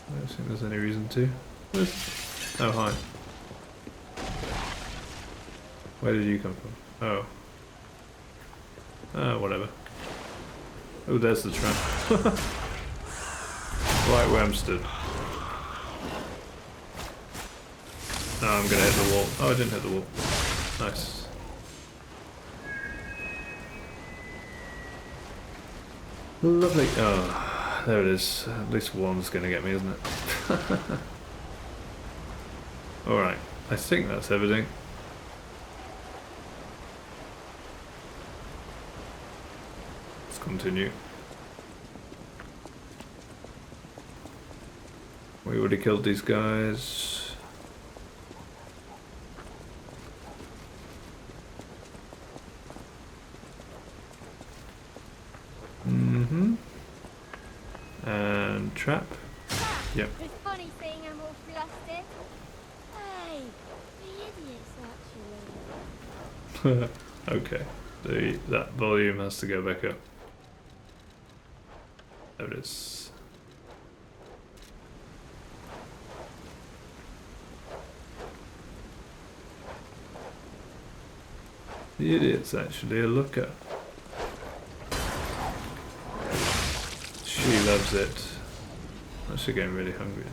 I don't think there's any reason to. Oh, hi. Where did you come from? Oh. Oh, whatever. Oh, there's the trap. Right where I'm stood. No, I'm gonna hit the wall. Oh, I didn't hit the wall. Nice. Lovely. Oh, there it is. At least one's gonna get me, isn't it? Alright, I think that's everything. Let's continue. We already killed these guys. And trap. Yep. It's funny seeing I'm all flustered. Hey, the idiots actually. Okay. That volume has to go back up. There it is. The idiot's actually a looker. She loves it. I'm actually getting really hungry now.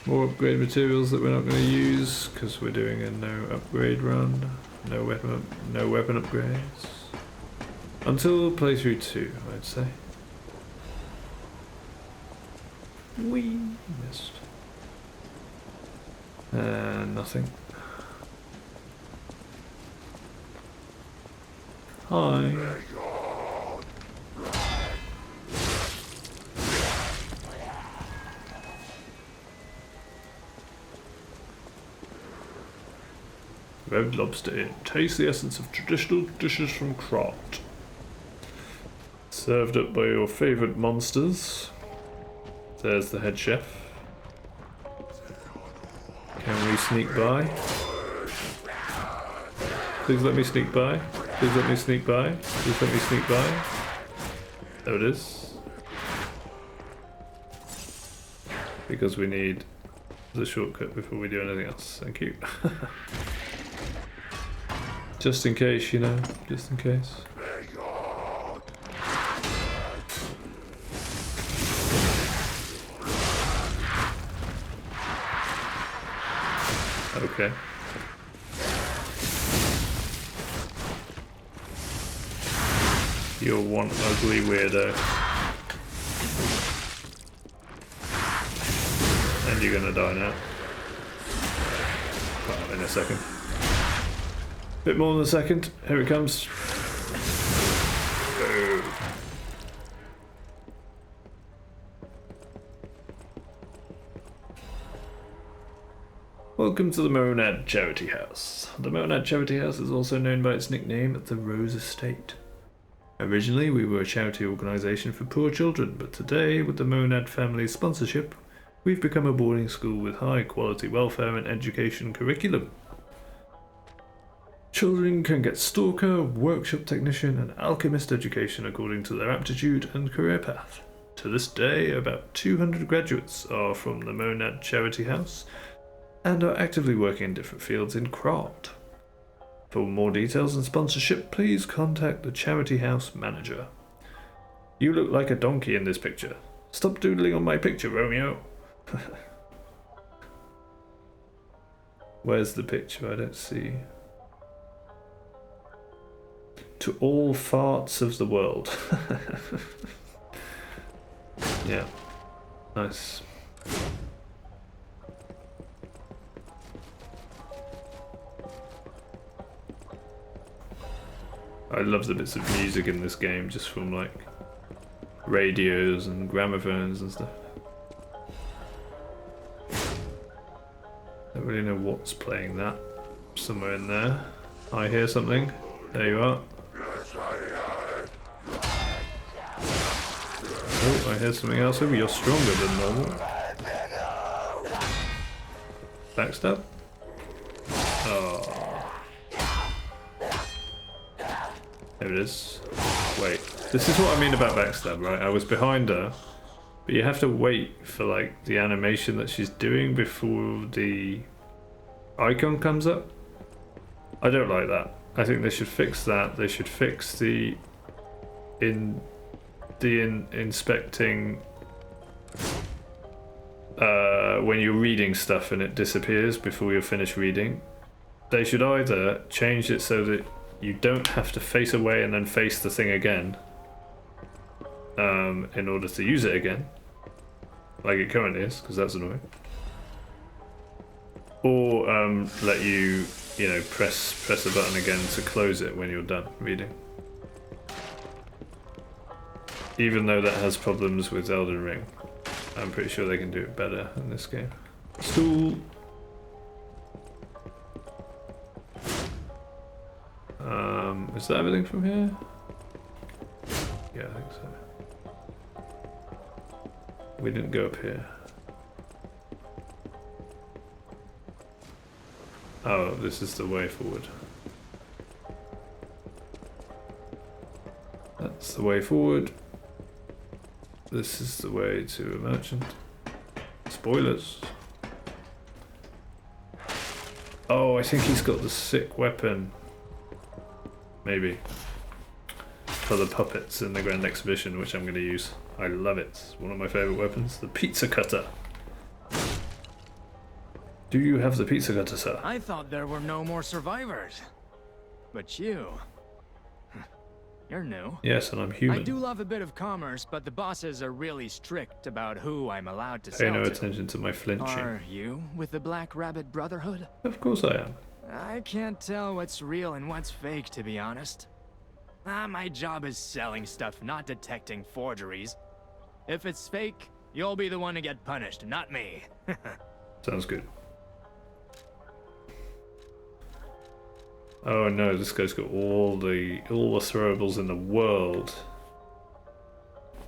More upgrade materials that we're not going to use because we're doing a no upgrade run. No weapon upgrades. Until playthrough 2, I'd say. We missed. Nothing. Hi. Red Lobster Inn. Taste the essence of traditional dishes from Croft. Served up by your favourite monsters. There's the head chef. Can we sneak by? Please let me sneak by. Please let me sneak by. Please let me sneak by. There it is. Because we need the shortcut before we do anything else. Thank you. Just in case, you know, just in case. Okay. You're one ugly weirdo. And you're gonna die now. Well, in a second. Bit more than a second. Here it comes. Oh. Welcome to the Monad Charity House. The Monad Charity House is also known by its nickname, the Rose Estate. Originally, we were a charity organisation for poor children, but today, with the Monad family's sponsorship, we've become a boarding school with high-quality welfare and education curriculum. Children can get stalker, workshop technician, and alchemist education according to their aptitude and career path. To this day, about 200 graduates are from the Monad Charity House and are actively working in different fields in craft. For more details and sponsorship, please contact the Charity House manager. You look like a donkey in this picture. Stop doodling on my picture, Romeo. Where's the picture? I don't see. To all farts of the world. Yeah. Nice. I love the bits of music in this game, just from like radios and gramophones and stuff. Don't really know what's playing that. Somewhere in there. I hear something. There you are. Oh, I hear something else. Oh, you're stronger than normal. Backstab? Oh. There it is. Wait. This is what I mean about backstab, right? I was behind her, but you have to wait for like the animation that she's doing before the icon comes up. I don't like that. I think they should fix that. They should fix the inspecting when you're reading stuff and it disappears before you're finished reading. They should either change it so that you don't have to face away and then face the thing again in order to use it again, like it currently is, because that's annoying. Or let you, you know, press a button again to close it when you're done reading. Even though that has problems with Elden Ring, I'm pretty sure they can do it better in this game. Stool. Is that everything from here? Yeah, I think so. We didn't go up here. Oh, this is the way forward. That's the way forward. This is the way to a merchant. Spoilers. Oh, I think he's got the sick weapon. Maybe. For the puppets in the Grand Exhibition, which I'm going to use. I love it. It's one of my favourite weapons. The pizza cutter. Do you have the pizza cutter, sir? I thought there were no more survivors. But you... You're new. Yes, and I'm human. I do love a bit of commerce, but the bosses are really strict about who I'm allowed to Pay sell no to. attention to my flinching. Are you with the Black Rabbit Brotherhood? Of course I am. I can't tell what's real and what's fake, to be honest. My job is selling stuff, not detecting forgeries. If it's fake, you'll be the one to get punished, not me. Sounds good. Oh no, this guy's got all the throwables in the world.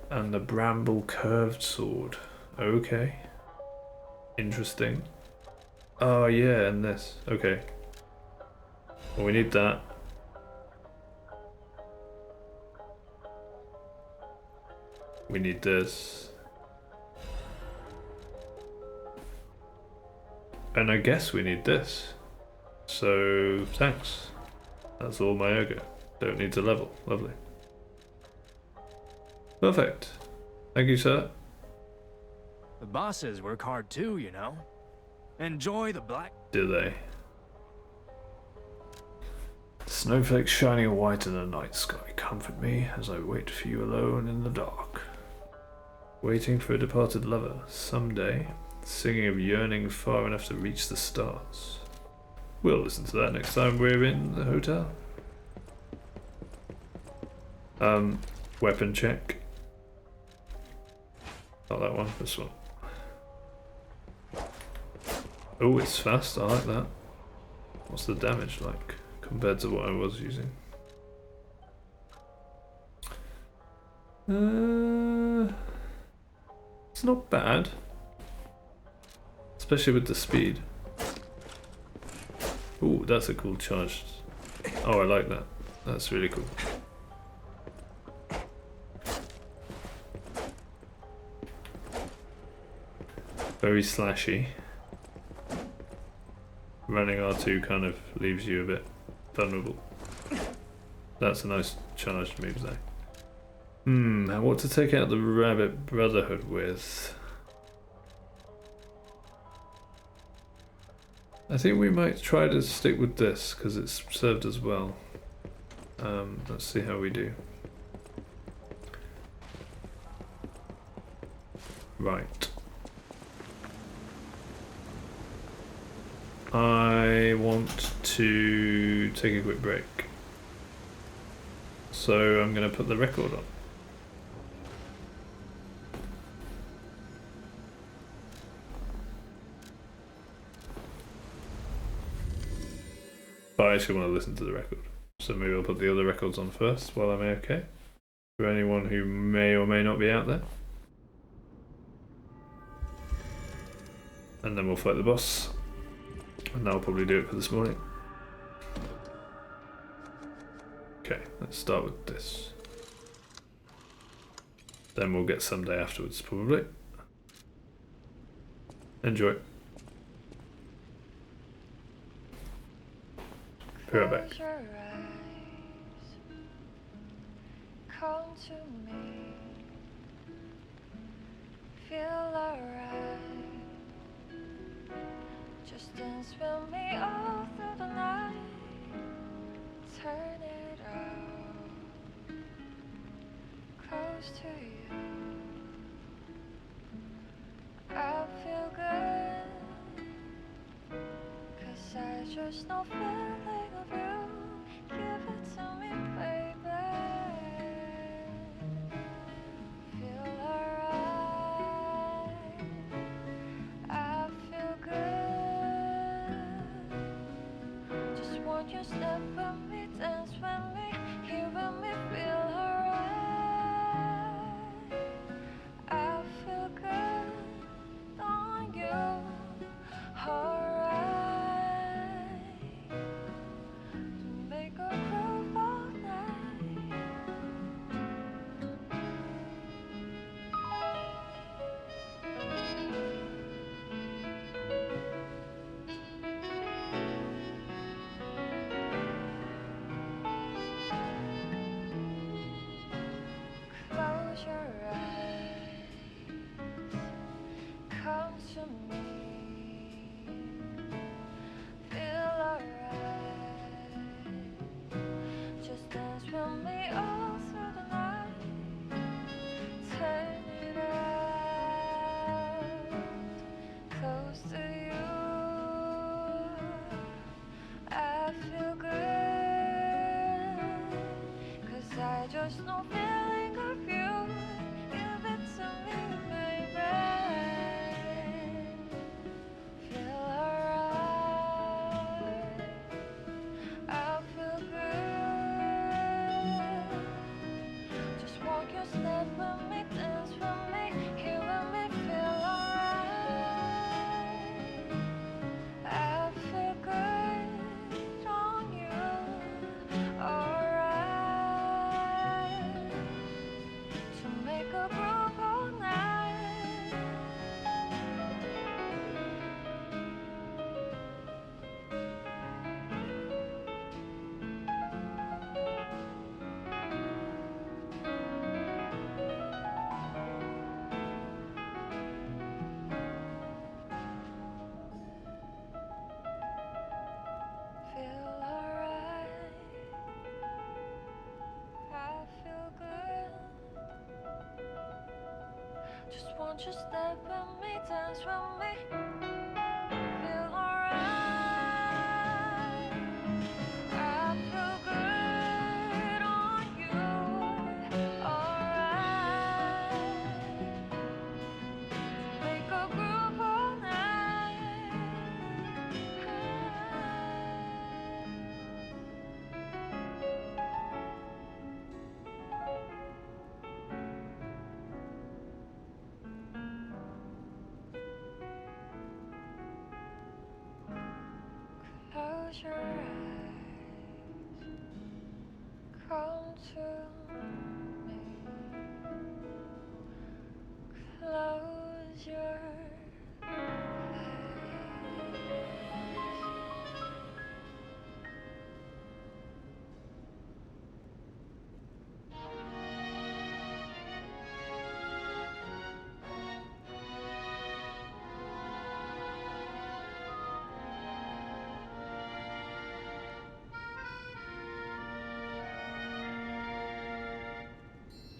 And the bramble curved sword. Okay. Interesting. Oh yeah, and this. Okay. Well, we need that. We need this. And I guess we need this. So, thanks. That's all my ergo. Don't need to level. Lovely. Perfect. Thank you, sir. The bosses work hard too, you know. Enjoy the black... Do they? Snowflakes shining white in the night sky comfort me as I wait for you alone in the dark. Waiting for a departed lover, someday, singing of yearning far enough to reach the stars. We'll listen to that next time we're in the hotel. Weapon check. Not that one, this one. Oh, it's fast, I like that. What's the damage like compared to what I was using? It's not bad. Especially with the speed. Ooh, that's a cool charge. Oh, I like that. That's really cool. Very slashy. Running R2 kind of leaves you a bit vulnerable. That's a nice charged move though. What to take out the Rabbit Brotherhood with? I think we might try to stick with this because it's served as well. Let's see how we do. Right. I want to take a quick break. So I'm going to put the record on. But I actually want to listen to the record. So maybe I'll put the other records on first while I'm okay. For anyone who may or may not be out there. And then we'll fight the boss. And that'll probably do it for this morning. Okay, let's start with this. Then we'll get someday afterwards, probably. Enjoy. Be right back. Close your eyes, come to me, feel alright, just dance with me all through the night, turn it out, close to you, I feel good, 'cause I just know feeling of you, give it to me baby, feel alright, I feel good, just want you step with me, dance with me, here with me, feel alright, I feel good on you, alright, to make a groove all night. just no feeling of you. Give it to me, baby. Feel alright. I feel good. Just walk your step with me, dance with me, here with me, feel alright. I feel good on you, alright. To make a groove all night. Feel alright. I feel good. Just want you step with me, dance with me. Feel alright. I feel good on you. Alright. Make a groove all night. Close your eyes, come to me. Close your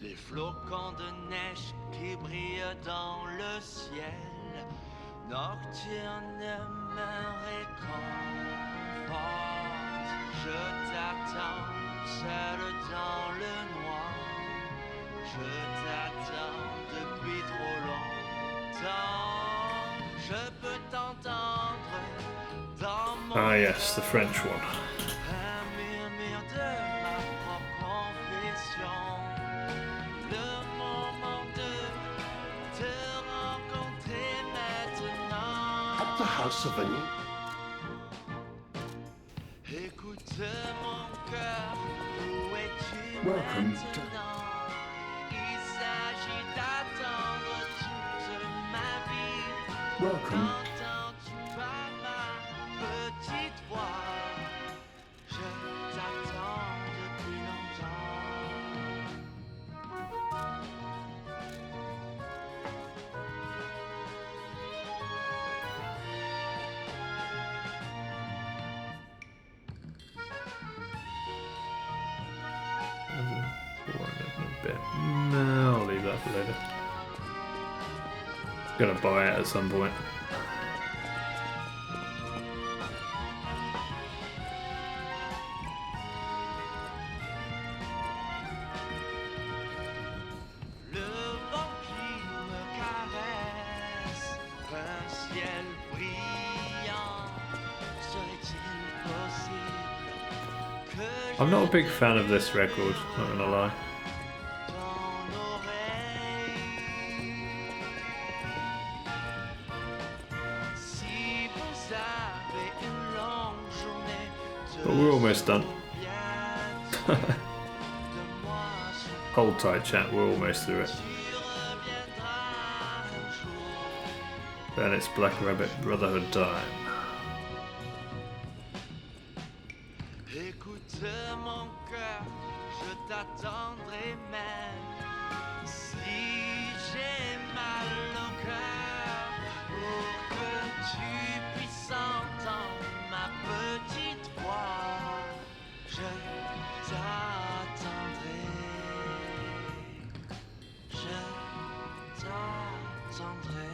Les flocons de neige qui brillent dans le ciel nocturne me réconfortent. Je t'attends seul dans le noir. Je t'attends depuis trop longtemps. Je peux t'entendre dans mon Ah yes, the French one. un murmure de ma propre confession. Le moment de te rencontrer maintenant. At the house of Annie. Écoute mon cœur, où es-tu Welcome to- maintenant? Il s'agit d'attendre toute ma vie. Welcome. Entends-tu pas ma petite voix? Je t'attends depuis longtemps. No, I'll leave that for later. Gonna buy it at some point. Le vent qui me caresse, un ciel brillant. Serait-il possible que I'm not a big fan of this record, not gonna lie. ton oreille? Si vous avez une longue journée de But we're almost done. de moi, Hold tight, chat. We're almost through it. tu reviendras un jour. Then it's Black Rabbit Brotherhood time. Écoute mon cœur, je t'attendrai même. Si j'ai mal au cœur, pour que tu puisses entendre ma petite voix, je t'attendrai. Je t'attendrai.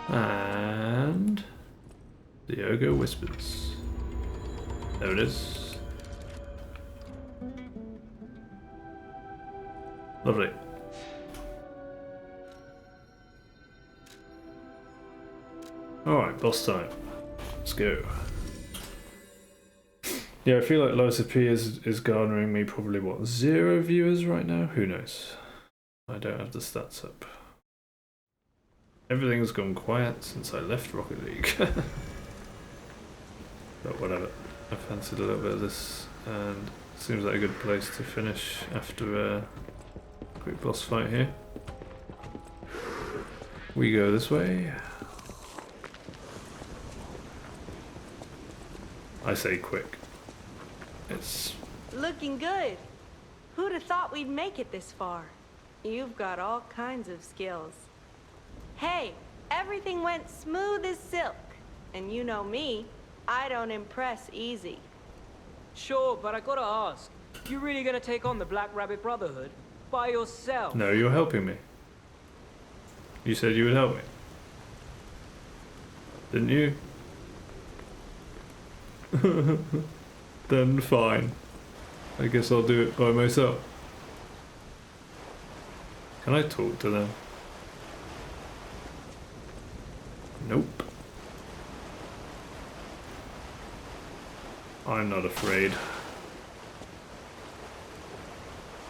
And Diogo Whispers. There it is. Lovely. Alright, boss time. Let's go. Yeah, I feel like Lies of P is garnering me probably, what, 0 viewers right now? Who knows? I don't have the stats up. Everything's gone quiet since I left Rocket League. But whatever. I fancied a little bit of this, and seems like a good place to finish after a quick boss fight here. We go this way. I say quick. It's Looking good. Who'd have thought we'd make it this far? You've got all kinds of skills. Hey, everything went smooth as silk. And you know me, I don't impress easy. Sure, but I gotta ask. You really gonna take on the Black Rabbit Brotherhood? By yourself? No, you're helping me. You said you would help me. Didn't you? Then fine. I guess I'll do it by myself. Can I talk to them? Nope. I'm not afraid.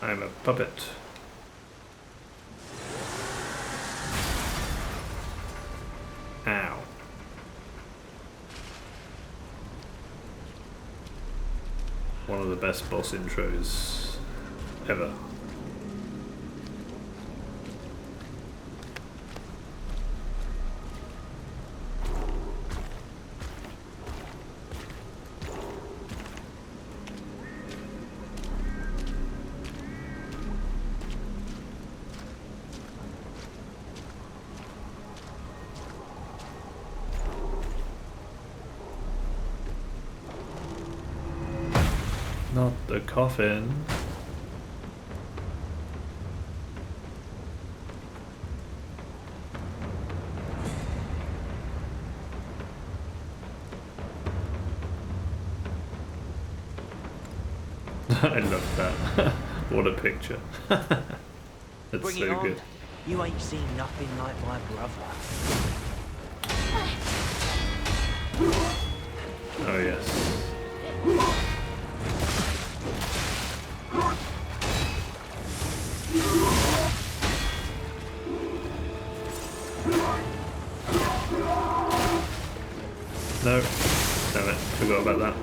I'm a puppet. Ow. One of the best boss intros ever. Not the coffin. I love that. What a picture. That's Bring so it on. good. You ain't seen nothing like my brother. Oh yes. No, damn it, forgot about that.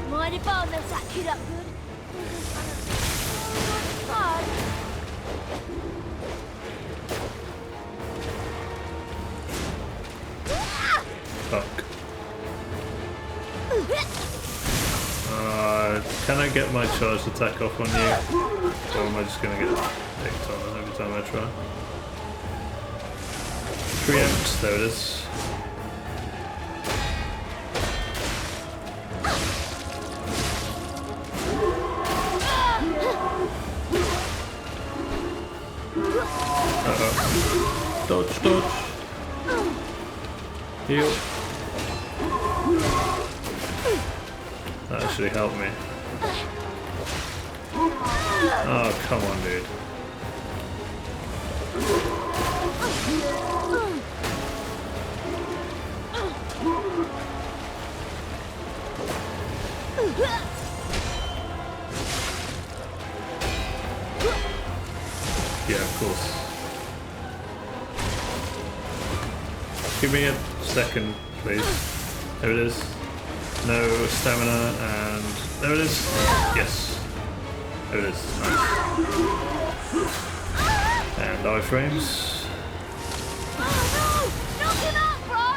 Mind if I mess that kid up good? Fun. Fuck. Can I get my charged attack off on you? Or am I just gonna get picked on every time I try? Preempt, there it is. Uh-oh. Dodge, dodge. Heal. That actually helped me. Oh, come on, dude. Yeah, of course. Give me a second, please. There it is. No stamina, and there it is. Yes. There it is. Nice. And iframes. Oh no! Knock him out, bro!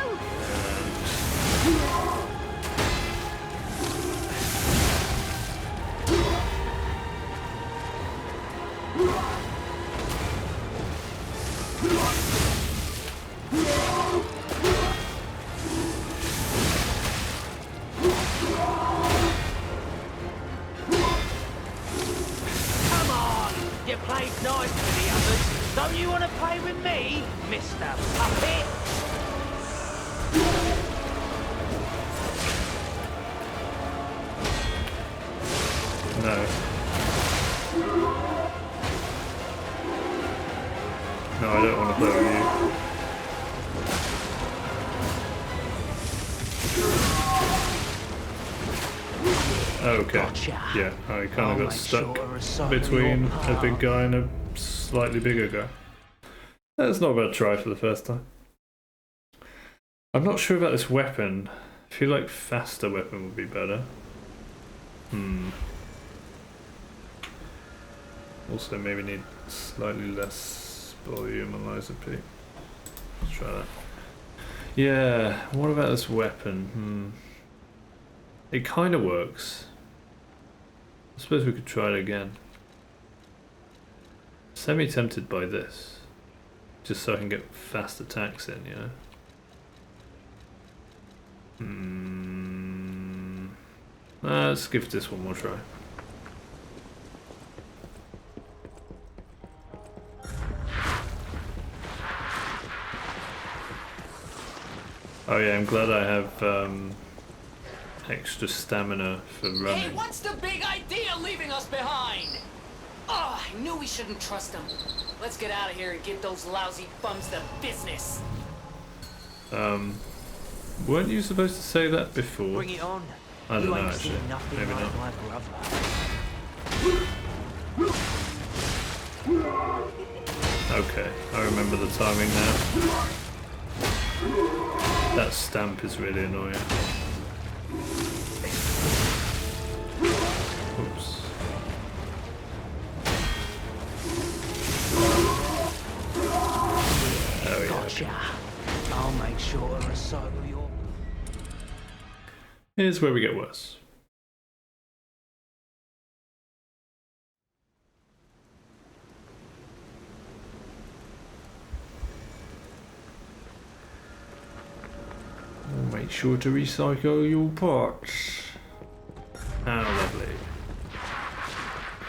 Mr. Puppet! No. No, I don't want to play with you. Okay. Gotcha. Yeah, I kind of got make stuck sure to recycle between your a power. big guy and a slightly bigger guy. That's not a bad try for the first time. I'm not sure about this weapon. I feel like faster weapon would be better. Also maybe need slightly less volume on laser peak. Let's try that. Yeah, what about this weapon? It kind of works. I suppose we could try it again. Semi-tempted by this. Just so I can get fast attacks in, you know? Let's give this one more try. Oh yeah, I'm glad I have extra stamina for running. Hey, what's the big idea leaving us behind? Oh, I knew we shouldn't trust them. Let's get out of here and give those lousy bums the business. Weren't you supposed to say that before? Bring it on. I don't You know ain't actually. seen nothing Maybe like not. my brother. Okay, I remember the timing now. That stamp is really annoying. Oops. Oh yeah. Gotcha. I'll make sure to recycle your... Here's where we get worse. Make sure to recycle your parts. How lovely.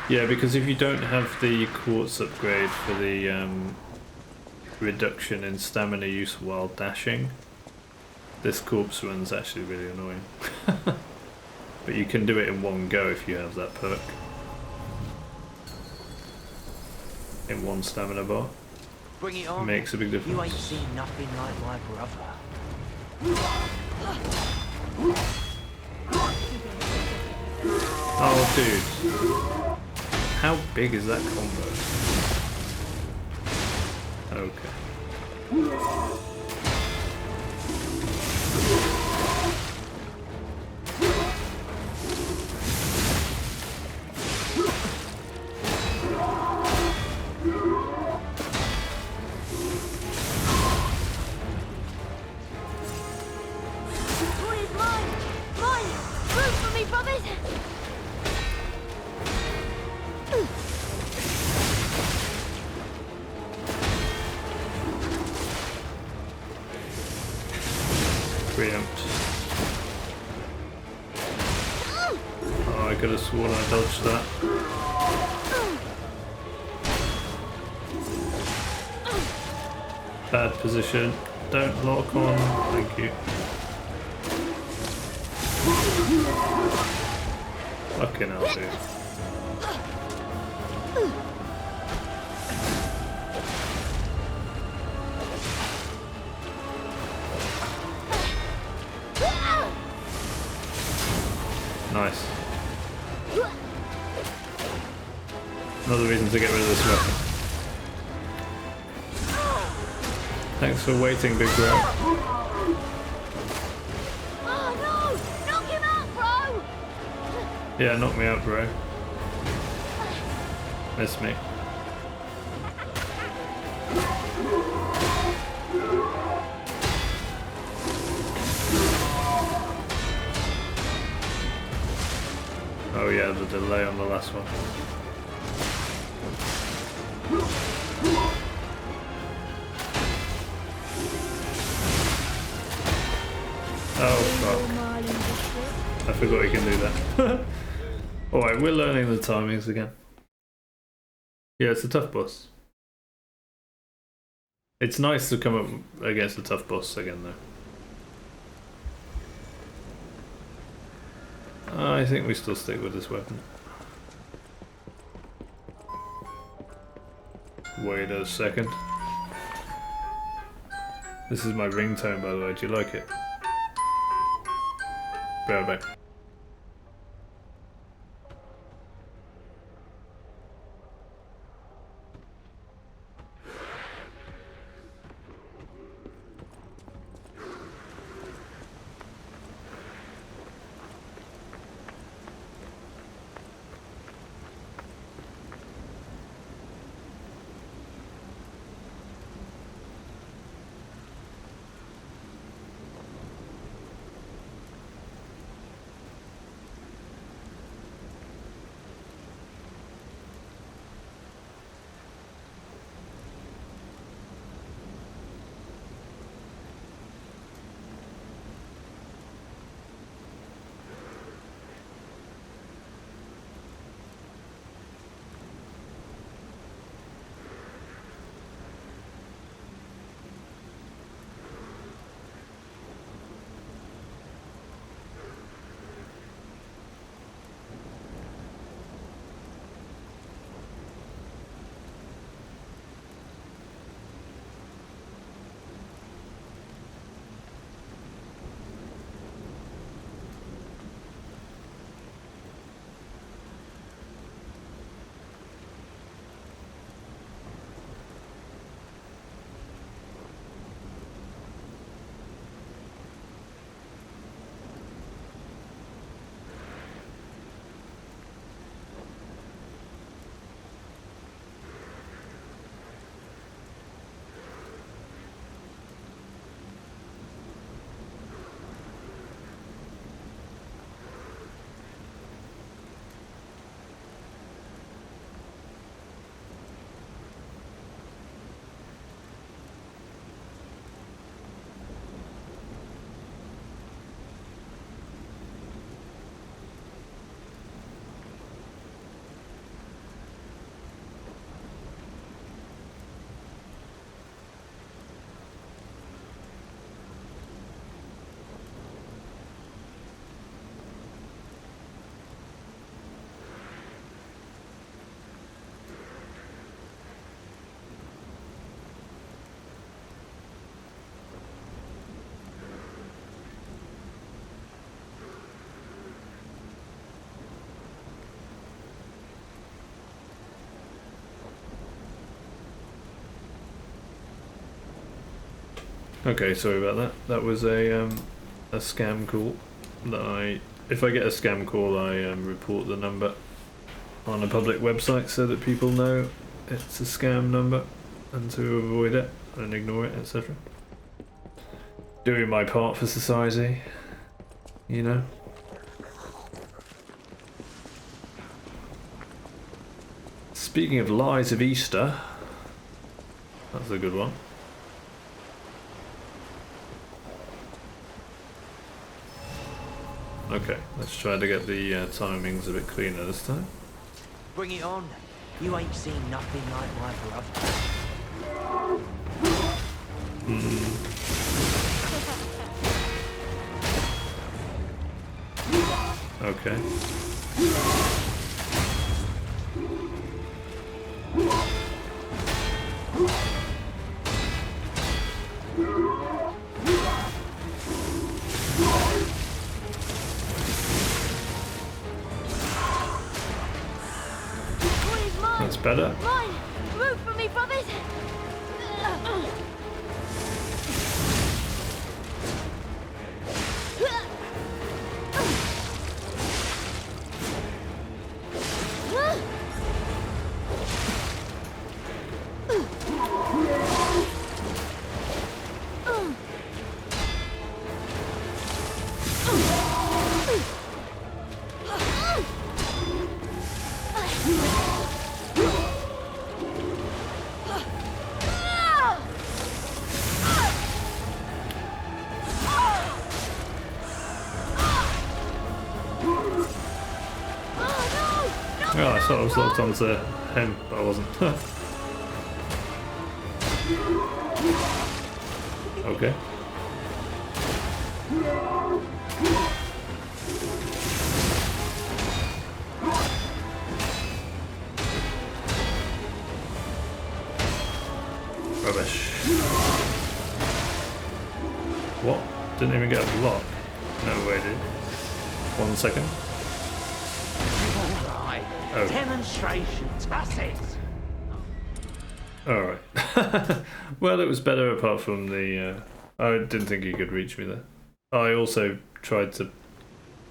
Yeah, because if you don't have the quartz upgrade for the reduction in stamina use while dashing, this corpse run's actually really annoying. But you can do it in one go if you have that perk. In one stamina bar. Bring it on. Makes a big difference. You ain't seen nothing like my brother. Oh, dude. How big is that combo? Okay. What is mine? Mine! Room for me, brothers! Preempt. Oh, I could have sworn I dodged that. Bad position. Don't lock on. Thank you. Fucking hell, dude. Nice. Another reason to get rid of this weapon. Thanks for waiting, Big Bro. Oh no! Knock him out, bro! Yeah, knock me out, bro. Miss me. Oh yeah, the delay on the last one. Oh fuck. I forgot you can do that. Alright, we're learning the timings again. Yeah, it's a tough boss. It's nice to come up against a tough boss again, though. I think we still stick with this weapon. Wait a second. This is my ringtone, by the way. Do you like it? Be right back. Okay, sorry about that. That was a scam call. If I get a scam call, I report the number on a public website so that people know it's a scam number and to avoid it and ignore it, etc. Doing my part for society, you know. Speaking of lies of Easter, that's a good one. Okay, let's try to get the timings a bit cleaner this time. Bring it on. You ain't seen nothing like my brother. Okay. That's better. Mine! Move for me, brothers! Oh, I thought I was locked onto him, but I wasn't. Okay. Rubbish. What? Didn't even get a block. No way, dude. 1 second. Alright. Oh. Demonstrations, that's it. Alright. Well, it was better apart from the... I didn't think you could reach me there. I also tried to...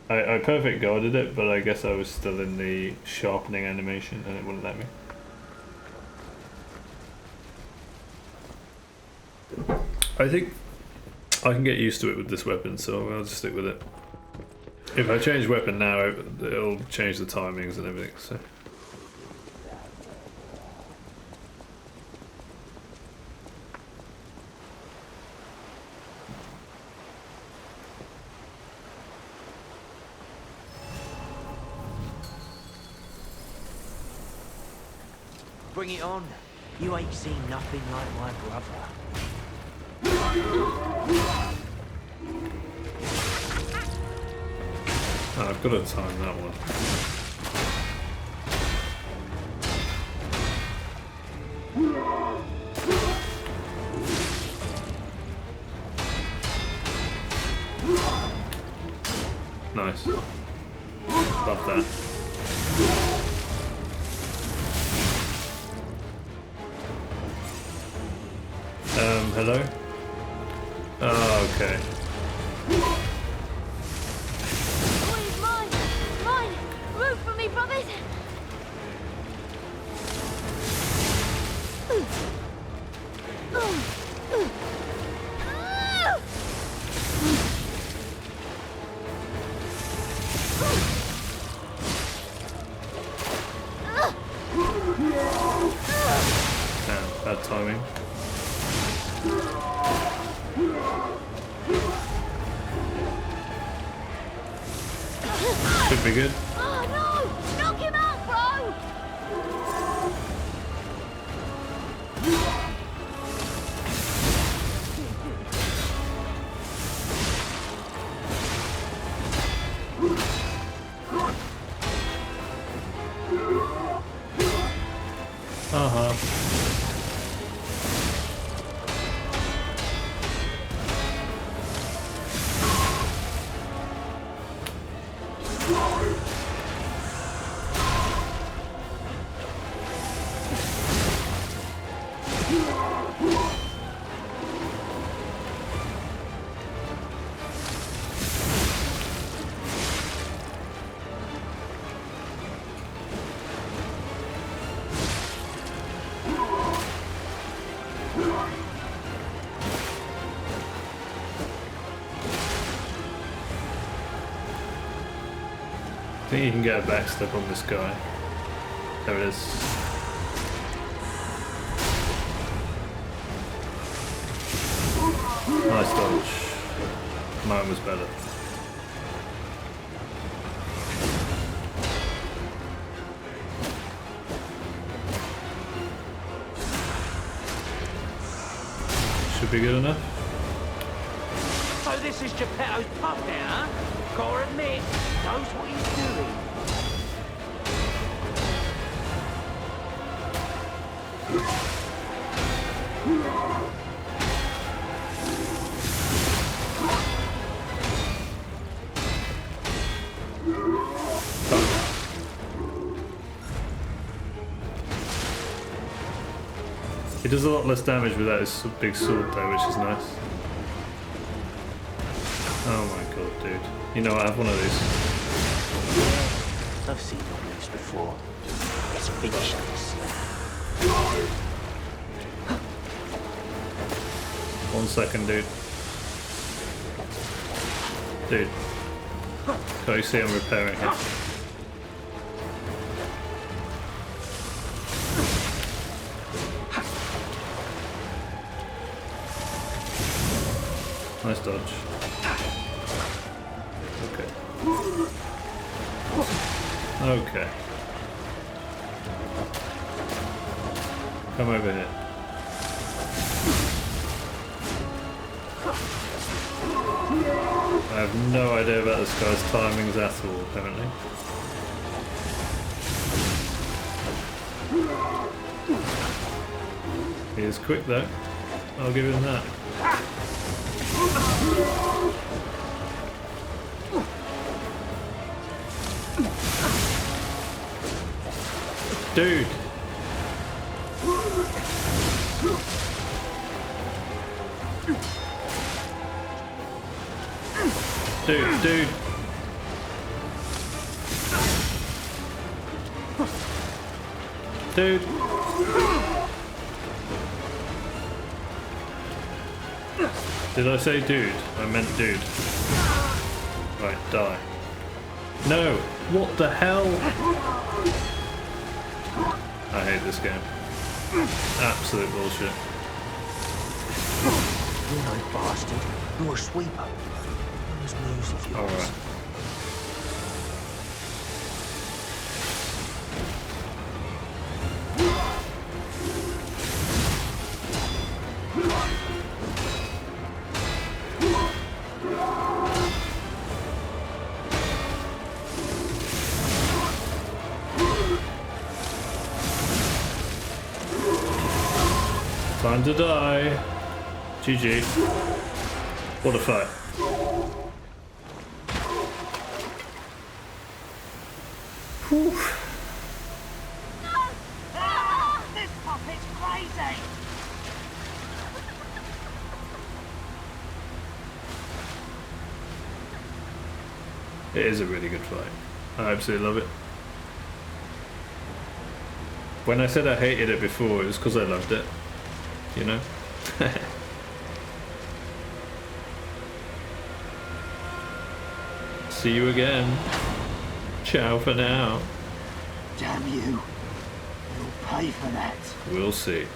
I perfect guarded it, but I guess I was still in the sharpening animation and it wouldn't let me. I think I can get used to it with this weapon, so I'll just stick with it. If I change weapon now, it'll change the timings and everything, so... Bring it on. You ain't seen nothing like my brother. Oh, I've got to time that one. Nice. Love that. Hello? Oh, okay. Mine! Mine! Root for me, brothers! Damn, bad timing. Should be good. Oh no! Knock him out, bro! Uh-huh. I think you can get a backstep on this guy. There it is. Nice dodge. Mine was better. Should be good enough. So this is Geppetto's puppet, huh? Gotta admit, knows what he's doing. He does a lot less damage without his big sword though, which is nice. Oh my god, dude. You know, I have one of these. I've seen one of these before. Let's finish this. 1 second, dude. Dude. Can't you see I'm repairing here? Nice dodge. Okay. Okay. Come over here. I have no idea about this guy's timings at all, apparently. He is quick though. I'll give him that. Dude! Dude! Dude! Did I say dude? I meant dude. Right, die. No! What the hell? I hate this game. Absolute bullshit. You know, bastard. You're a sweeper. Where's news of yours? Alright. Time to die. GG. What a fight. Whew. This puppet's crazy! It is a really good fight. I absolutely love it. When I said I hated it before, it was because I loved it. You know? See you again. Ciao for now. Damn you. You'll pay for that. We'll see.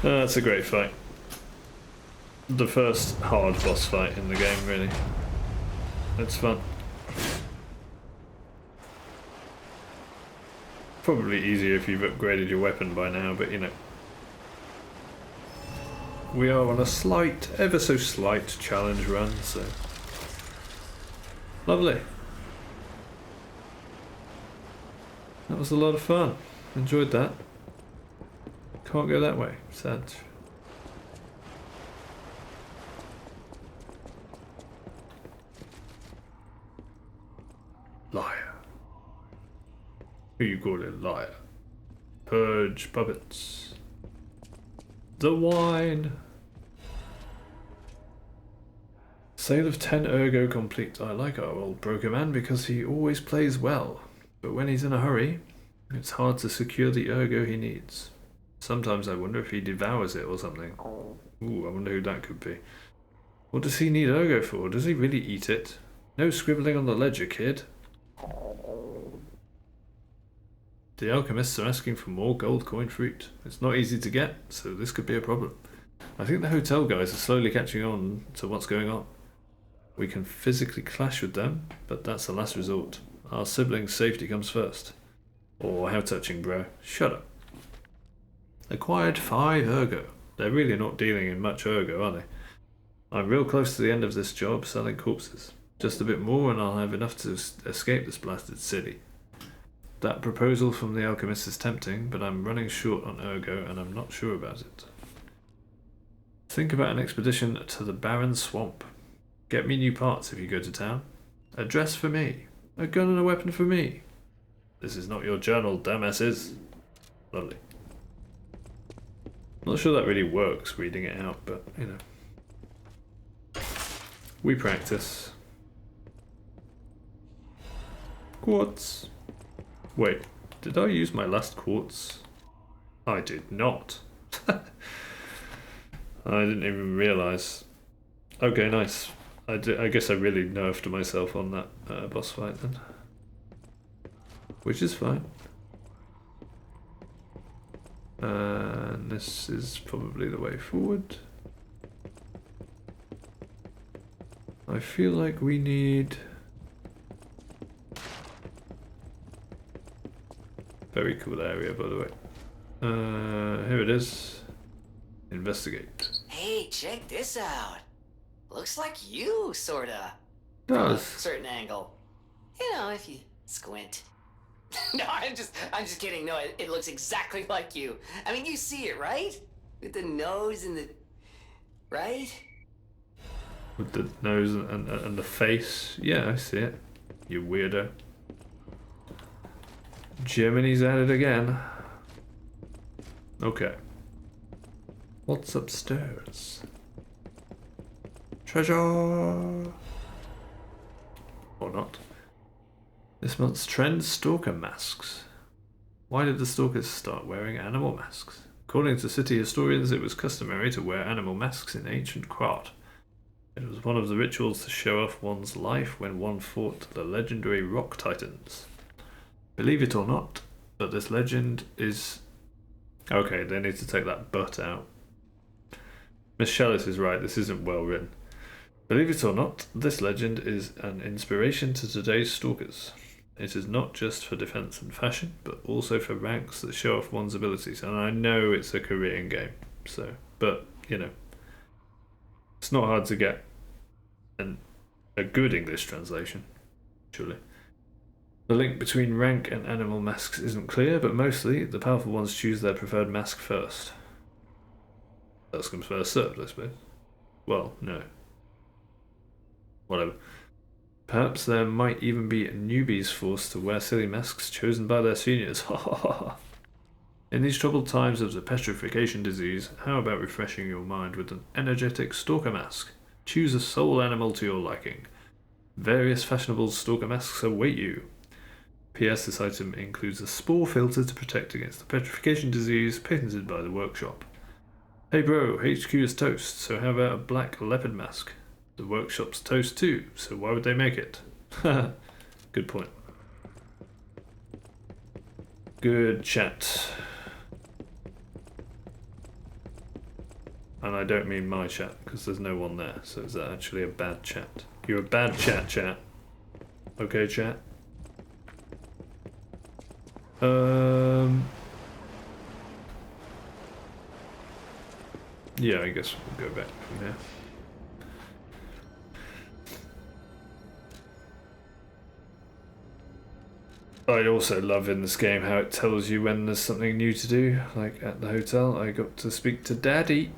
That's a great fight. The first hard boss fight in the game, really. It's fun. Probably easier if you've upgraded your weapon by now, but you know. We are on a slight, ever so slight challenge run, so. Lovely. That was a lot of fun. Enjoyed that. Can't go that way. Sad. Liar. Who you call it, liar? Purge puppets. The wine. Sale of 10 ergo complete. I like our old broker man because he always plays well. But when he's in a hurry, it's hard to secure the ergo he needs. Sometimes I wonder if he devours it or something. Ooh, I wonder who that could be. What does he need ergo for? Does he really eat it? No scribbling on the ledger, kid. The alchemists are asking for more gold coin fruit. It's not easy to get, so this could be a problem. I think the hotel guys are slowly catching on to what's going on. We can physically clash with them, but that's the last resort. Our siblings' safety comes first. Oh, how touching, bro. Shut up. Acquired 5 ergo. They're really not dealing in much ergo, are they? I'm real close to the end of this job selling corpses. Just a bit more and I'll have enough to escape this blasted city. That proposal from the alchemist is tempting, but I'm running short on ergo and I'm not sure about it. Think about an expedition to the barren swamp. Get me new parts if you go to town. A dress for me. A gun and a weapon for me. This is not your journal, dumbasses. Lovely. Not sure that really works, reading it out, but, you know. We practice. Quartz. Wait, did I use my last quartz? I did not. I didn't even realise. Okay, nice. I guess I really nerfed myself on that boss fight then. Which is fine. And this is probably the way forward. I feel like we need... Very cool area, by the way. Here it is. Investigate. Hey, check this out. Looks like you, sorta. Does. From a certain angle. You know, if you squint. No, I'm just kidding. No, it looks exactly like you. I mean, you see it, right? With the nose and the... Right? With the nose and the face. Yeah, I see it. You weirdo. Germany's at it again. Okay. What's upstairs? Treasure! Or not. This month's trend, stalker masks. Why did the stalkers start wearing animal masks? According to city historians, it was customary to wear animal masks in ancient Krat. It was one of the rituals to show off one's life when one fought the legendary rock titans. Believe it or not, but this legend is... Okay, they need to take that "but" out. Miss Shellis is right, this isn't well written. Believe it or not, this legend is an inspiration to today's stalkers. It is not just for defense and fashion, but also for ranks that show off one's abilities. And I know it's a Korean game, so, but, you know, it's not hard to get a good English translation, surely. The link between rank and animal masks isn't clear, but mostly the powerful ones choose their preferred mask first. First comes first served, I suppose. Well, no. Whatever. Perhaps there might even be newbies forced to wear silly masks chosen by their seniors. In these troubled times of the petrification disease, how about refreshing your mind with an energetic stalker mask? Choose a soul animal to your liking. Various fashionable stalker masks await you. P.S. This item includes a spore filter to protect against the petrification disease patented by the workshop. Hey bro, HQ is toast, so how about a black leopard mask? The workshop's toast too, so why would they make it? Good point. Good chat. And I don't mean my chat, because there's no one there, so is that actually a bad chat? You're a bad chat. Okay, chat? Yeah, I guess we'll go back from here. I also love in this game how it tells you when there's something new to do. Like at the hotel, I got to speak to Daddy.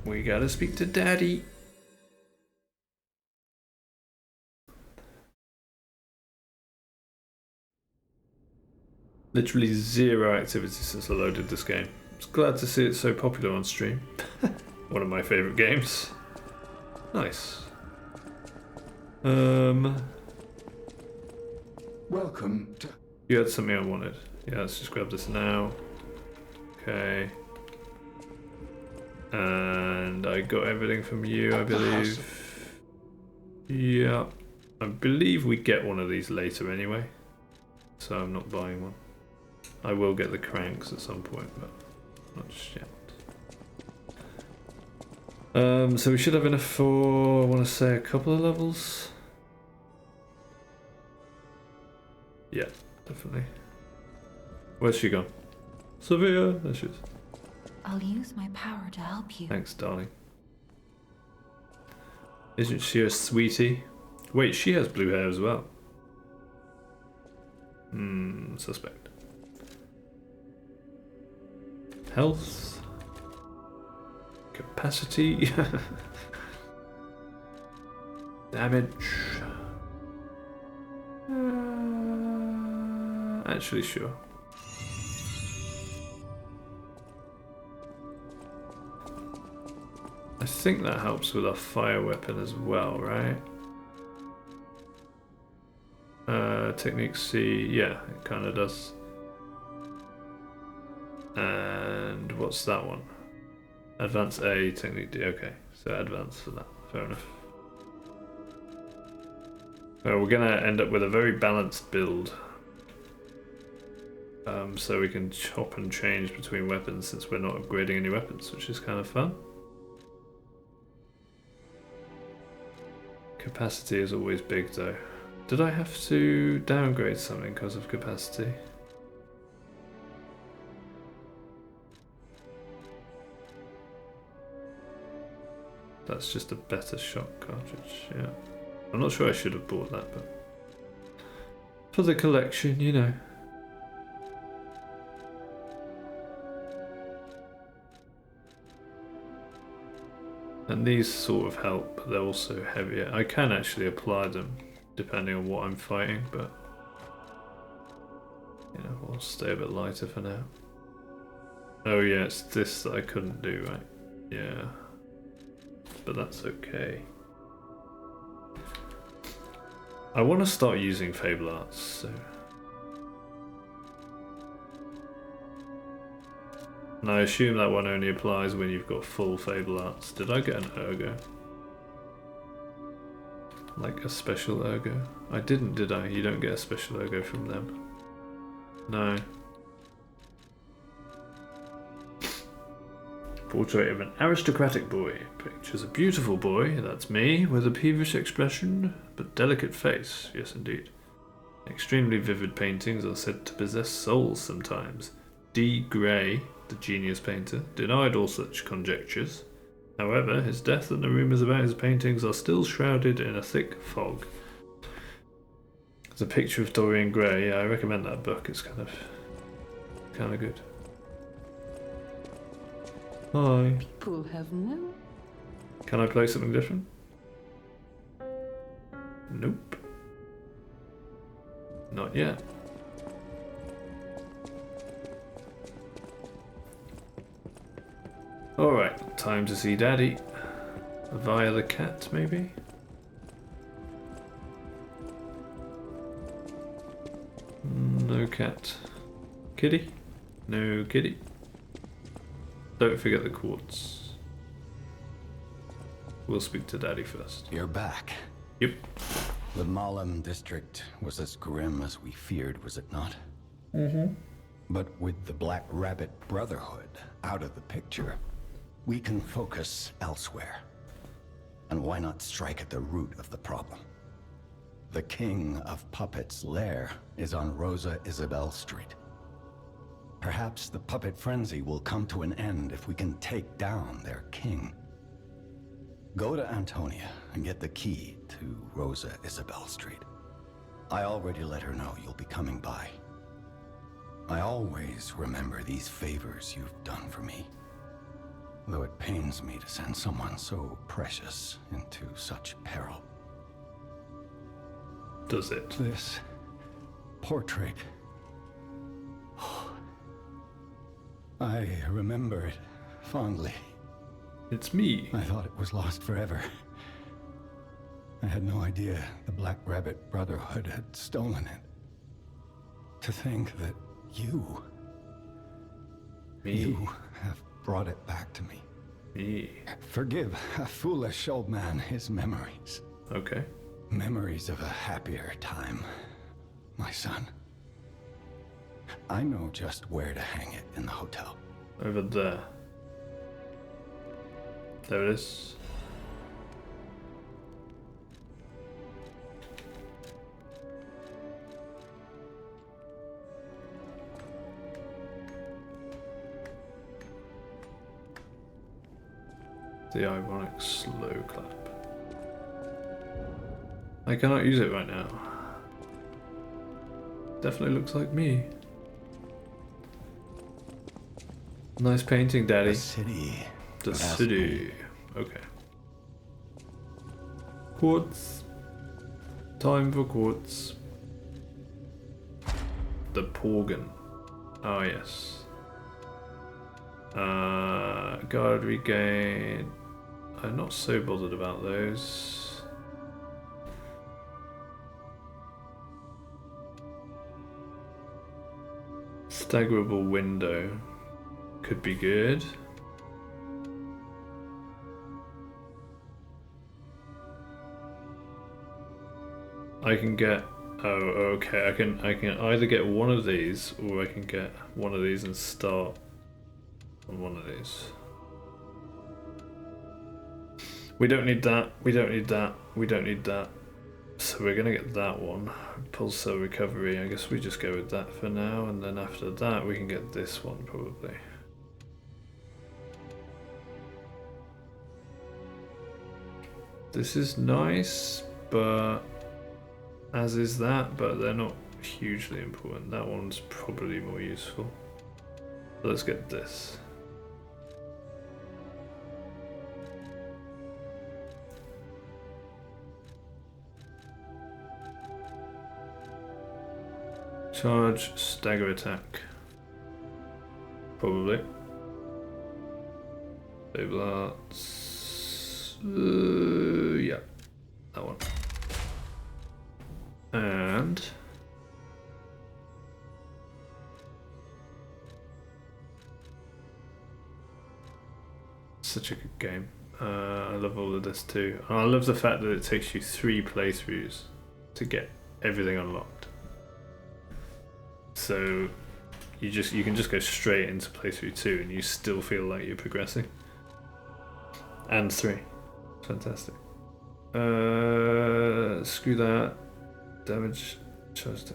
We gotta speak to Daddy. Literally zero activity since I loaded this game. I was glad to see it so popular on stream. One of my favourite games. Nice. Welcome to... You had something I wanted. Yeah, let's just grab this now. Okay. And I got everything from you, I believe. Yeah. I believe we get one of these later anyway. So I'm not buying one. I will get the cranks at some point, but not just yet. So we should have enough for, I want to say, a couple of levels. Yeah, definitely. Where's she gone? Sophia! There she is. I'll use my power to help you. Thanks, darling. Isn't she a sweetie? Wait, she has blue hair as well. Suspect. Health. Capacity. Damage. Actually, sure. I think that helps with our fire weapon as well, right? Technique C, yeah, it kind of does. And what's that one? Advance A, technique D, okay. So advance for that, fair enough. We're gonna end up with a very balanced build. So we can chop and change between weapons since we're not upgrading any weapons, which is kind of fun. Capacity is always big though. Did I have to downgrade something because of capacity? That's just a better shot cartridge, yeah. I'm not sure I should have bought that, but for the collection, you know. And these sort of help, but they're also heavier. I can actually apply them depending on what I'm fighting, but you know, we'll stay a bit lighter for now. Oh yeah, it's this that I couldn't do, right? Yeah. But that's okay. I want to start using Fable Arts, so... And I assume that one only applies when you've got full Fable Arts. Did I get an ergo? Like a special ergo? I didn't, did I? You don't get a special ergo from them. No. Portrait of an aristocratic boy. Pictures a beautiful boy, that's me, with a peevish expression, but delicate face. Yes, indeed. Extremely vivid paintings are said to possess souls sometimes. D. Gray, the genius painter, denied all such conjectures. However, his death and the rumours about his paintings are still shrouded in a thick fog. There's a picture of Dorian Gray. Yeah, I recommend that book. It's kind of good. Hi. People have no. Can I play something different? Nope. Not yet. Alright, time to see Daddy. Via the cat, maybe? No cat. Kitty? No kitty. Don't forget the quartz. We'll speak to Daddy first. You're back. Yep. The Malum district was as grim as we feared, was it not? Mm-hmm. But with the Black Rabbit Brotherhood out of the picture, we can focus elsewhere. And why not strike at the root of the problem? The King of Puppets' lair is on Rosa Isabel Street. Perhaps the puppet frenzy will come to an end if we can take down their king. Go to Antonia and get the key to Rosa Isabel Street. I already let her know you'll be coming by. I always remember these favors you've done for me, though it pains me to send someone so precious into such peril. Does it? This portrait... I remember it fondly. It's me. I thought it was lost forever. I had no idea the Black Rabbit Brotherhood had stolen it. To think that you... Me? You have brought it back to me. Me? Forgive a foolish old man his memories. Okay. Memories of a happier time, my son. I know just where to hang it in the hotel. Over there. There it is. The ironic slow clap. I cannot use it right now. Definitely looks like me. Nice painting, Daddy. The city. The city. Okay. Quartz. Time for quartz. The Porgan. Oh, yes. Guard regain. I'm not so bothered about those. Staggerable window. Could be good. I can get... Oh, okay. I can either get one of these, or I can get one of these and start on one of these. We don't need that. We don't need that. We don't need that. So we're gonna get that one. Pulse cell recovery. I guess we just go with that for now, and then after that we can get this one probably. This is nice, but as is that, but they're not hugely important. That one's probably more useful. Let's get this. Charge, stagger attack. Probably. Save arts. Yeah, that one. And such a good game. I love all of this too. And I love the fact that it takes you 3 playthroughs to get everything unlocked. So you can just go straight into playthrough 2 and you still feel like you're progressing. And 3. Fantastic. Screw that. Damage charge to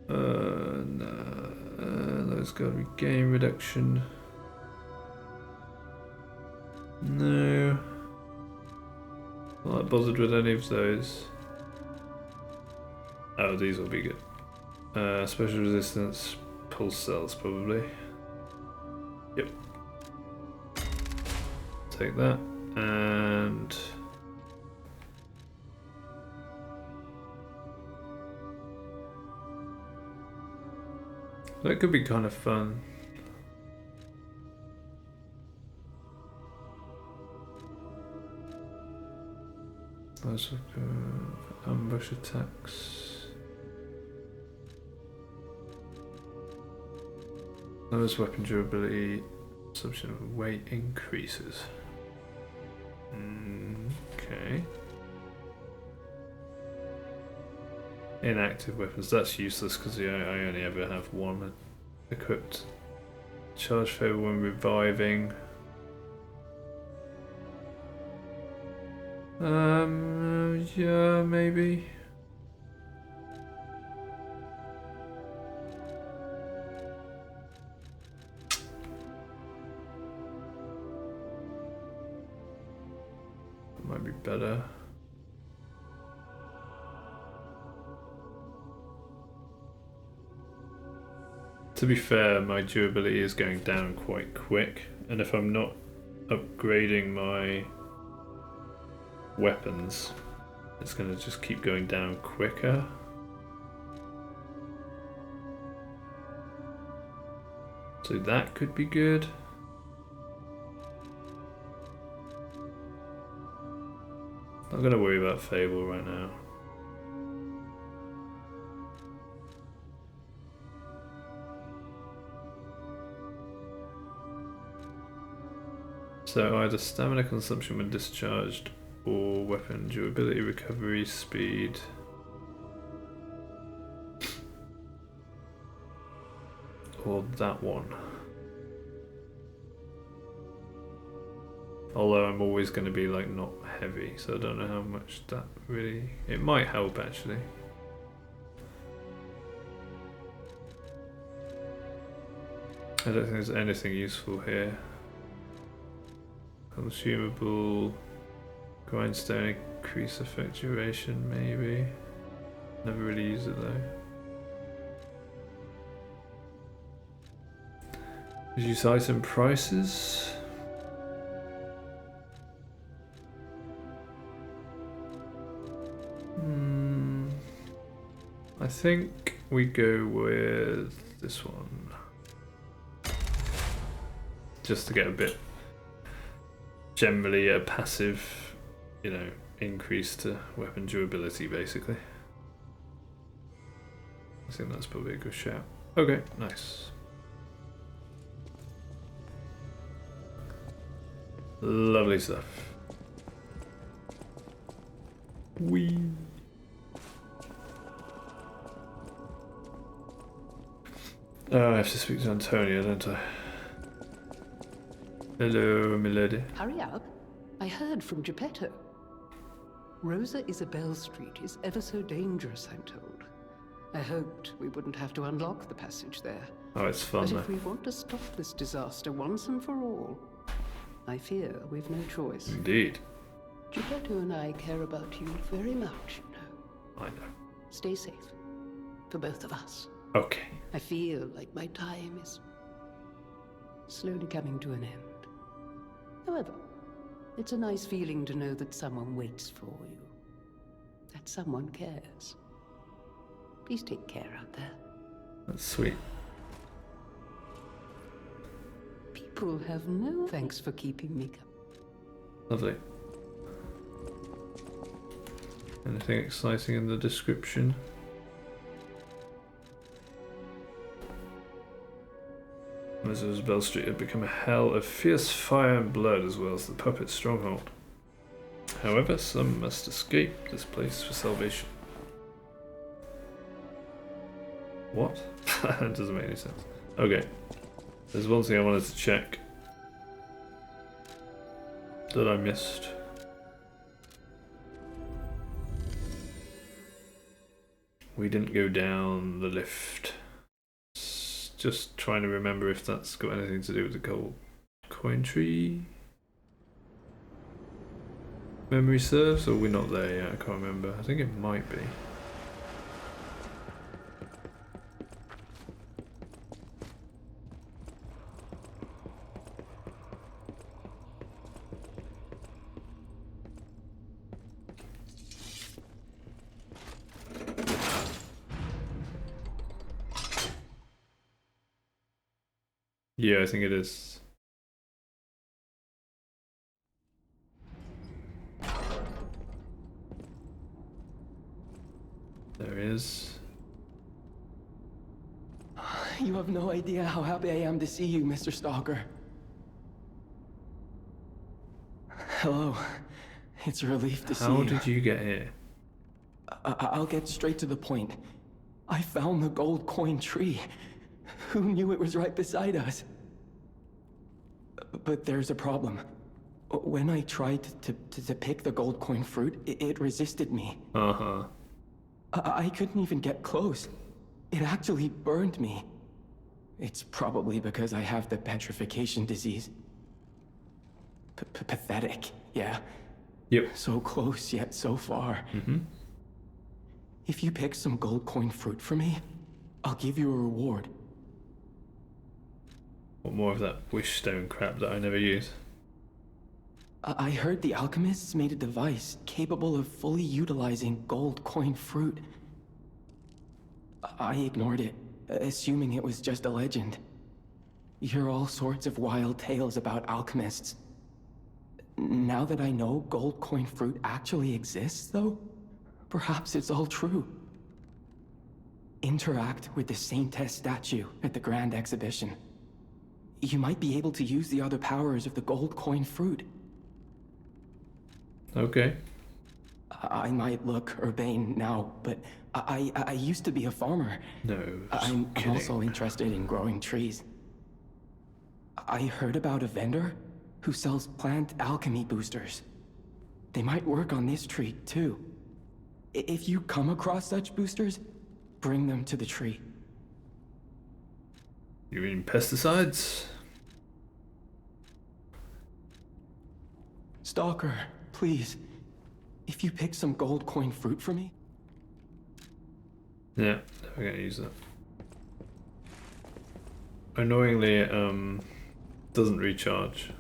no. Let's go regain reduction. No. Not that bothered with any of those. Oh, these will be good. Special resistance, pulse cells probably. Yep. Take that and that could be kind of fun. Those ambush attacks. Lowers weapon durability, assumption of weight increases. Okay. Inactive weapons, that's useless because I only ever have one equipped. Charge favor when reviving. Yeah, maybe. Might be better. To be fair, my durability is going down quite quick, and if I'm not upgrading my weapons, it's going to just keep going down quicker. So that could be good. I'm going to worry about Fable right now. So either stamina consumption when discharged or weapon durability, recovery, speed. Or that one. Although I'm always going to be like not heavy, so I don't know how much that really... It might help actually. I don't think there's anything useful here. Consumable, grindstone, increase effect duration maybe. Never really use it though. Use item prices. I think we go with this one. Just to get a bit, generally a passive, you know, increase to weapon durability basically. I think that's probably a good shout. Okay, nice. Lovely stuff. Whee! Oh, I have to speak to Antonia, don't I? Hello, milady. Hurry up. I heard from Geppetto. Rosa Isabel Street is ever so dangerous, I'm told. I hoped we wouldn't have to unlock the passage there. Oh, it's fun But though. if we want to stop this disaster once and for all, I fear we've no choice. Indeed. Geppetto and I care about you very much, you know. I know. Stay safe. For both of us. Okay. I feel like my time is slowly coming to an end. However, it's a nice feeling to know that someone waits for you. That someone cares. Please take care out there. That's sweet. People have no thanks for keeping me company. Lovely. Anything exciting in the description? Mrs. Bell Street had become a hell of fierce fire and blood as well as the puppet stronghold. However, some must escape this place for salvation. What? That doesn't make any sense. Okay. There's one thing I wanted to check that I missed. We didn't go down the lift. Just trying to remember if that's got anything to do with the gold coin tree. Memory serves, or we're not there yet, I can't remember. I think it might be. Yeah, I think it is. There he is. You have no idea how happy I am to see you, Mr. Stalker. Hello. It's a relief to see you. How did you get here? I'll get straight to the point. I found the gold coin tree. Who knew it was right beside us? But there's a problem. When I tried to pick the gold coin fruit, it resisted me. Uh-huh. I couldn't even get close. It actually burned me. It's probably because I have the petrification disease. Pathetic, yeah. Yep. So close, yet so far. Mm-hmm. If you pick some gold coin fruit for me, I'll give you a reward. What more of that wish stone crap that I never use? I heard the alchemists made a device capable of fully utilizing gold coin fruit. I ignored it, assuming it was just a legend. You hear all sorts of wild tales about alchemists. Now that I know gold coin fruit actually exists, though, perhaps it's all true. Interact with the Saintess statue at the Grand Exhibition. You might be able to use the other powers of the gold coin fruit. Okay. I might look urbane now, but I used to be a farmer. No, I'm also interested in growing trees. I heard about a vendor who sells plant alchemy boosters. They might work on this tree, too. If you come across such boosters, bring them to the tree. You mean pesticides? Stalker, please. If you pick some gold coin fruit for me. Yeah, never gonna use that. Annoyingly, it doesn't recharge.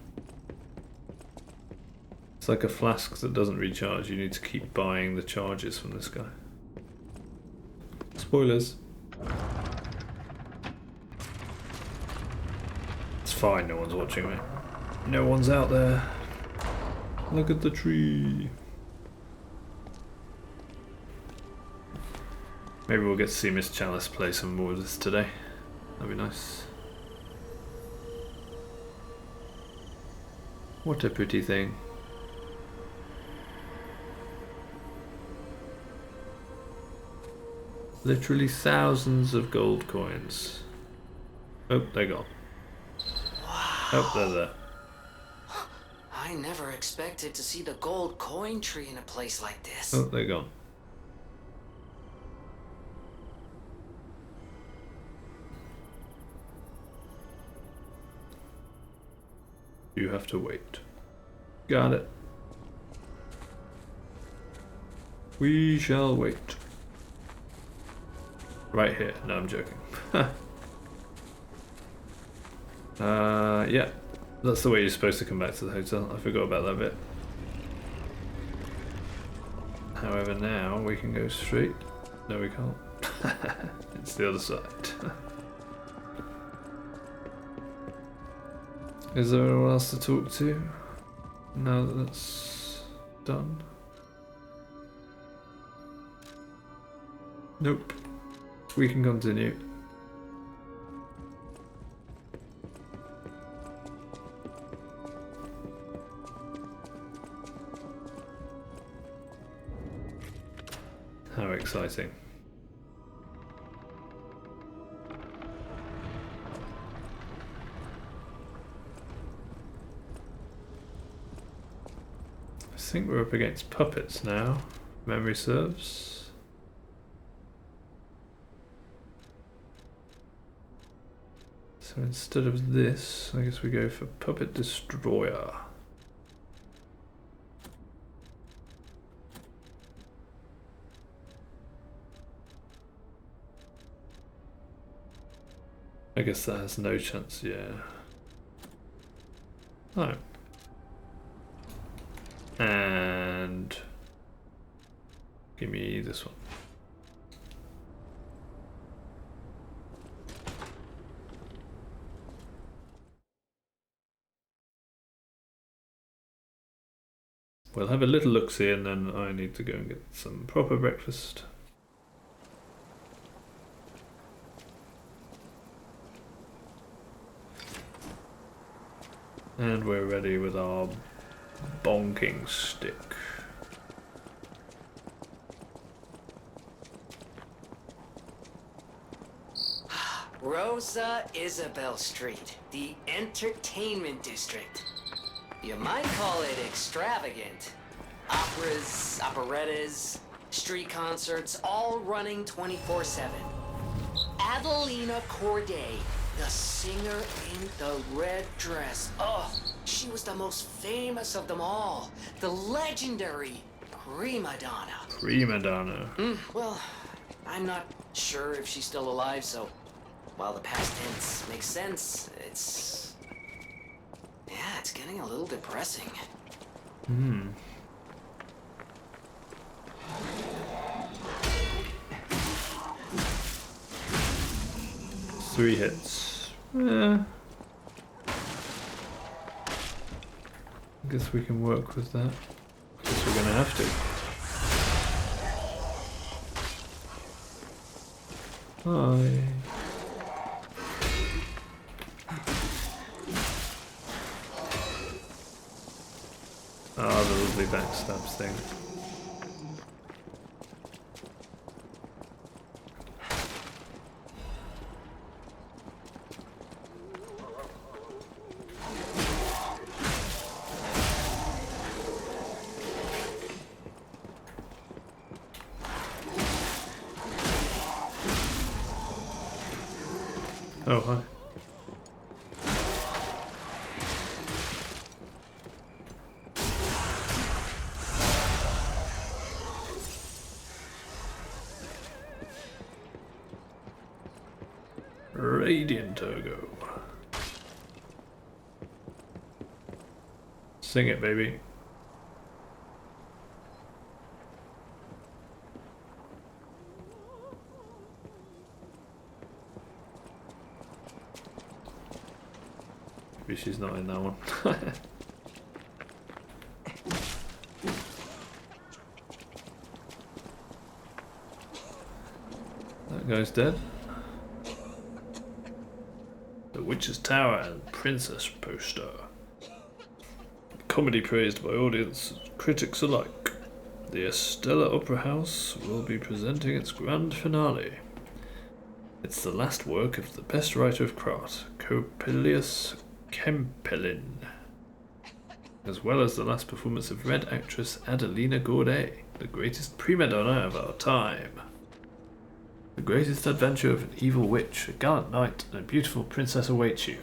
It's like a flask that doesn't recharge. You need to keep buying the charges from this guy. Spoilers. It's fine, no one's watching me. No one's out there. Look at the tree. Maybe we'll get to see Miss Chalice play some more of this today. That'd be nice. What a pretty thing. Literally thousands of gold coins. Oh, they're gone. Wow. Oh, they're there. I never expected to see the gold coin tree in a place like this. Oh, they're gone. You have to wait. Got it. We shall wait. Right here. No, I'm joking. Yeah. That's the way you're supposed to come back to the hotel. I forgot about that bit. However, now we can go straight. No, we can't. It's the other side. Is there anyone else to talk to now that that's done? Nope. We can continue. How exciting. I think we're up against puppets now, memory serves. So instead of this, I guess we go for Puppet Destroyer. I guess that has no chance, yeah. Oh. And give me this one. We'll have a little look-see and then I need to go and get some proper breakfast. And we're ready with our bonking stick. Rosa Isabel Street, the entertainment district. You might call it extravagant. Operas, operettas, street concerts, all running 24/7. Adelina Corday, the singer in the red dress. Oh, she was the most famous of them all. The legendary prima donna. Prima donna. Well, I'm not sure if she's still alive, so while the past tense makes sense, it's getting a little depressing. Hmm. Three hits. I guess we can work with that. Guess we're gonna have to. Hi. Ah, the lovely backstabs thing. Oh, hi. Radiant Turgo. Sing it, baby. Maybe she's not in that one. That guy's dead. The Witch's Tower and Princess poster. Comedy praised by audience and critics alike. The Estella Opera House will be presenting its grand finale. It's the last work of the best writer of Krat, Coppelius Kempelin, as well as the last performance of Red actress Adelina Corday, the greatest prima donna of our time. The greatest adventure of an evil witch, a gallant knight, and a beautiful princess awaits you.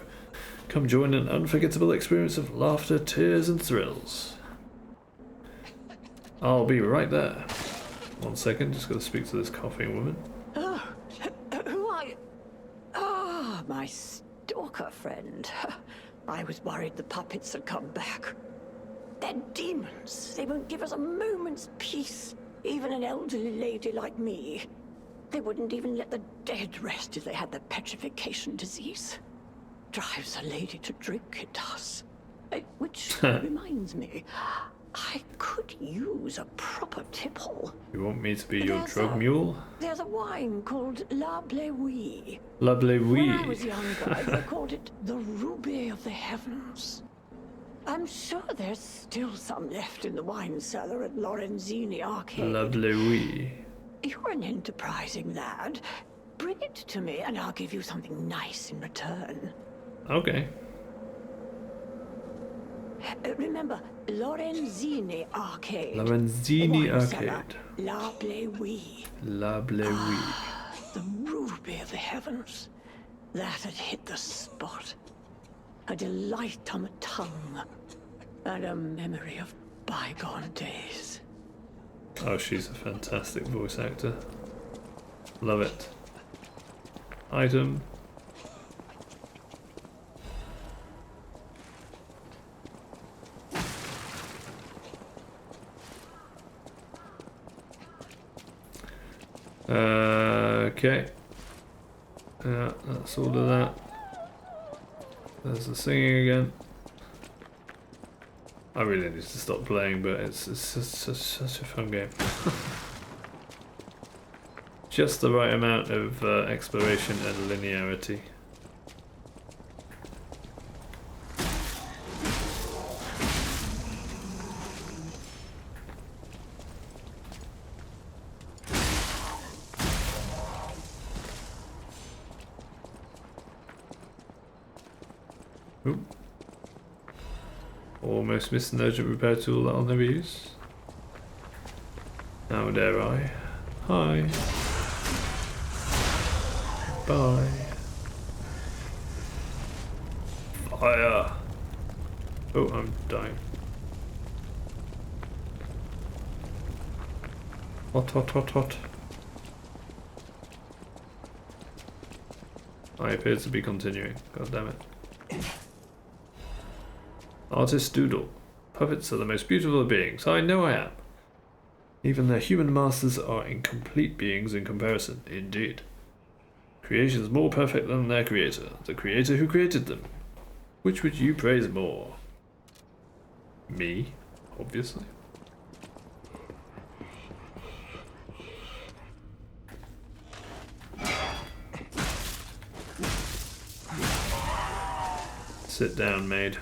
Come join an unforgettable experience of laughter, tears, and thrills. I'll be right there. 1 second, just got to speak to this coughing woman. Oh, who are you? Ah, my stalker friend. I was worried the puppets had come back. They're demons. They won't give us a moment's peace. Even an elderly lady like me. They wouldn't even let the dead rest if they had the petrification disease. Drives a lady to drink, it does. Which reminds me, I could use a proper tipple. You want me to be your drug mule? There's a wine called La Bleuie. La Bleuie. When I was younger, they called it the Ruby of the Heavens. I'm sure there's still some left in the wine cellar at Lorenzini Arcade. La Bleuie. You're an enterprising lad. Bring it to me and I'll give you something nice in return. Okay. Remember, Lorenzini Arcade. Lorenzini Wine cellar, Arcade. La Bleuie. La Bleuie. The Ruby of the Heavens. That had hit the spot. A delight on the tongue. And a memory of bygone days. Oh, she's a fantastic voice actor. Love it. Item. Okay. Yeah, that's all of that. There's the singing again. I really need to stop playing, but it's just such a fun game. Just the right amount of exploration and linearity. Oop. Almost missed an urgent repair tool that I'll never use. How dare I? Hi. Bye. Fire. Oh, I'm dying. Hot, hot, hot, hot. I appear to be continuing. God damn it. Artist Doodle. Puppets are the most beautiful of beings. I know I am. Even their human masters are incomplete beings in comparison. Indeed. Creation is more perfect than their creator, the creator who created them. Which would you praise more? Me, obviously. Sit down, maid.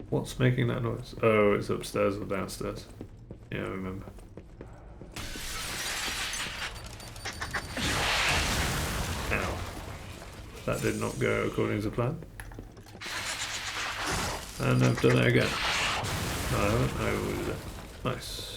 What's making that noise? Oh, it's upstairs or downstairs. Yeah, I remember. Ow. That did not go according to plan. And I've done it again. No, I haven't. I avoided it. Nice.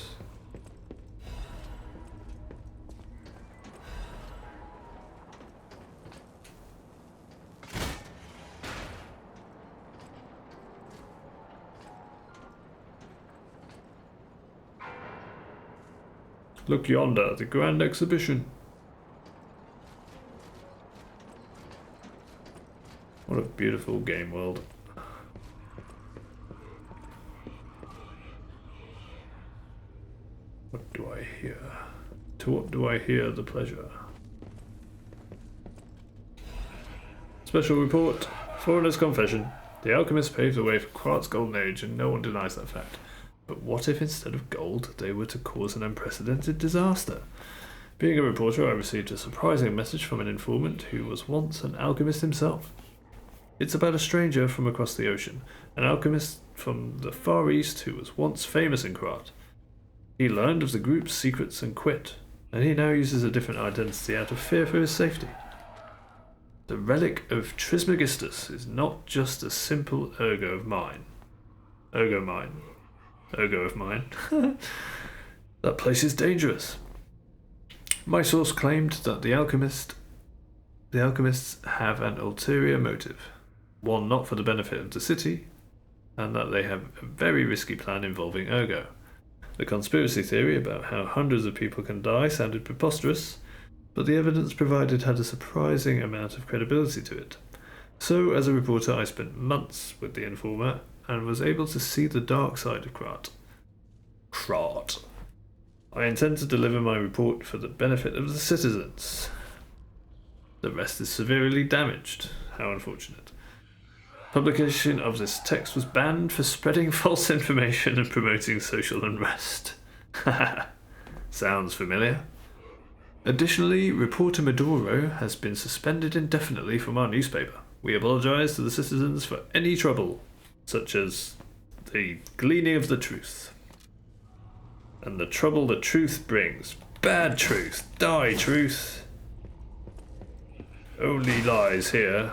Look yonder, the grand exhibition. What a beautiful game world. What do I hear? To what do I hear the pleasure? Special report. Foreigner's confession. The alchemist paved the way for Quart's golden age, and no one denies that fact. But what if instead of gold, they were to cause an unprecedented disaster? Being a reporter, I received a surprising message from an informant who was once an alchemist himself. It's about a stranger from across the ocean, an alchemist from the Far East who was once famous in Krat. He learned of the group's secrets and quit, and he now uses a different identity out of fear for his safety. The relic of Trismegistus is not just a simple ergo of mine. Ergo of mine. That place is dangerous. My source claimed that the alchemists have an ulterior motive. one not for the benefit of the city, and that they have a very risky plan involving Ergo. The conspiracy theory about how hundreds of people can die sounded preposterous, but the evidence provided had a surprising amount of credibility to it. So, as a reporter, I spent months with the informer and was able to see the dark side of Krat. I intend to deliver my report for the benefit of the citizens. The rest is severely damaged. How unfortunate. Publication of this text was banned for spreading false information and promoting social unrest. Sounds familiar? Additionally, reporter Maduro has been suspended indefinitely from our newspaper. We apologize to the citizens for any trouble, such as the gleaning of the truth. And the trouble the truth brings. Bad truth. Die, truth. Only lies here.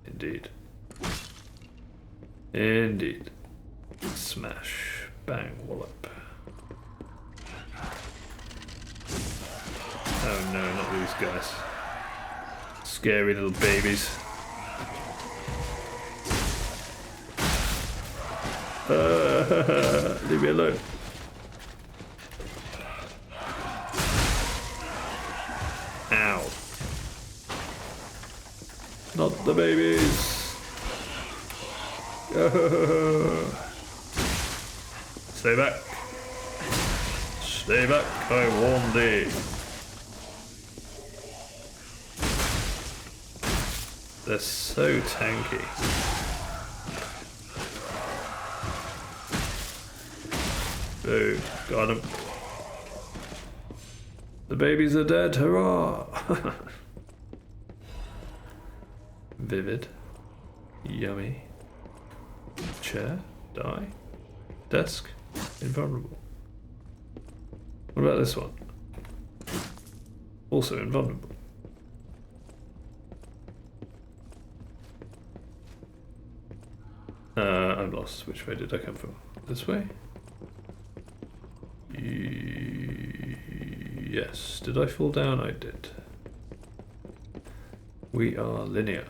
Indeed. Indeed. Smash. Bang. Wallop. Oh no, not these guys. Scary little babies. Leave me alone. Ow. Not the babies. Stay back. Stay back, I warn thee. They're so tanky. Boom, got him. The babies are dead, hurrah! Vivid. Yummy. Chair. Die. Desk. Invulnerable. What about this one? Also invulnerable. I'm lost. Which way did I come from? This way? Yes. Did I fall down? I did. We are linear.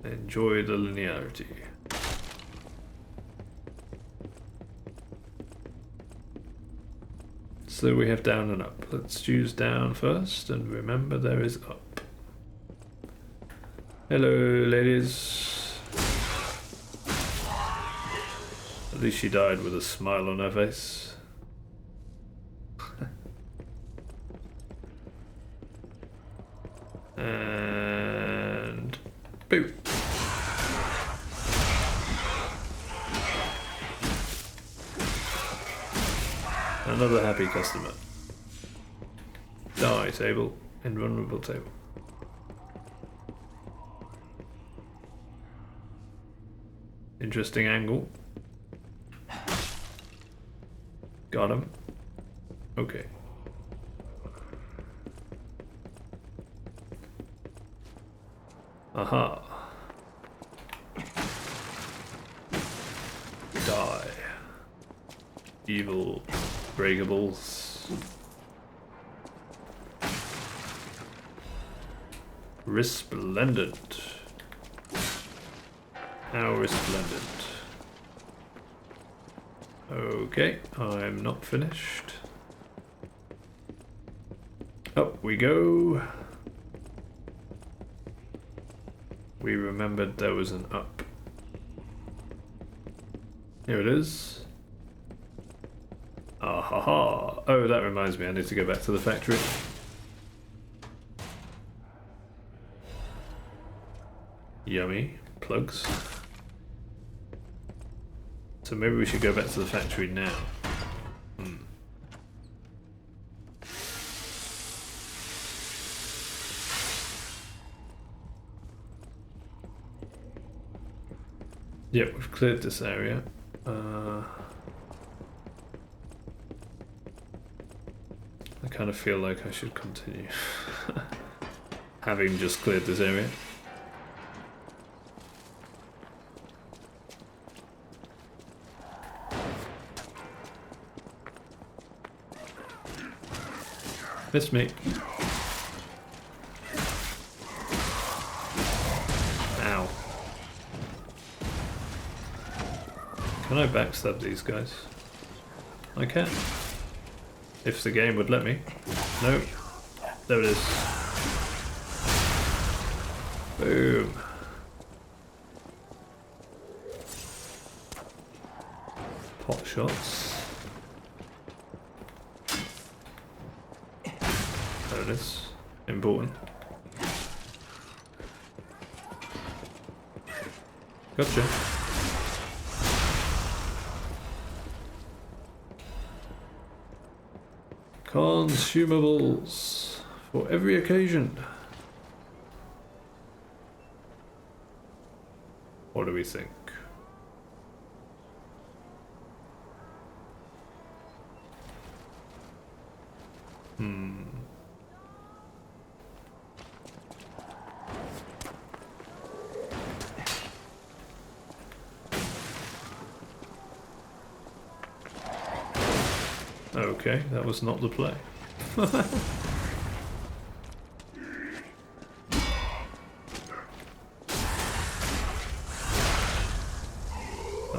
Enjoy the linearity. So we have down and up. Let's choose down first and remember there is up. Hello, ladies. At least she died with a smile on her face. And boom. Another happy customer. Die table. Invulnerable table. Interesting angle. Got him. Okay. Aha. Die. Evil breakables. Resplendent. How resplendent. Okay, I'm not finished. Up we go. We remembered there was an up. Here it is. Ah ha ha. Oh, that reminds me, I need to go back to the factory. Yummy. Plugs. So maybe we should go back to the factory now. Yep, we've cleared this area. I kind of feel like I should continue. Having just cleared this area. It's me. Can I backstab these guys? I can. If the game would let me. No. There it is. Boom. Pot shots. There it is. Important. Gotcha. Consumables for every occasion. What do we think? Okay, that was not the play. That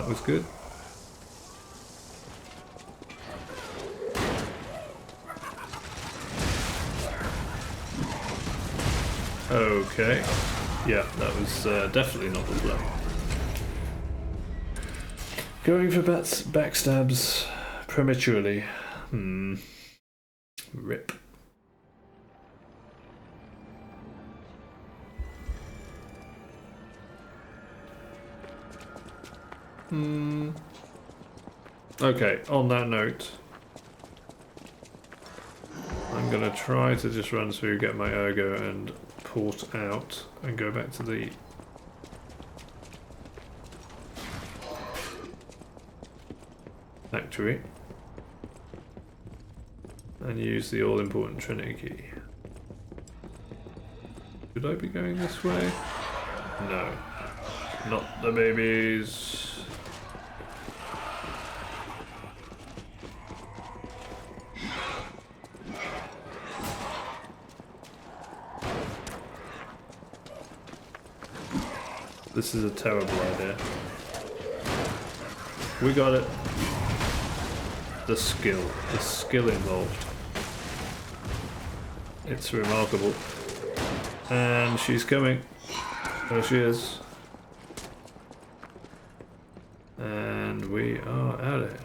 was good. Okay. Yeah, that was definitely not the play. Going for backstabs prematurely. Rip. Okay, on that note, I'm gonna try to just run through, get my ergo and port out and go back to the factory and use the all-important Trinity key. Should I be going this way? No. Not the babies. This is a terrible idea. We got it. The skill involved. It's remarkable. And she's coming. There she is. And we are out of here.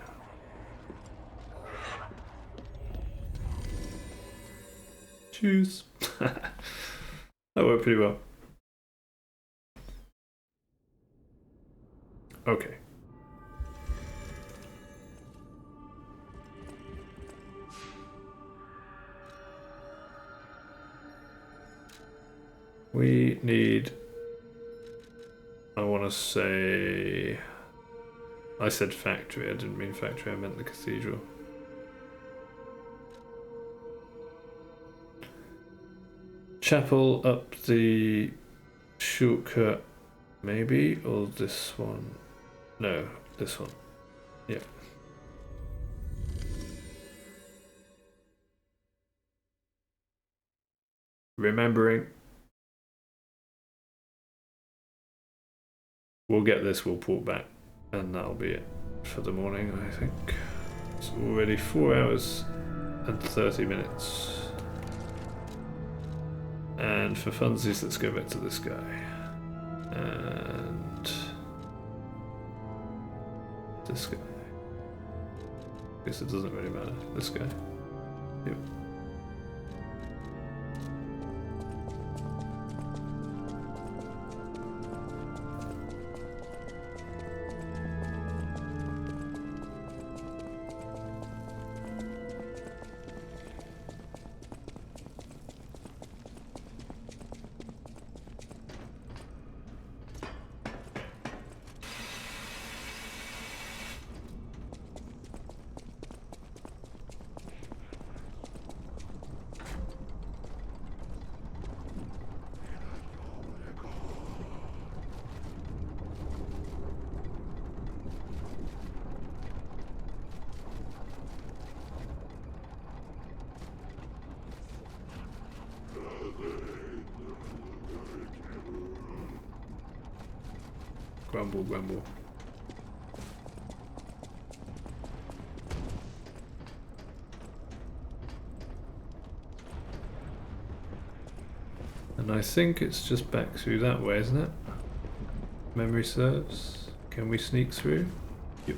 Choose. That worked pretty well. Okay. We need, I want to say, I said factory, I didn't mean factory, I meant the cathedral. Chapel up the shortcut, maybe, or this one? No, this one. Yeah. Remembering. We'll get this, we'll port back, and that'll be it for the morning, I think. It's already 4 hours and 30 minutes. And for funsies, let's go back to this guy. And this guy. Guess it doesn't really matter. This guy. Yep. Grumble, grumble. And I think it's just back through that way, isn't it? Memory serves. Can we sneak through? Yep.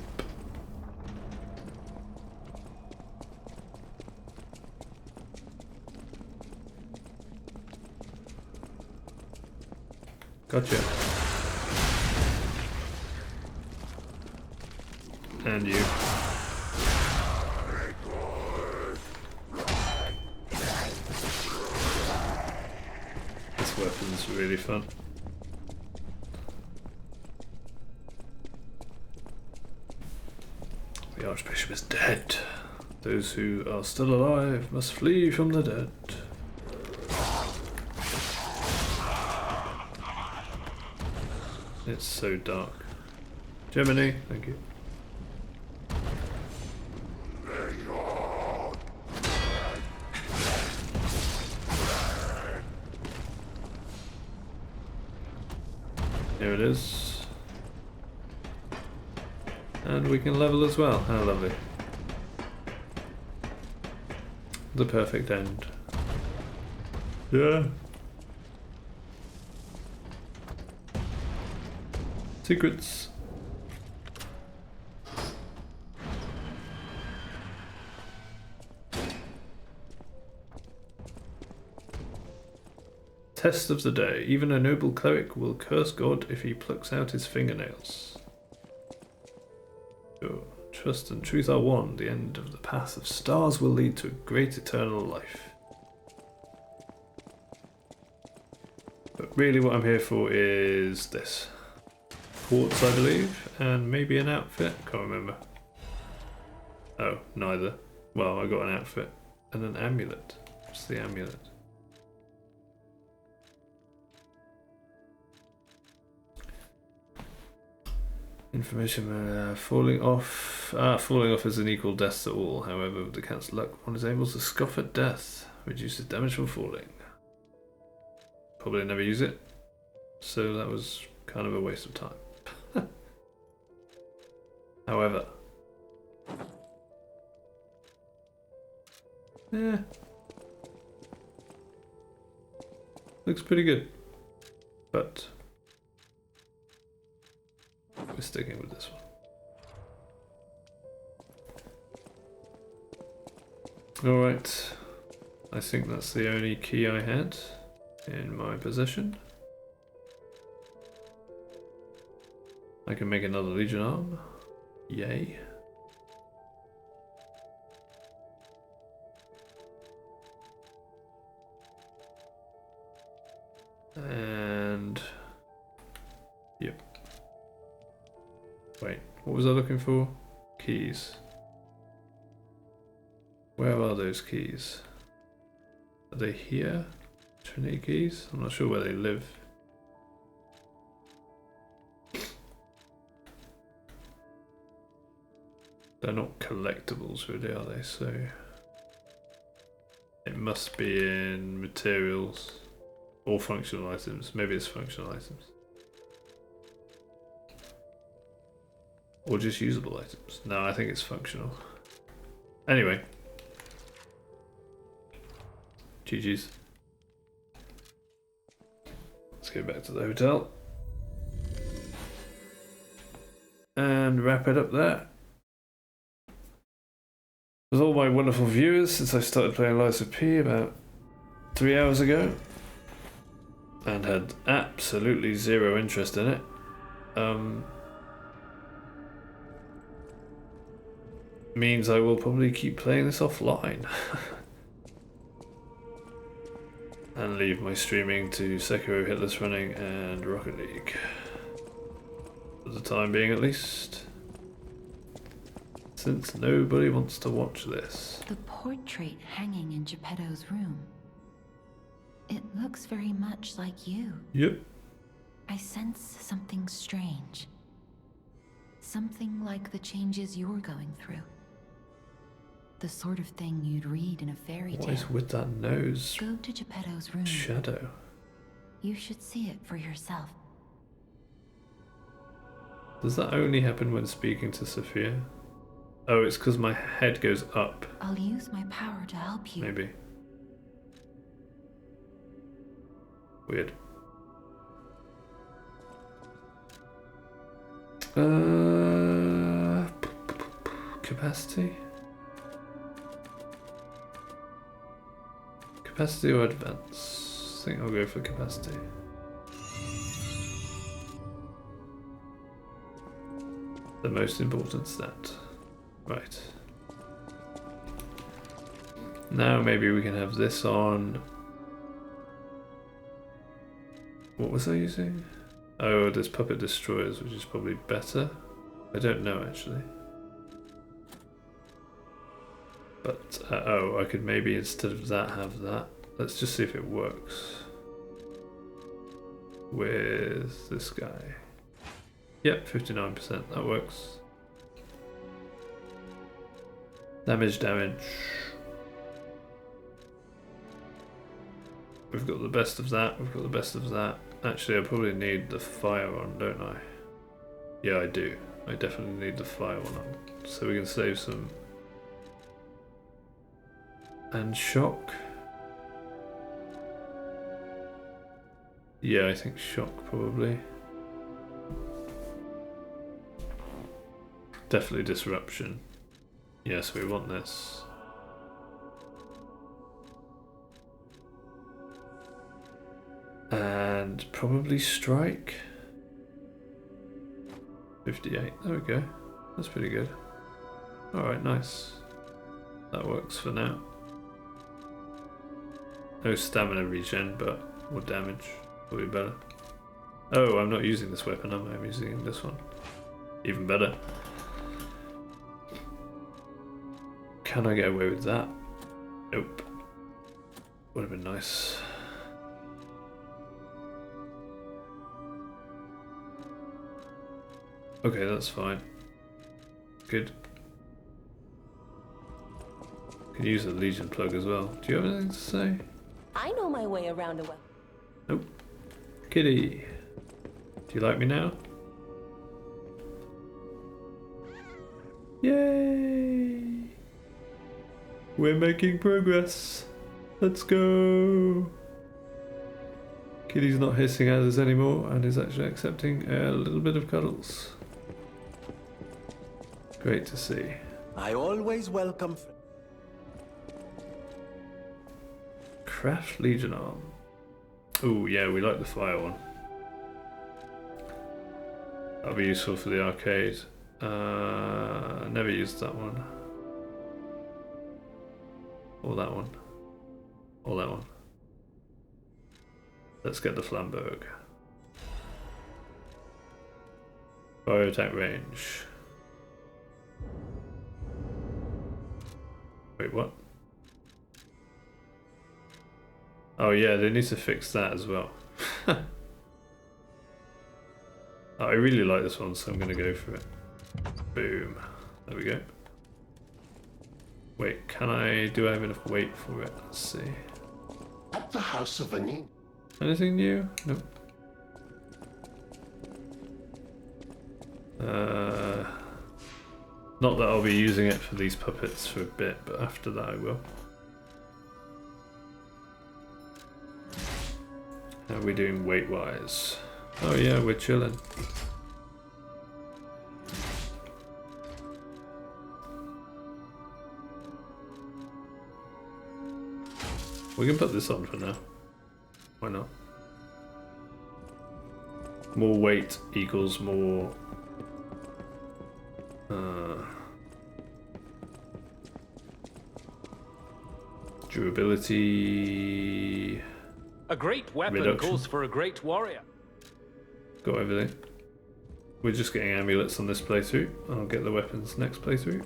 Gotcha. And you. This weapon's really fun. The Archbishop is dead. Those who are still alive must flee from the dead. It's so dark. Gemini, thank you. Here it is. And we can level as well. How lovely. The perfect end. Yeah. Secrets. Test of the day. Even a noble cleric will curse God if he plucks out his fingernails. Sure. Trust and truth are one. The end of the path of stars will lead to great eternal life. But really what I'm here for is this. Quartz, I believe, and maybe an outfit. Can't remember. Oh, neither. Well, I got an outfit and an amulet. What's the amulet? Information falling off. Falling off is an equal death to all. However, with the cat's luck, one is able to scoff at death. Reduces damage from falling. Probably never use it. So that was kind of a waste of time. However, yeah, looks pretty good, but we're sticking with this one. Alright, I think that's the only key I had in my possession. I can make another Legion arm. Yay. And yep. Wait, what was I looking for? Keys. Where are those keys? Are they here? Trinity keys? I'm not sure where they live. They're not collectibles really, are they? So it must be in materials or functional items. Maybe it's functional items. Or just usable items. No, I think it's functional. Anyway. GG's. Let's go back to the hotel. And wrap it up there. With all my wonderful viewers since I started playing Lies of P about 3 hours ago. And had absolutely zero interest in it. Means I will probably keep playing this offline. And leave my streaming to Sekiro, Hitless Running and Rocket League. For the time being at least. Since nobody wants to watch this. The portrait hanging in Geppetto's room. It looks very much like you. Yep. I sense something strange. Something like the changes you're going through. The sort of thing you'd read in a fairy tale. What is with that nose? Go to Geppetto's room. Shadow. You should see it for yourself. Does that only happen when speaking to Sophia? Oh, it's because my head goes up. I'll use my power to help you. Maybe. Weird. Capacity? Capacity or advance? I think I'll go for capacity. The most important stat. Right. Now maybe we can have this on. What was I using? Oh, this puppet destroyers, which is probably better. I don't know actually. But oh, I could maybe instead of that have that. Let's just see if it works with this guy. Yep, 59%. That works. Damage. We've got the best of that. We've got the best of that. Actually, I probably need the fire on, don't I? Yeah, I do. I definitely need the fire one on. So we can save some. And shock. Yeah, I think shock probably. Definitely disruption. Yes, we want this. And probably strike. 58. There we go. That's pretty good. Alright, nice. That works for now. No stamina regen, but more damage. Probably better. Oh, I'm not using this weapon, am I? I'm using this one. Even better. Can I get away with that? Nope. Would have been nice. Okay, that's fine. Good. Can use a Legion plug as well. Do you have anything to say? I know my way around a well. Nope. Kitty. Do you like me now? Yay! We're making progress. Let's go. Kitty's not hissing at us anymore and is actually accepting a little bit of cuddles. Great to see. I always welcome. Craft Legion arm. Oh yeah, we like the fire one. That'll be useful for the arcade. Never used that one. Or that one. Or that one. Let's get the Flamberg. Fire attack range. Wait, what? Oh yeah, they need to fix that as well. Oh, I really like this one, so I'm going to go for it. Boom. There we go. Wait, do I have enough weight for it? Let's see. At the House of Anin. Anything new? Nope. Not that I'll be using it for these puppets for a bit, but after that I will. How are we doing weight-wise? Oh yeah, we're chilling. We can put this on for now. Why not? More weight equals more durability. A great weapon reduction. calls for a great warrior. Got everything. We're just getting amulets on this playthrough. I'll get the weapons next playthrough.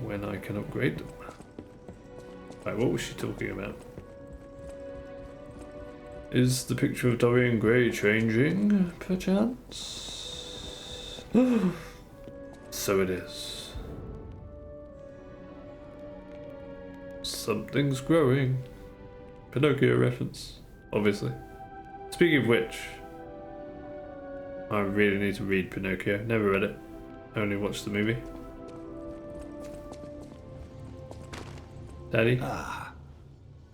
When I can upgrade them. Right, what was she talking about? Is the picture of Dorian Gray changing, perchance? So it is. Something's growing. Pinocchio reference, obviously. Speaking of which, I really need to read Pinocchio. Never read it. Only watched the movie. Daddy? Ah,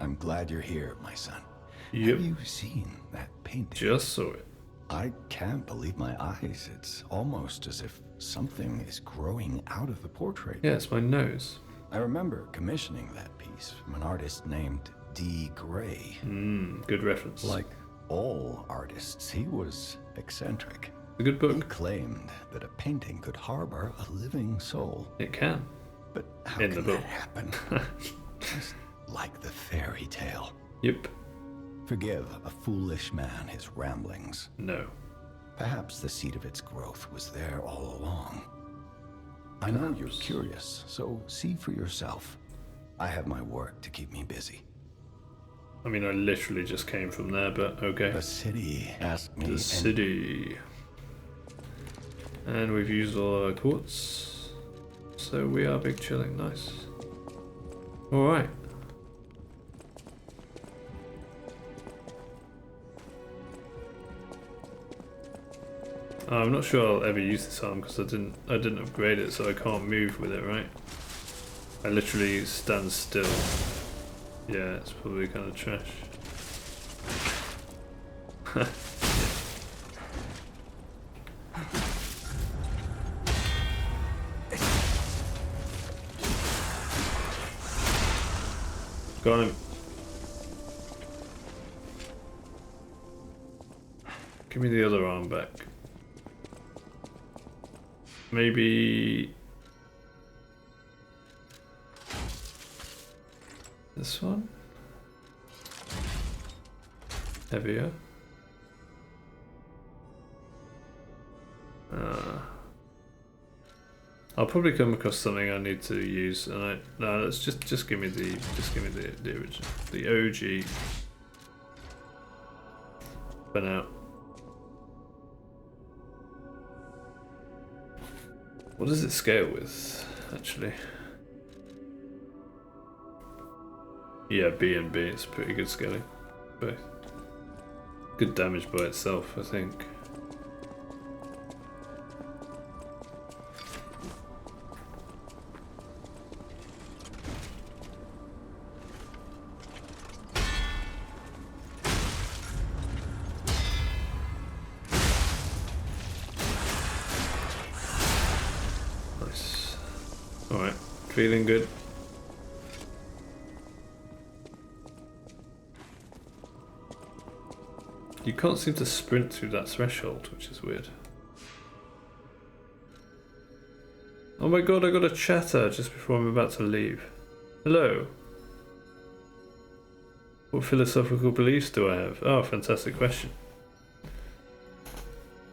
I'm glad you're here, my son. Yep. Have you seen that painting? Just saw it. I can't believe my eyes. It's almost as if something is growing out of the portrait. Yeah, it's my nose. I remember commissioning that piece from an artist named D. Gray. Good reference. Like all artists, he was eccentric. A good book. He claimed that a painting could harbor a living soul. It can. But how In can the book. that happen? Just like the fairy tale. Yep. Forgive a foolish man his ramblings. No. Perhaps the seed of its growth was there all along. I know you're curious, so see for yourself. I have my work to keep me busy. I mean, I literally just came from there, but okay. The city asked me. The city. And we've used all our quartz. So we are big chilling. Nice. Alright. I'm not sure I'll ever use this arm because I didn't upgrade it, so I can't move with it, right? I literally stand still. Yeah, it's probably kind of trash. Got him. Give me the other arm back. Maybe this one? Heavier? I'll probably come across something I need to use, and no, let's just give me the original, the OG for now. What does it scale with, actually? Yeah, B and B, it's pretty good scaling. Both. Good damage by itself, I think. Nice. Alright, feeling good. You can't seem to sprint through that threshold, which is weird. Oh my god, I got a chatter just before I'm about to leave. Hello. What philosophical beliefs do I have? Oh, fantastic question.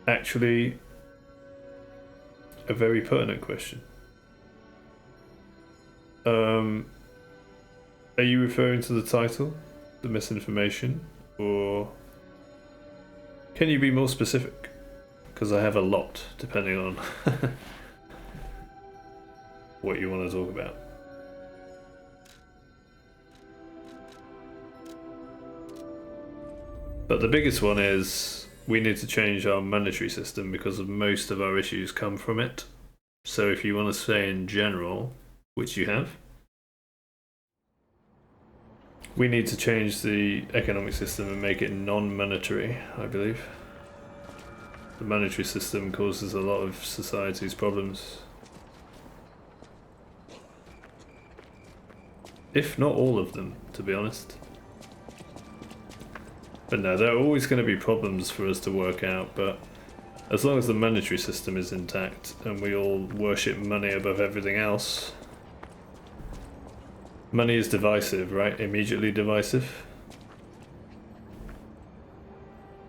Actually, a very pertinent question. Are you referring to the title? The misinformation? Or... can you be more specific? Because I have a lot, depending on what you want to talk about. But the biggest one is we need to change our monetary system because of most of our issues come from it. So if you want to say in general, which you have, we need to change the economic system and make it non-monetary, I believe. The monetary system causes a lot of society's problems. If not all of them, to be honest. But no, there are always going to be problems for us to work out, but as long as the monetary system is intact and we all worship money above everything else. Money is divisive, right? Immediately divisive.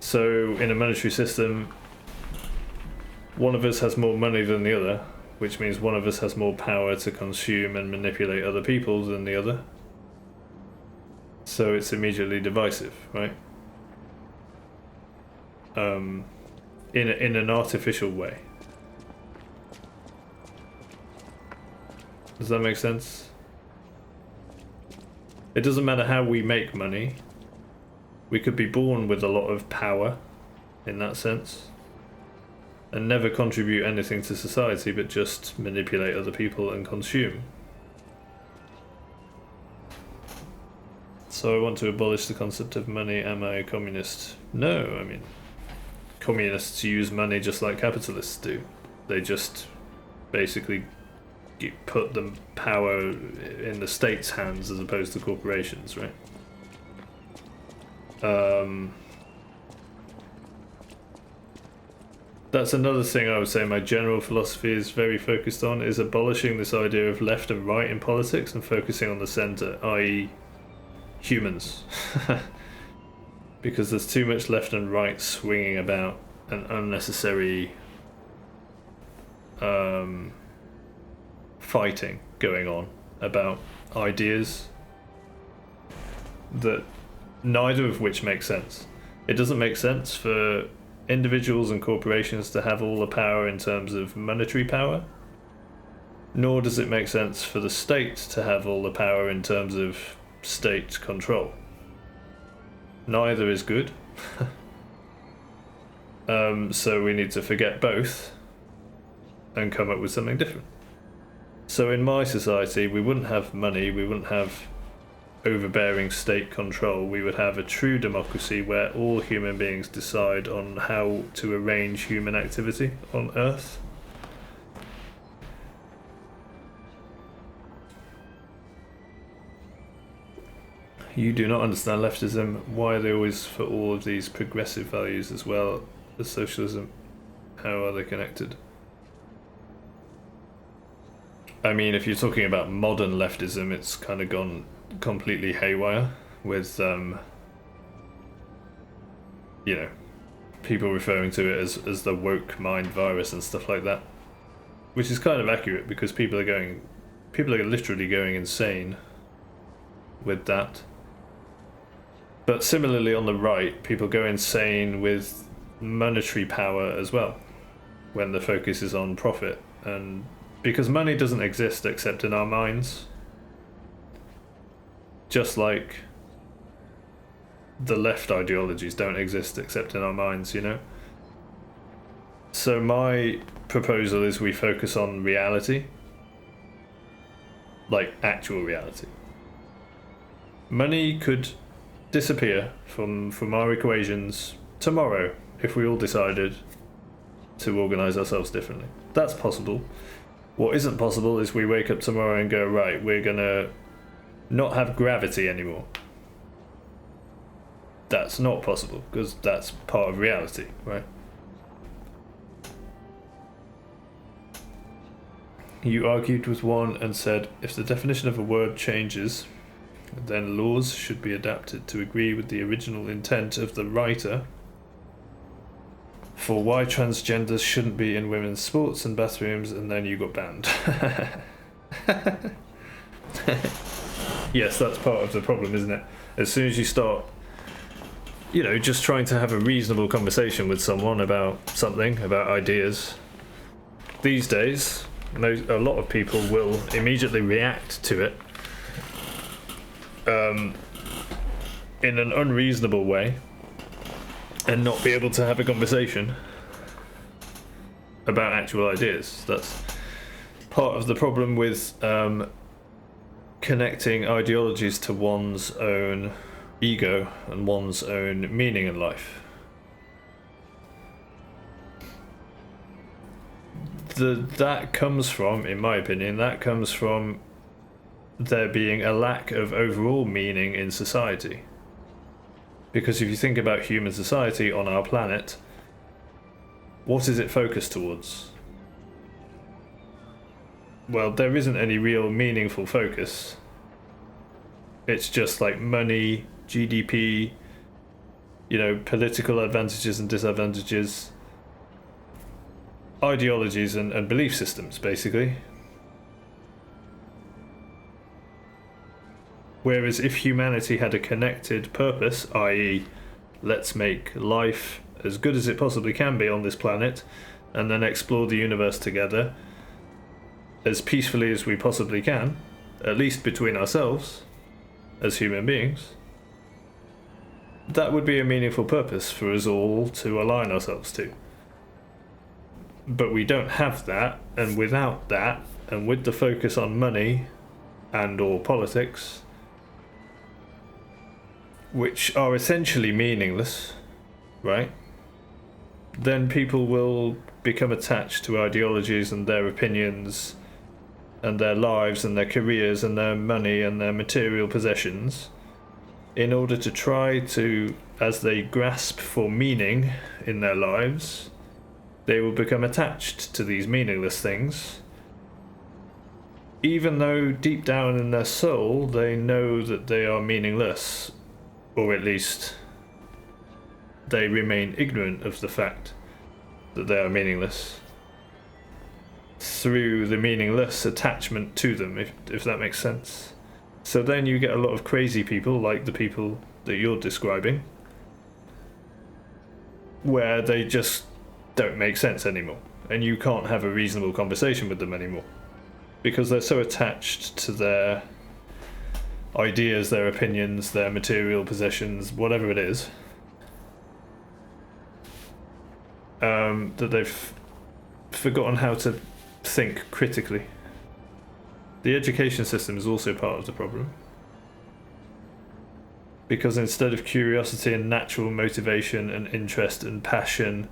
So in a monetary system, one of us has more money than the other, which means one of us has more power to consume and manipulate other people than the other. So it's immediately divisive, right? In an artificial way. Does that make sense? It doesn't matter how we make money. We could be born with a lot of power, in that sense, and never contribute anything to society, but just manipulate other people and consume. So I want to abolish the concept of money. Am I a communist? No, I mean, communists use money just like capitalists do. They just basically put the power in the state's hands as opposed to corporations, right? That's another thing I would say my general philosophy is very focused on, is abolishing this idea of left and right in politics and focusing on the centre, i.e. humans. Because there's too much left and right swinging about and unnecessary fighting going on about ideas that neither of which makes sense. It doesn't make sense for individuals and corporations to have all the power in terms of monetary power, nor does it make sense for the state to have all the power in terms of state control. Neither is good. So we need to forget both and come up with something different. So in my society, we wouldn't have money, we wouldn't have overbearing state control. We would have a true democracy where all human beings decide on how to arrange human activity on Earth. You do not understand leftism. Why are they always for all of these progressive values as well as socialism? How are they connected? I mean, if you're talking about modern leftism, it's kind of gone completely haywire with, you know, people referring to it as the woke mind virus and stuff like that, which is kind of accurate because people are literally going insane with that. But similarly on the right, people go insane with monetary power as well when the focus is on profit, and because money doesn't exist except in our minds, just like the left ideologies don't exist except in our minds, you know? So my proposal is we focus on reality, like actual reality. Money could disappear from our equations tomorrow if we all decided to organise ourselves differently. That's possible. What isn't possible is we wake up tomorrow and go, right, we're gonna not have gravity anymore. That's not possible, because that's part of reality, right? You argued with one and said, if the definition of a word changes, then laws should be adapted to agree with the original intent of the writer for why transgenders shouldn't be in women's sports and bathrooms, and then you got banned. Yes, that's part of the problem, isn't it? As soon as you start, you know, just trying to have a reasonable conversation with someone about something, about ideas, these days, a lot of people will immediately react to it in an unreasonable way and not be able to have a conversation about actual ideas. That's part of the problem with connecting ideologies to one's own ego and one's own meaning in life. That comes from, in my opinion, that comes from there being a lack of overall meaning in society. Because if you think about human society on our planet, what is it focused towards? Well, there isn't any real meaningful focus. It's just like money, GDP, you know, political advantages and disadvantages, ideologies and belief systems, basically. Whereas if humanity had a connected purpose, i.e. let's make life as good as it possibly can be on this planet, and then explore the universe together as peacefully as we possibly can, at least between ourselves, as human beings, that would be a meaningful purpose for us all to align ourselves to. But we don't have that, and without that, and with the focus on money and or politics, which are essentially meaningless, right? Then people will become attached to ideologies and their opinions and their lives and their careers and their money and their material possessions in order to try to, as they grasp for meaning in their lives, they will become attached to these meaningless things, even though deep down in their soul they know that they are meaningless, or at least they remain ignorant of the fact that they are meaningless through the meaningless attachment to them, if that makes sense. So then you get a lot of crazy people like the people that you're describing, where they just don't make sense anymore, and you can't have a reasonable conversation with them anymore because they're so attached to their ideas, their opinions, their material possessions, whatever it is, that they've forgotten how to think critically. The education system is also part of the problem, because instead of curiosity and natural motivation and interest and passion,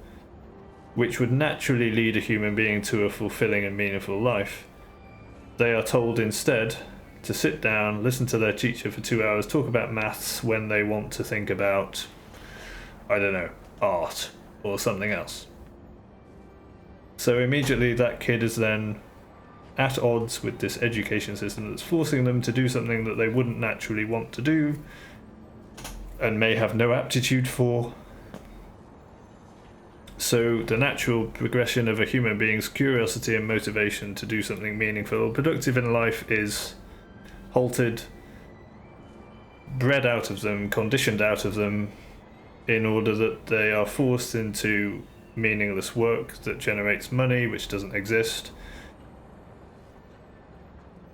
which would naturally lead a human being to a fulfilling and meaningful life, they are told instead to sit down, listen to their teacher for 2 hours, talk about maths when they want to think about, I don't know, art or something else. So immediately that kid is then at odds with this education system that's forcing them to do something that they wouldn't naturally want to do and may have no aptitude for. So the natural progression of a human being's curiosity and motivation to do something meaningful or productive in life is halted, bred out of them, conditioned out of them, in order that they are forced into meaningless work that generates money which doesn't exist,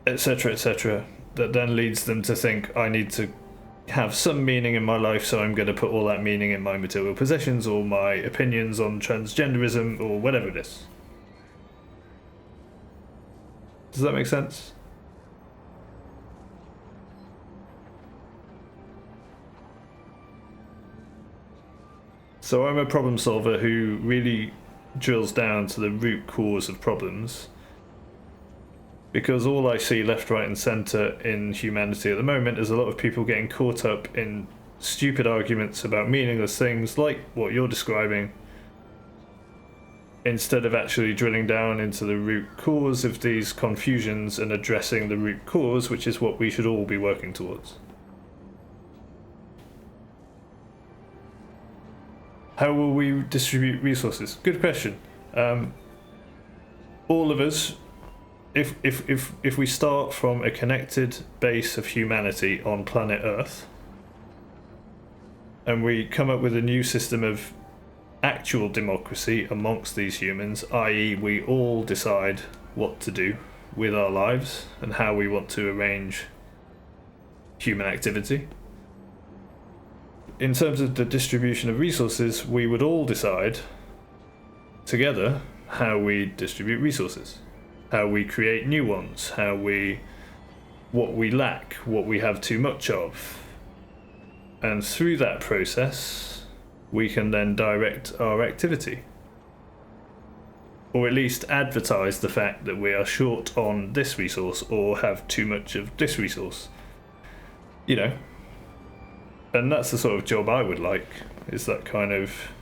etc., etc., that then leads them to think, I need to have some meaning in my life, so I'm going to put all that meaning in my material possessions or my opinions on transgenderism or whatever it is. Does that make sense? So I'm a problem solver who really drills down to the root cause of problems, because all I see left, right and centre in humanity at the moment is a lot of people getting caught up in stupid arguments about meaningless things like what you're describing, instead of actually drilling down into the root cause of these confusions and addressing the root cause, which is what we should all be working towards. How will we distribute resources? Good question. All of us, if we start from a connected base of humanity on planet Earth, and we come up with a new system of actual democracy amongst these humans, i.e. we all decide what to do with our lives and how we want to arrange human activity. In terms of the distribution of resources, we would all decide together how we distribute resources, how we create new ones, what we lack, what we have too much of. And through that process, we can then direct our activity. Or at least advertise the fact that we are short on this resource or have too much of this resource. You know. And that's the sort of job I would like, is that kind of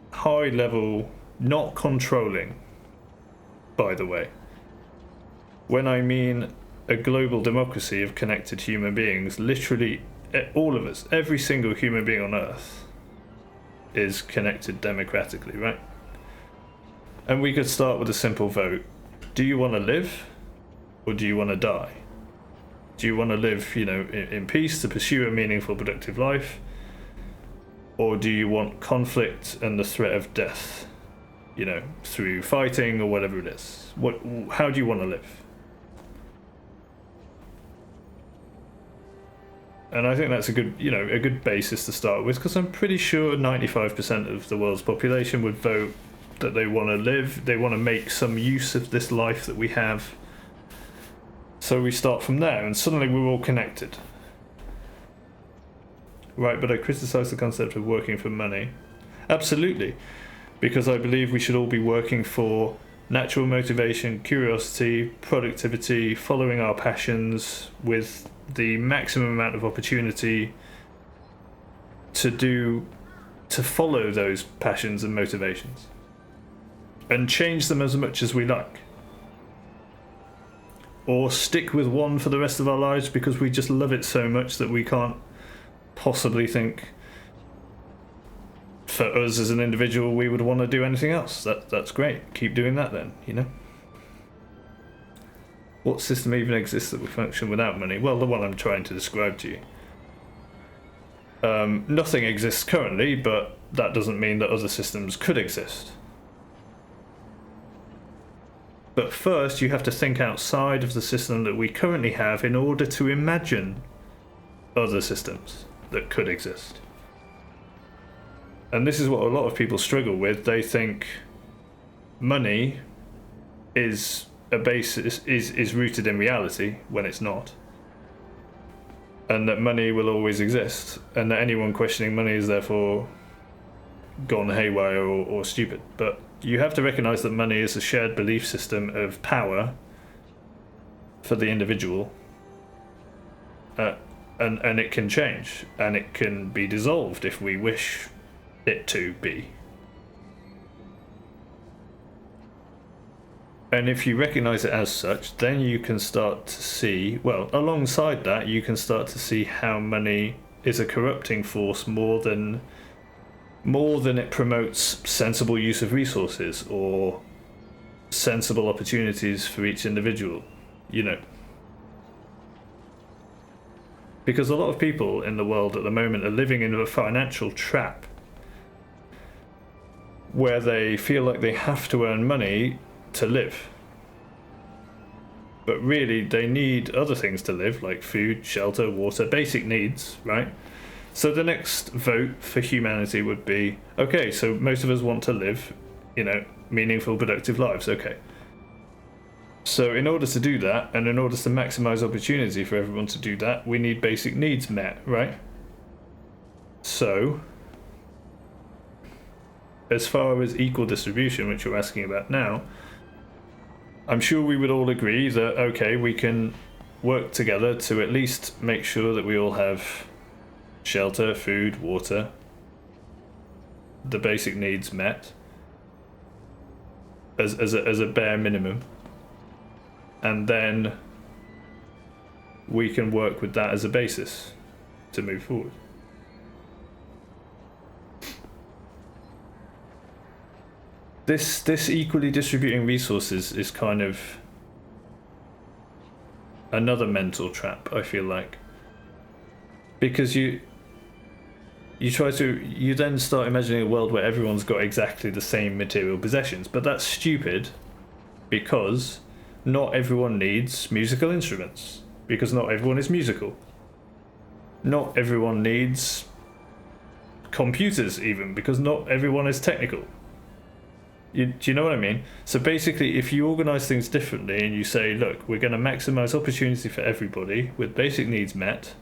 high level, not controlling, by the way. When I mean a global democracy of connected human beings, literally all of us, every single human being on Earth is connected democratically, right? And we could start with a simple vote. Do you want to live or do you want to die? Do you want to live, in peace to pursue a meaningful, productive life? Or do you want conflict and the threat of death, through fighting or whatever it is? How do you want to live? And I think that's a good basis to start with, because I'm pretty sure 95% of the world's population would vote that they want to live, they want to make some use of this life that we have. So we start from there, and suddenly we're all connected. right, but I criticise the concept of working for money. Absolutely, because I believe we should all be working for natural motivation, curiosity, productivity, following our passions with the maximum amount of opportunity to follow those passions and motivations and change them as much as we like. Or stick with one for the rest of our lives because we just love it so much that we can't possibly think for us as an individual we would want to do anything else. That's great. Keep doing that then, you know? What system even exists that would function without money? Well, the one I'm trying to describe to you. Nothing exists currently, but that doesn't mean that other systems could exist. But first, you have to think outside of the system that we currently have in order to imagine other systems that could exist. And this is what a lot of people struggle with. They think money is a basis, is rooted in reality when it's not. And that money will always exist. And that anyone questioning money is therefore gone haywire or stupid. But you have to recognize that money is a shared belief system of power for the individual. And it can change. And it can be dissolved if we wish it to be. And if you recognize it as such, then you can start to see, well, alongside that, you can start to see how money is a corrupting force more than it promotes sensible use of resources or sensible opportunities for each individual, you know. Because a lot of people in the world at the moment are living in a financial trap where they feel like they have to earn money to live. But really, they need other things to live, like food, shelter, water, basic needs, right? So the next vote for humanity would be, okay, so most of us want to live, you know, meaningful, productive lives, okay. So in order to do that, and in order to maximize opportunity for everyone to do that, we need basic needs met, right? So, as far as equal distribution, which you're asking about now, I'm sure we would all agree that, okay, we can work together to at least make sure that we all have shelter, food, water, the basic needs met as a bare minimum. And then we can work with that as a basis to move forward. This equally distributing resources is kind of another mental trap, I feel like. Because you then start imagining a world where everyone's got exactly the same material possessions, but that's stupid because not everyone needs musical instruments, because not everyone is musical. Not everyone needs computers even, because not everyone is technical. Do you know what I mean? So basically, if you organise things differently and you say, look, we're going to maximise opportunity for everybody with basic needs met,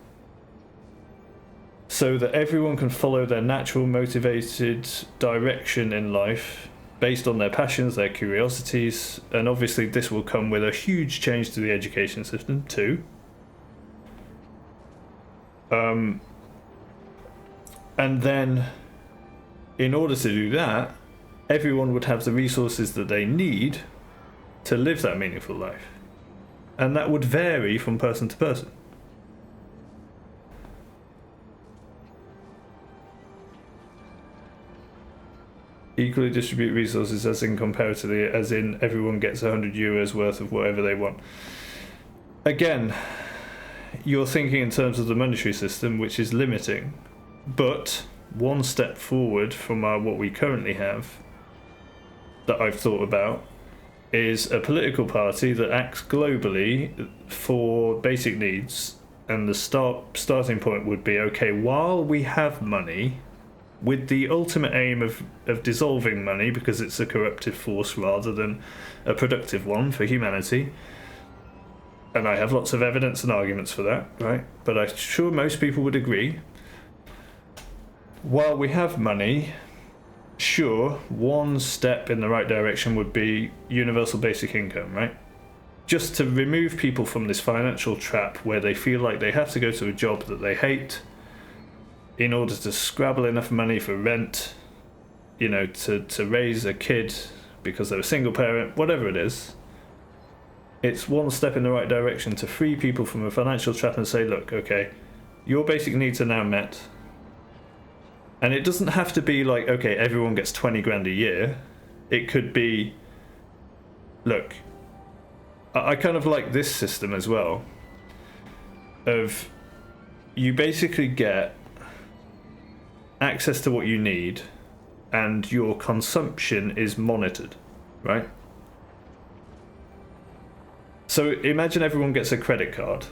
so that everyone can follow their natural motivated direction in life based on their passions, their curiosities, and obviously this will come with a huge change to the education system too. And then, in order to do that, everyone would have the resources that they need to live that meaningful life. And that would vary from person to person. Equally distribute resources as in comparatively, as in everyone gets 100 euros worth of whatever they want. Again, you're thinking in terms of the monetary system, which is limiting, but one step forward from what we currently have that I've thought about is a political party that acts globally for basic needs, and the starting point would be, okay, while we have money, with the ultimate aim of dissolving money because it's a corruptive force rather than a productive one for humanity, and I have lots of evidence and arguments for that, right? But I'm sure most people would agree while we have money, sure, one step in the right direction would be universal basic income, right? Just to remove people from this financial trap where they feel like they have to go to a job that they hate in order to scrabble enough money for rent, you know, to raise a kid because they're a single parent, whatever it is. It's one step in the right direction to free people from a financial trap and say, look, okay, your basic needs are now met. And it doesn't have to be like, okay, everyone gets 20 grand a year. It could be, look, I kind of like this system as well, of you basically get access to what you need and your consumption is monitored, right? So imagine everyone gets a credit card.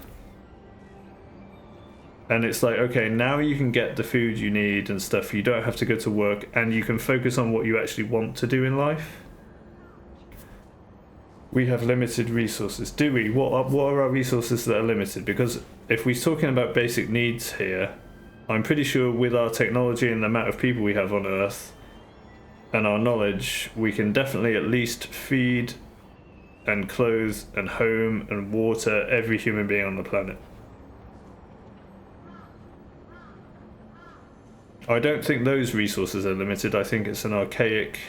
And it's like, okay, now you can get the food you need and stuff. You don't have to go to work and you can focus on what you actually want to do in life. We have limited resources. Do we? What are our resources that are limited? Because if we're talking about basic needs here, I'm pretty sure with our technology and the amount of people we have on Earth and our knowledge, we can definitely at least feed and clothe and home and water every human being on the planet. I don't think those resources are limited. I think it's an archaic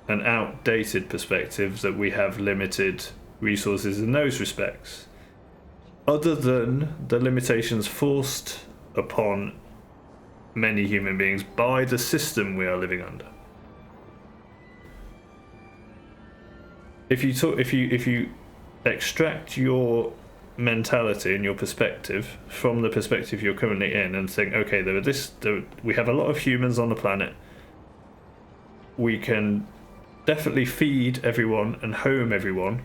and outdated perspective that we have limited resources in those respects. Other than the limitations forced upon many human beings by the system we are living under. If you extract your mentality and your perspective from the perspective you're currently in and think, okay, we have a lot of humans on the planet. We can definitely feed everyone and home everyone.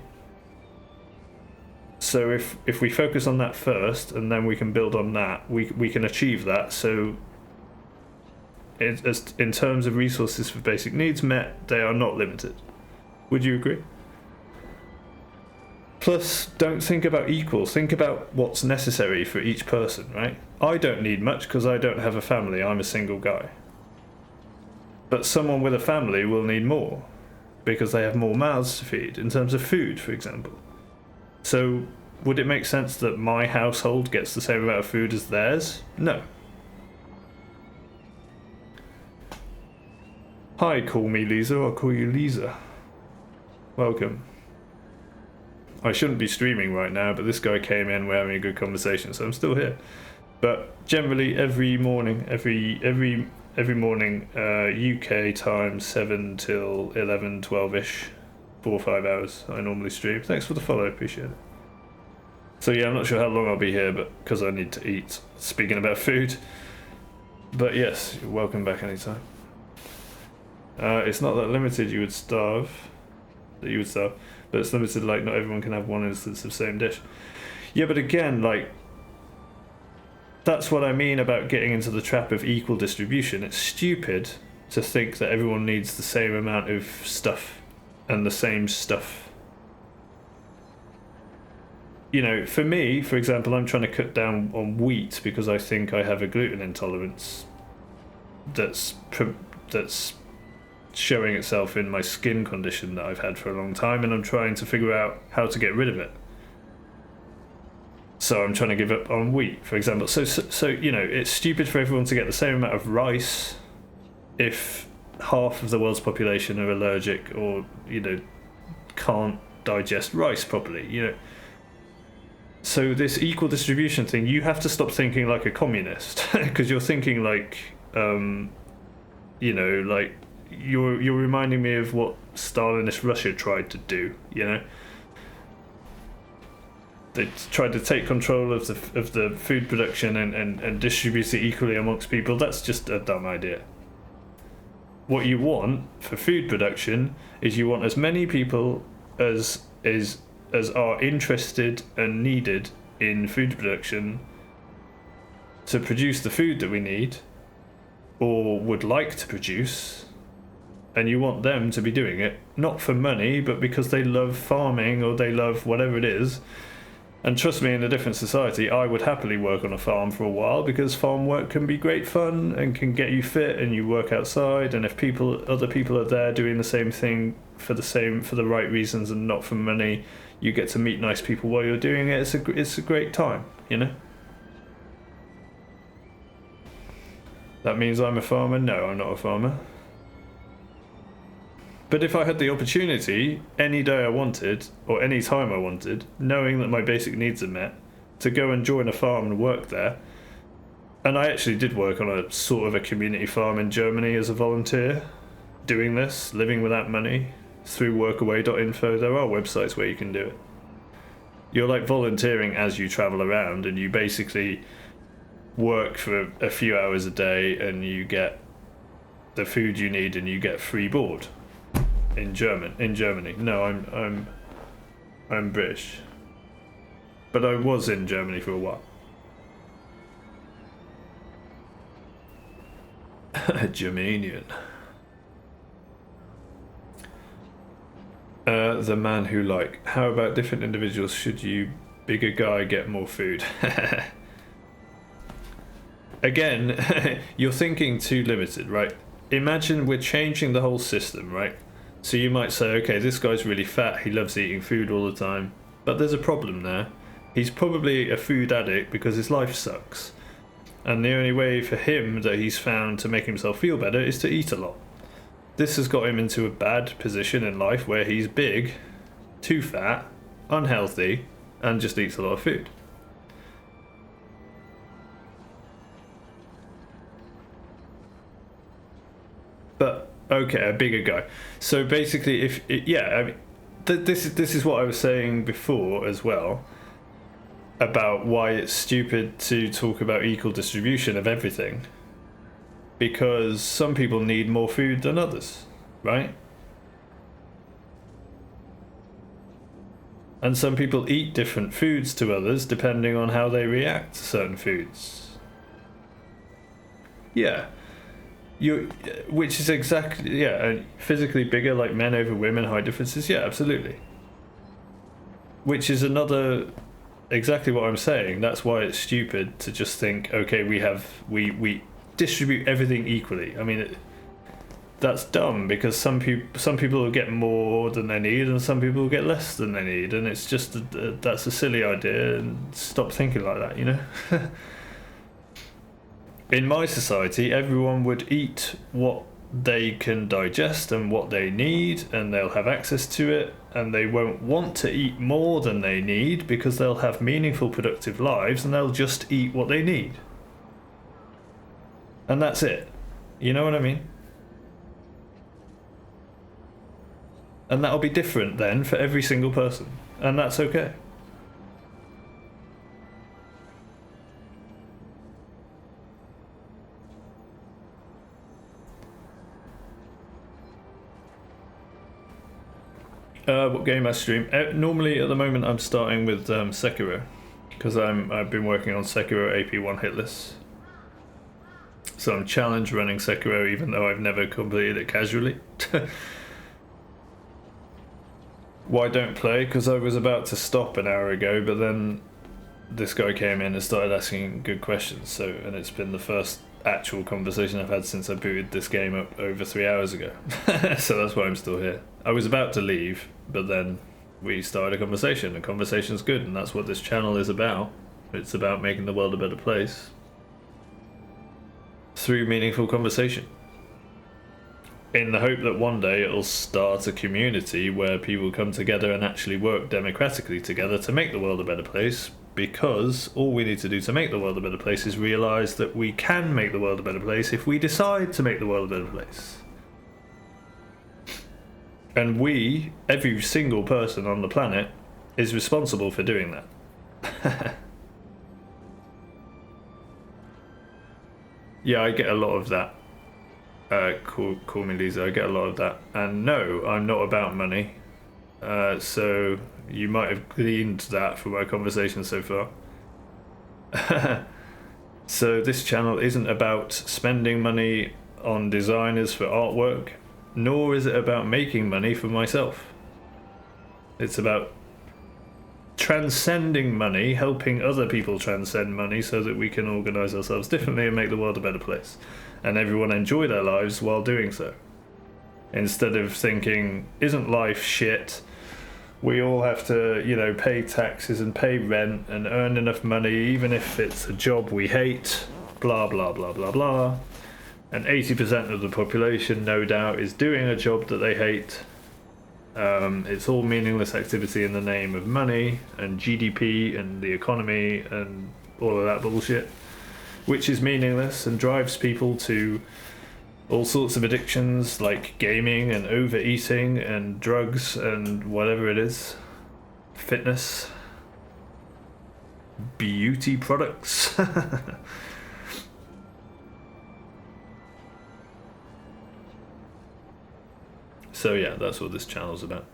So if we focus on that first and then we can build on that, we can achieve that. So in terms of resources for basic needs met, they are not limited. Would you agree? Plus, don't think about equals. Think about what's necessary for each person, right? I don't need much because I don't have a family. I'm a single guy. But someone with a family will need more because they have more mouths to feed in terms of food, for example. So, would it make sense that my household gets the same amount of food as theirs? No. Hi, call me Lisa. I'll call you Lisa. Welcome. I shouldn't be streaming right now, but this guy came in, we're having a good conversation, so I'm still here. But generally, every morning, UK time, 7 till 11, 12-ish, 4 or 5 hours, I normally stream. Thanks for the follow, appreciate it. So yeah, I'm not sure how long I'll be here, but because I need to eat, speaking about food. But yes, you're welcome back anytime. It's not that limited you would starve, but it's limited, like, not everyone can have one instance of same dish. Yeah, but again, like, that's what I mean about getting into the trap of equal distribution. It's stupid to think that everyone needs the same amount of stuff and the same stuff. You know, for me, for example, I'm trying to cut down on wheat because I think I have a gluten intolerance that's showing itself in my skin condition that I've had for a long time, and I'm trying to figure out how to get rid of it. So I'm trying to give up on wheat, for example. So you know, it's stupid for everyone to get the same amount of rice if half of the world's population are allergic or, you know, can't digest rice properly, you know. So this equal distribution thing, you have to stop thinking like a communist because you're thinking like, you know, like, you're reminding me of what Stalinist Russia tried to do, you know. They tried to take control of the food production and distribute it equally amongst people. That's just a dumb idea. What you want for food production is you want as many people as are interested and needed in food production to produce the food that we need or would like to produce. And you want them to be doing it, not for money, but because they love farming or they love whatever it is. And trust me, in a different society, I would happily work on a farm for a while, because farm work can be great fun and can get you fit, and you work outside, and if other people are there doing the same thing for the right reasons and not for money, you get to meet nice people while you're doing it. It's a great time, you know? That means I'm a farmer? No, I'm not a farmer. But if I had the opportunity, any day I wanted, or any time I wanted, knowing that my basic needs are met, to go and join a farm and work there, and I actually did work on a sort of a community farm in Germany as a volunteer, doing this, living without money, through workaway.info. There are websites where you can do it. You're like volunteering as you travel around, and you basically work for a few hours a day, and you get the food you need, and you get free board. In Germany. No, I'm British, but I was in Germany for a while. Germanian. The man who like. How about different individuals? Should you, bigger guy, get more food? Again, you're thinking too limited, right? Imagine we're changing the whole system, right? So you might say, okay, this guy's really fat, he loves eating food all the time, but there's a problem there. He's probably a food addict because his life sucks. And the only way for him that he's found to make himself feel better is to eat a lot. This has got him into a bad position in life where he's big, too fat, unhealthy, and just eats a lot of food. But okay, a bigger guy. So basically, I mean, this is what I was saying before as well, about why it's stupid to talk about equal distribution of everything, because some people need more food than others, right? And some people eat different foods to others depending on how they react to certain foods. Yeah. Which is exactly, yeah, physically bigger, like men over women, height differences, yeah, absolutely. Which is exactly what I'm saying. That's why it's stupid to just think, okay, we distribute everything equally. I mean, that's dumb, because some people will get more than they need, and some people will get less than they need, and it's just that's a silly idea, and stop thinking like that, you know. In my society, everyone would eat what they can digest and what they need, and they'll have access to it, and they won't want to eat more than they need because they'll have meaningful, productive lives, and they'll just eat what they need. And that's it. You know what I mean? And that'll be different then for every single person, and that's okay. What game I stream? Normally, at the moment, I'm starting with Sekiro, because I've been working on Sekiro AP1 Hitless. So I'm challenge running Sekiro, even though I've never completed it casually. Why don't play? Because I was about to stop an hour ago, but then this guy came in and started asking good questions. And it's been the first actual conversation I've had since I booted this game up over 3 hours ago. So that's why I'm still here. I was about to leave, but then we started a conversation. A conversation's good, and that's what this channel is about. It's about making the world a better place through meaningful conversation, in the hope that one day it'll start a community where people come together and actually work democratically together to make the world a better place, because all we need to do to make the world a better place is realise that we can make the world a better place if we decide to make the world a better place. And every single person on the planet, is responsible for doing that. Yeah, I get a lot of that. Call me Lisa, I get a lot of that. And no, I'm not about money. So you might have gleaned that from our conversation so far. So this channel isn't about spending money on designers for artwork, nor is it about making money for myself. It's about transcending money, helping other people transcend money so that we can organise ourselves differently and make the world a better place. And everyone enjoy their lives while doing so. Instead of thinking, isn't life shit? We all have to, you know, pay taxes and pay rent and earn enough money, even if it's a job we hate, blah, blah, blah, blah, blah. And 80% of the population, no doubt, is doing a job that they hate. It's all meaningless activity in the name of money and GDP and the economy and all of that bullshit, which is meaningless and drives people to all sorts of addictions like gaming and overeating and drugs and whatever it is. Fitness. Beauty products. So yeah, that's what this channel's about.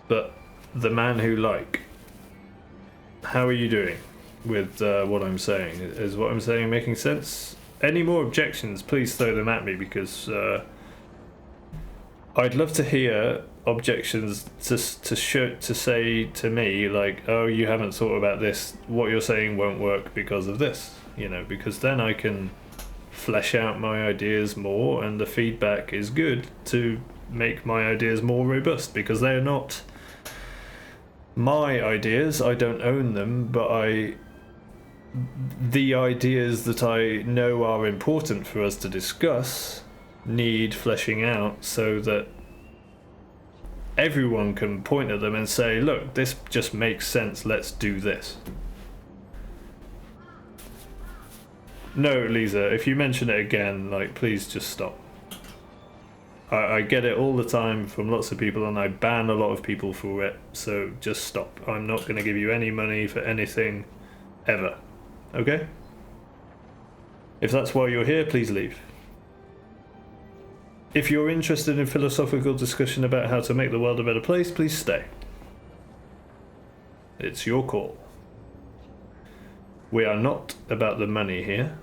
But the man who like, how are you doing with what I'm saying? Is what I'm saying making sense? Any more objections, please throw them at me, because I'd love to hear objections to say to me, like, oh, you haven't thought about this, what you're saying won't work because of this, you know, because then I can flesh out my ideas more, and the feedback is good to make my ideas more robust, because they're not my ideas, I don't own them, but the ideas that I know are important for us to discuss need fleshing out so that everyone can point at them and say, look, this just makes sense, let's do this. No, Lisa, if you mention it again, like, please just stop. I get it all the time from lots of people, and I ban a lot of people for it, so just stop. I'm not going to give you any money for anything, ever. Okay? If that's why you're here, please leave. If you're interested in philosophical discussion about how to make the world a better place, please stay. It's your call. We are not about the money here.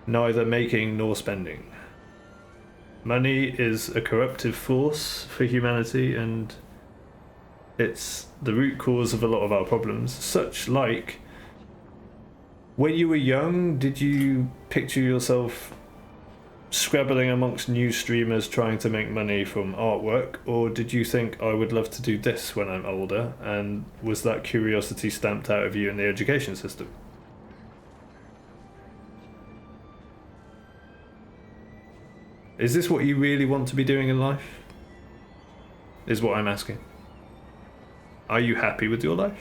Neither making nor spending. Money is a corruptive force for humanity, and it's the root cause of a lot of our problems. Such like, when you were young, did you picture yourself scrabbling amongst new streamers trying to make money from artwork, or did you think, I would love to do this when I'm older, and was that curiosity stamped out of you in the education system? Is this what you really want to be doing in life? Is what I'm asking. Are you happy with your life?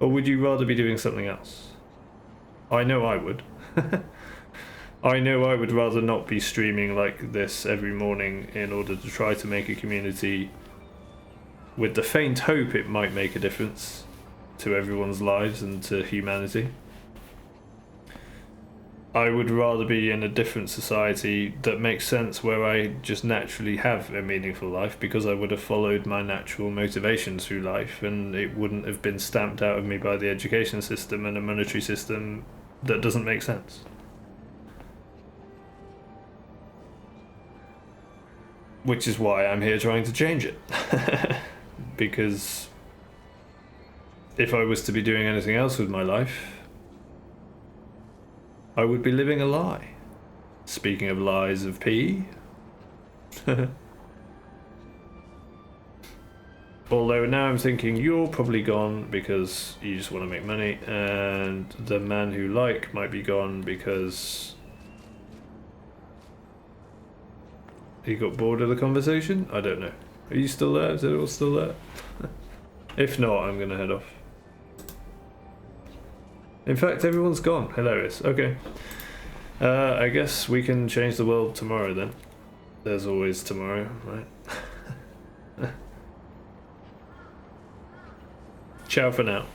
Or would you rather be doing something else? I know I would. I know I would rather not be streaming like this every morning in order to try to make a community with the faint hope it might make a difference to everyone's lives and to humanity. I would rather be in a different society that makes sense, where I just naturally have a meaningful life, because I would have followed my natural motivations through life, and it wouldn't have been stamped out of me by the education system and a monetary system that doesn't make sense. Which is why I'm here trying to change it. Because if I was to be doing anything else with my life, I would be living a lie. Speaking of lies of P. Although now I'm thinking you're probably gone because you just want to make money, and the man who like might be gone because he got bored of the conversation? I don't know. Are you still there? Is it all still there? If not, I'm gonna head off. In fact, everyone's gone. Hilarious. Okay. I guess we can change the world tomorrow then. There's always tomorrow, right? Ciao for now.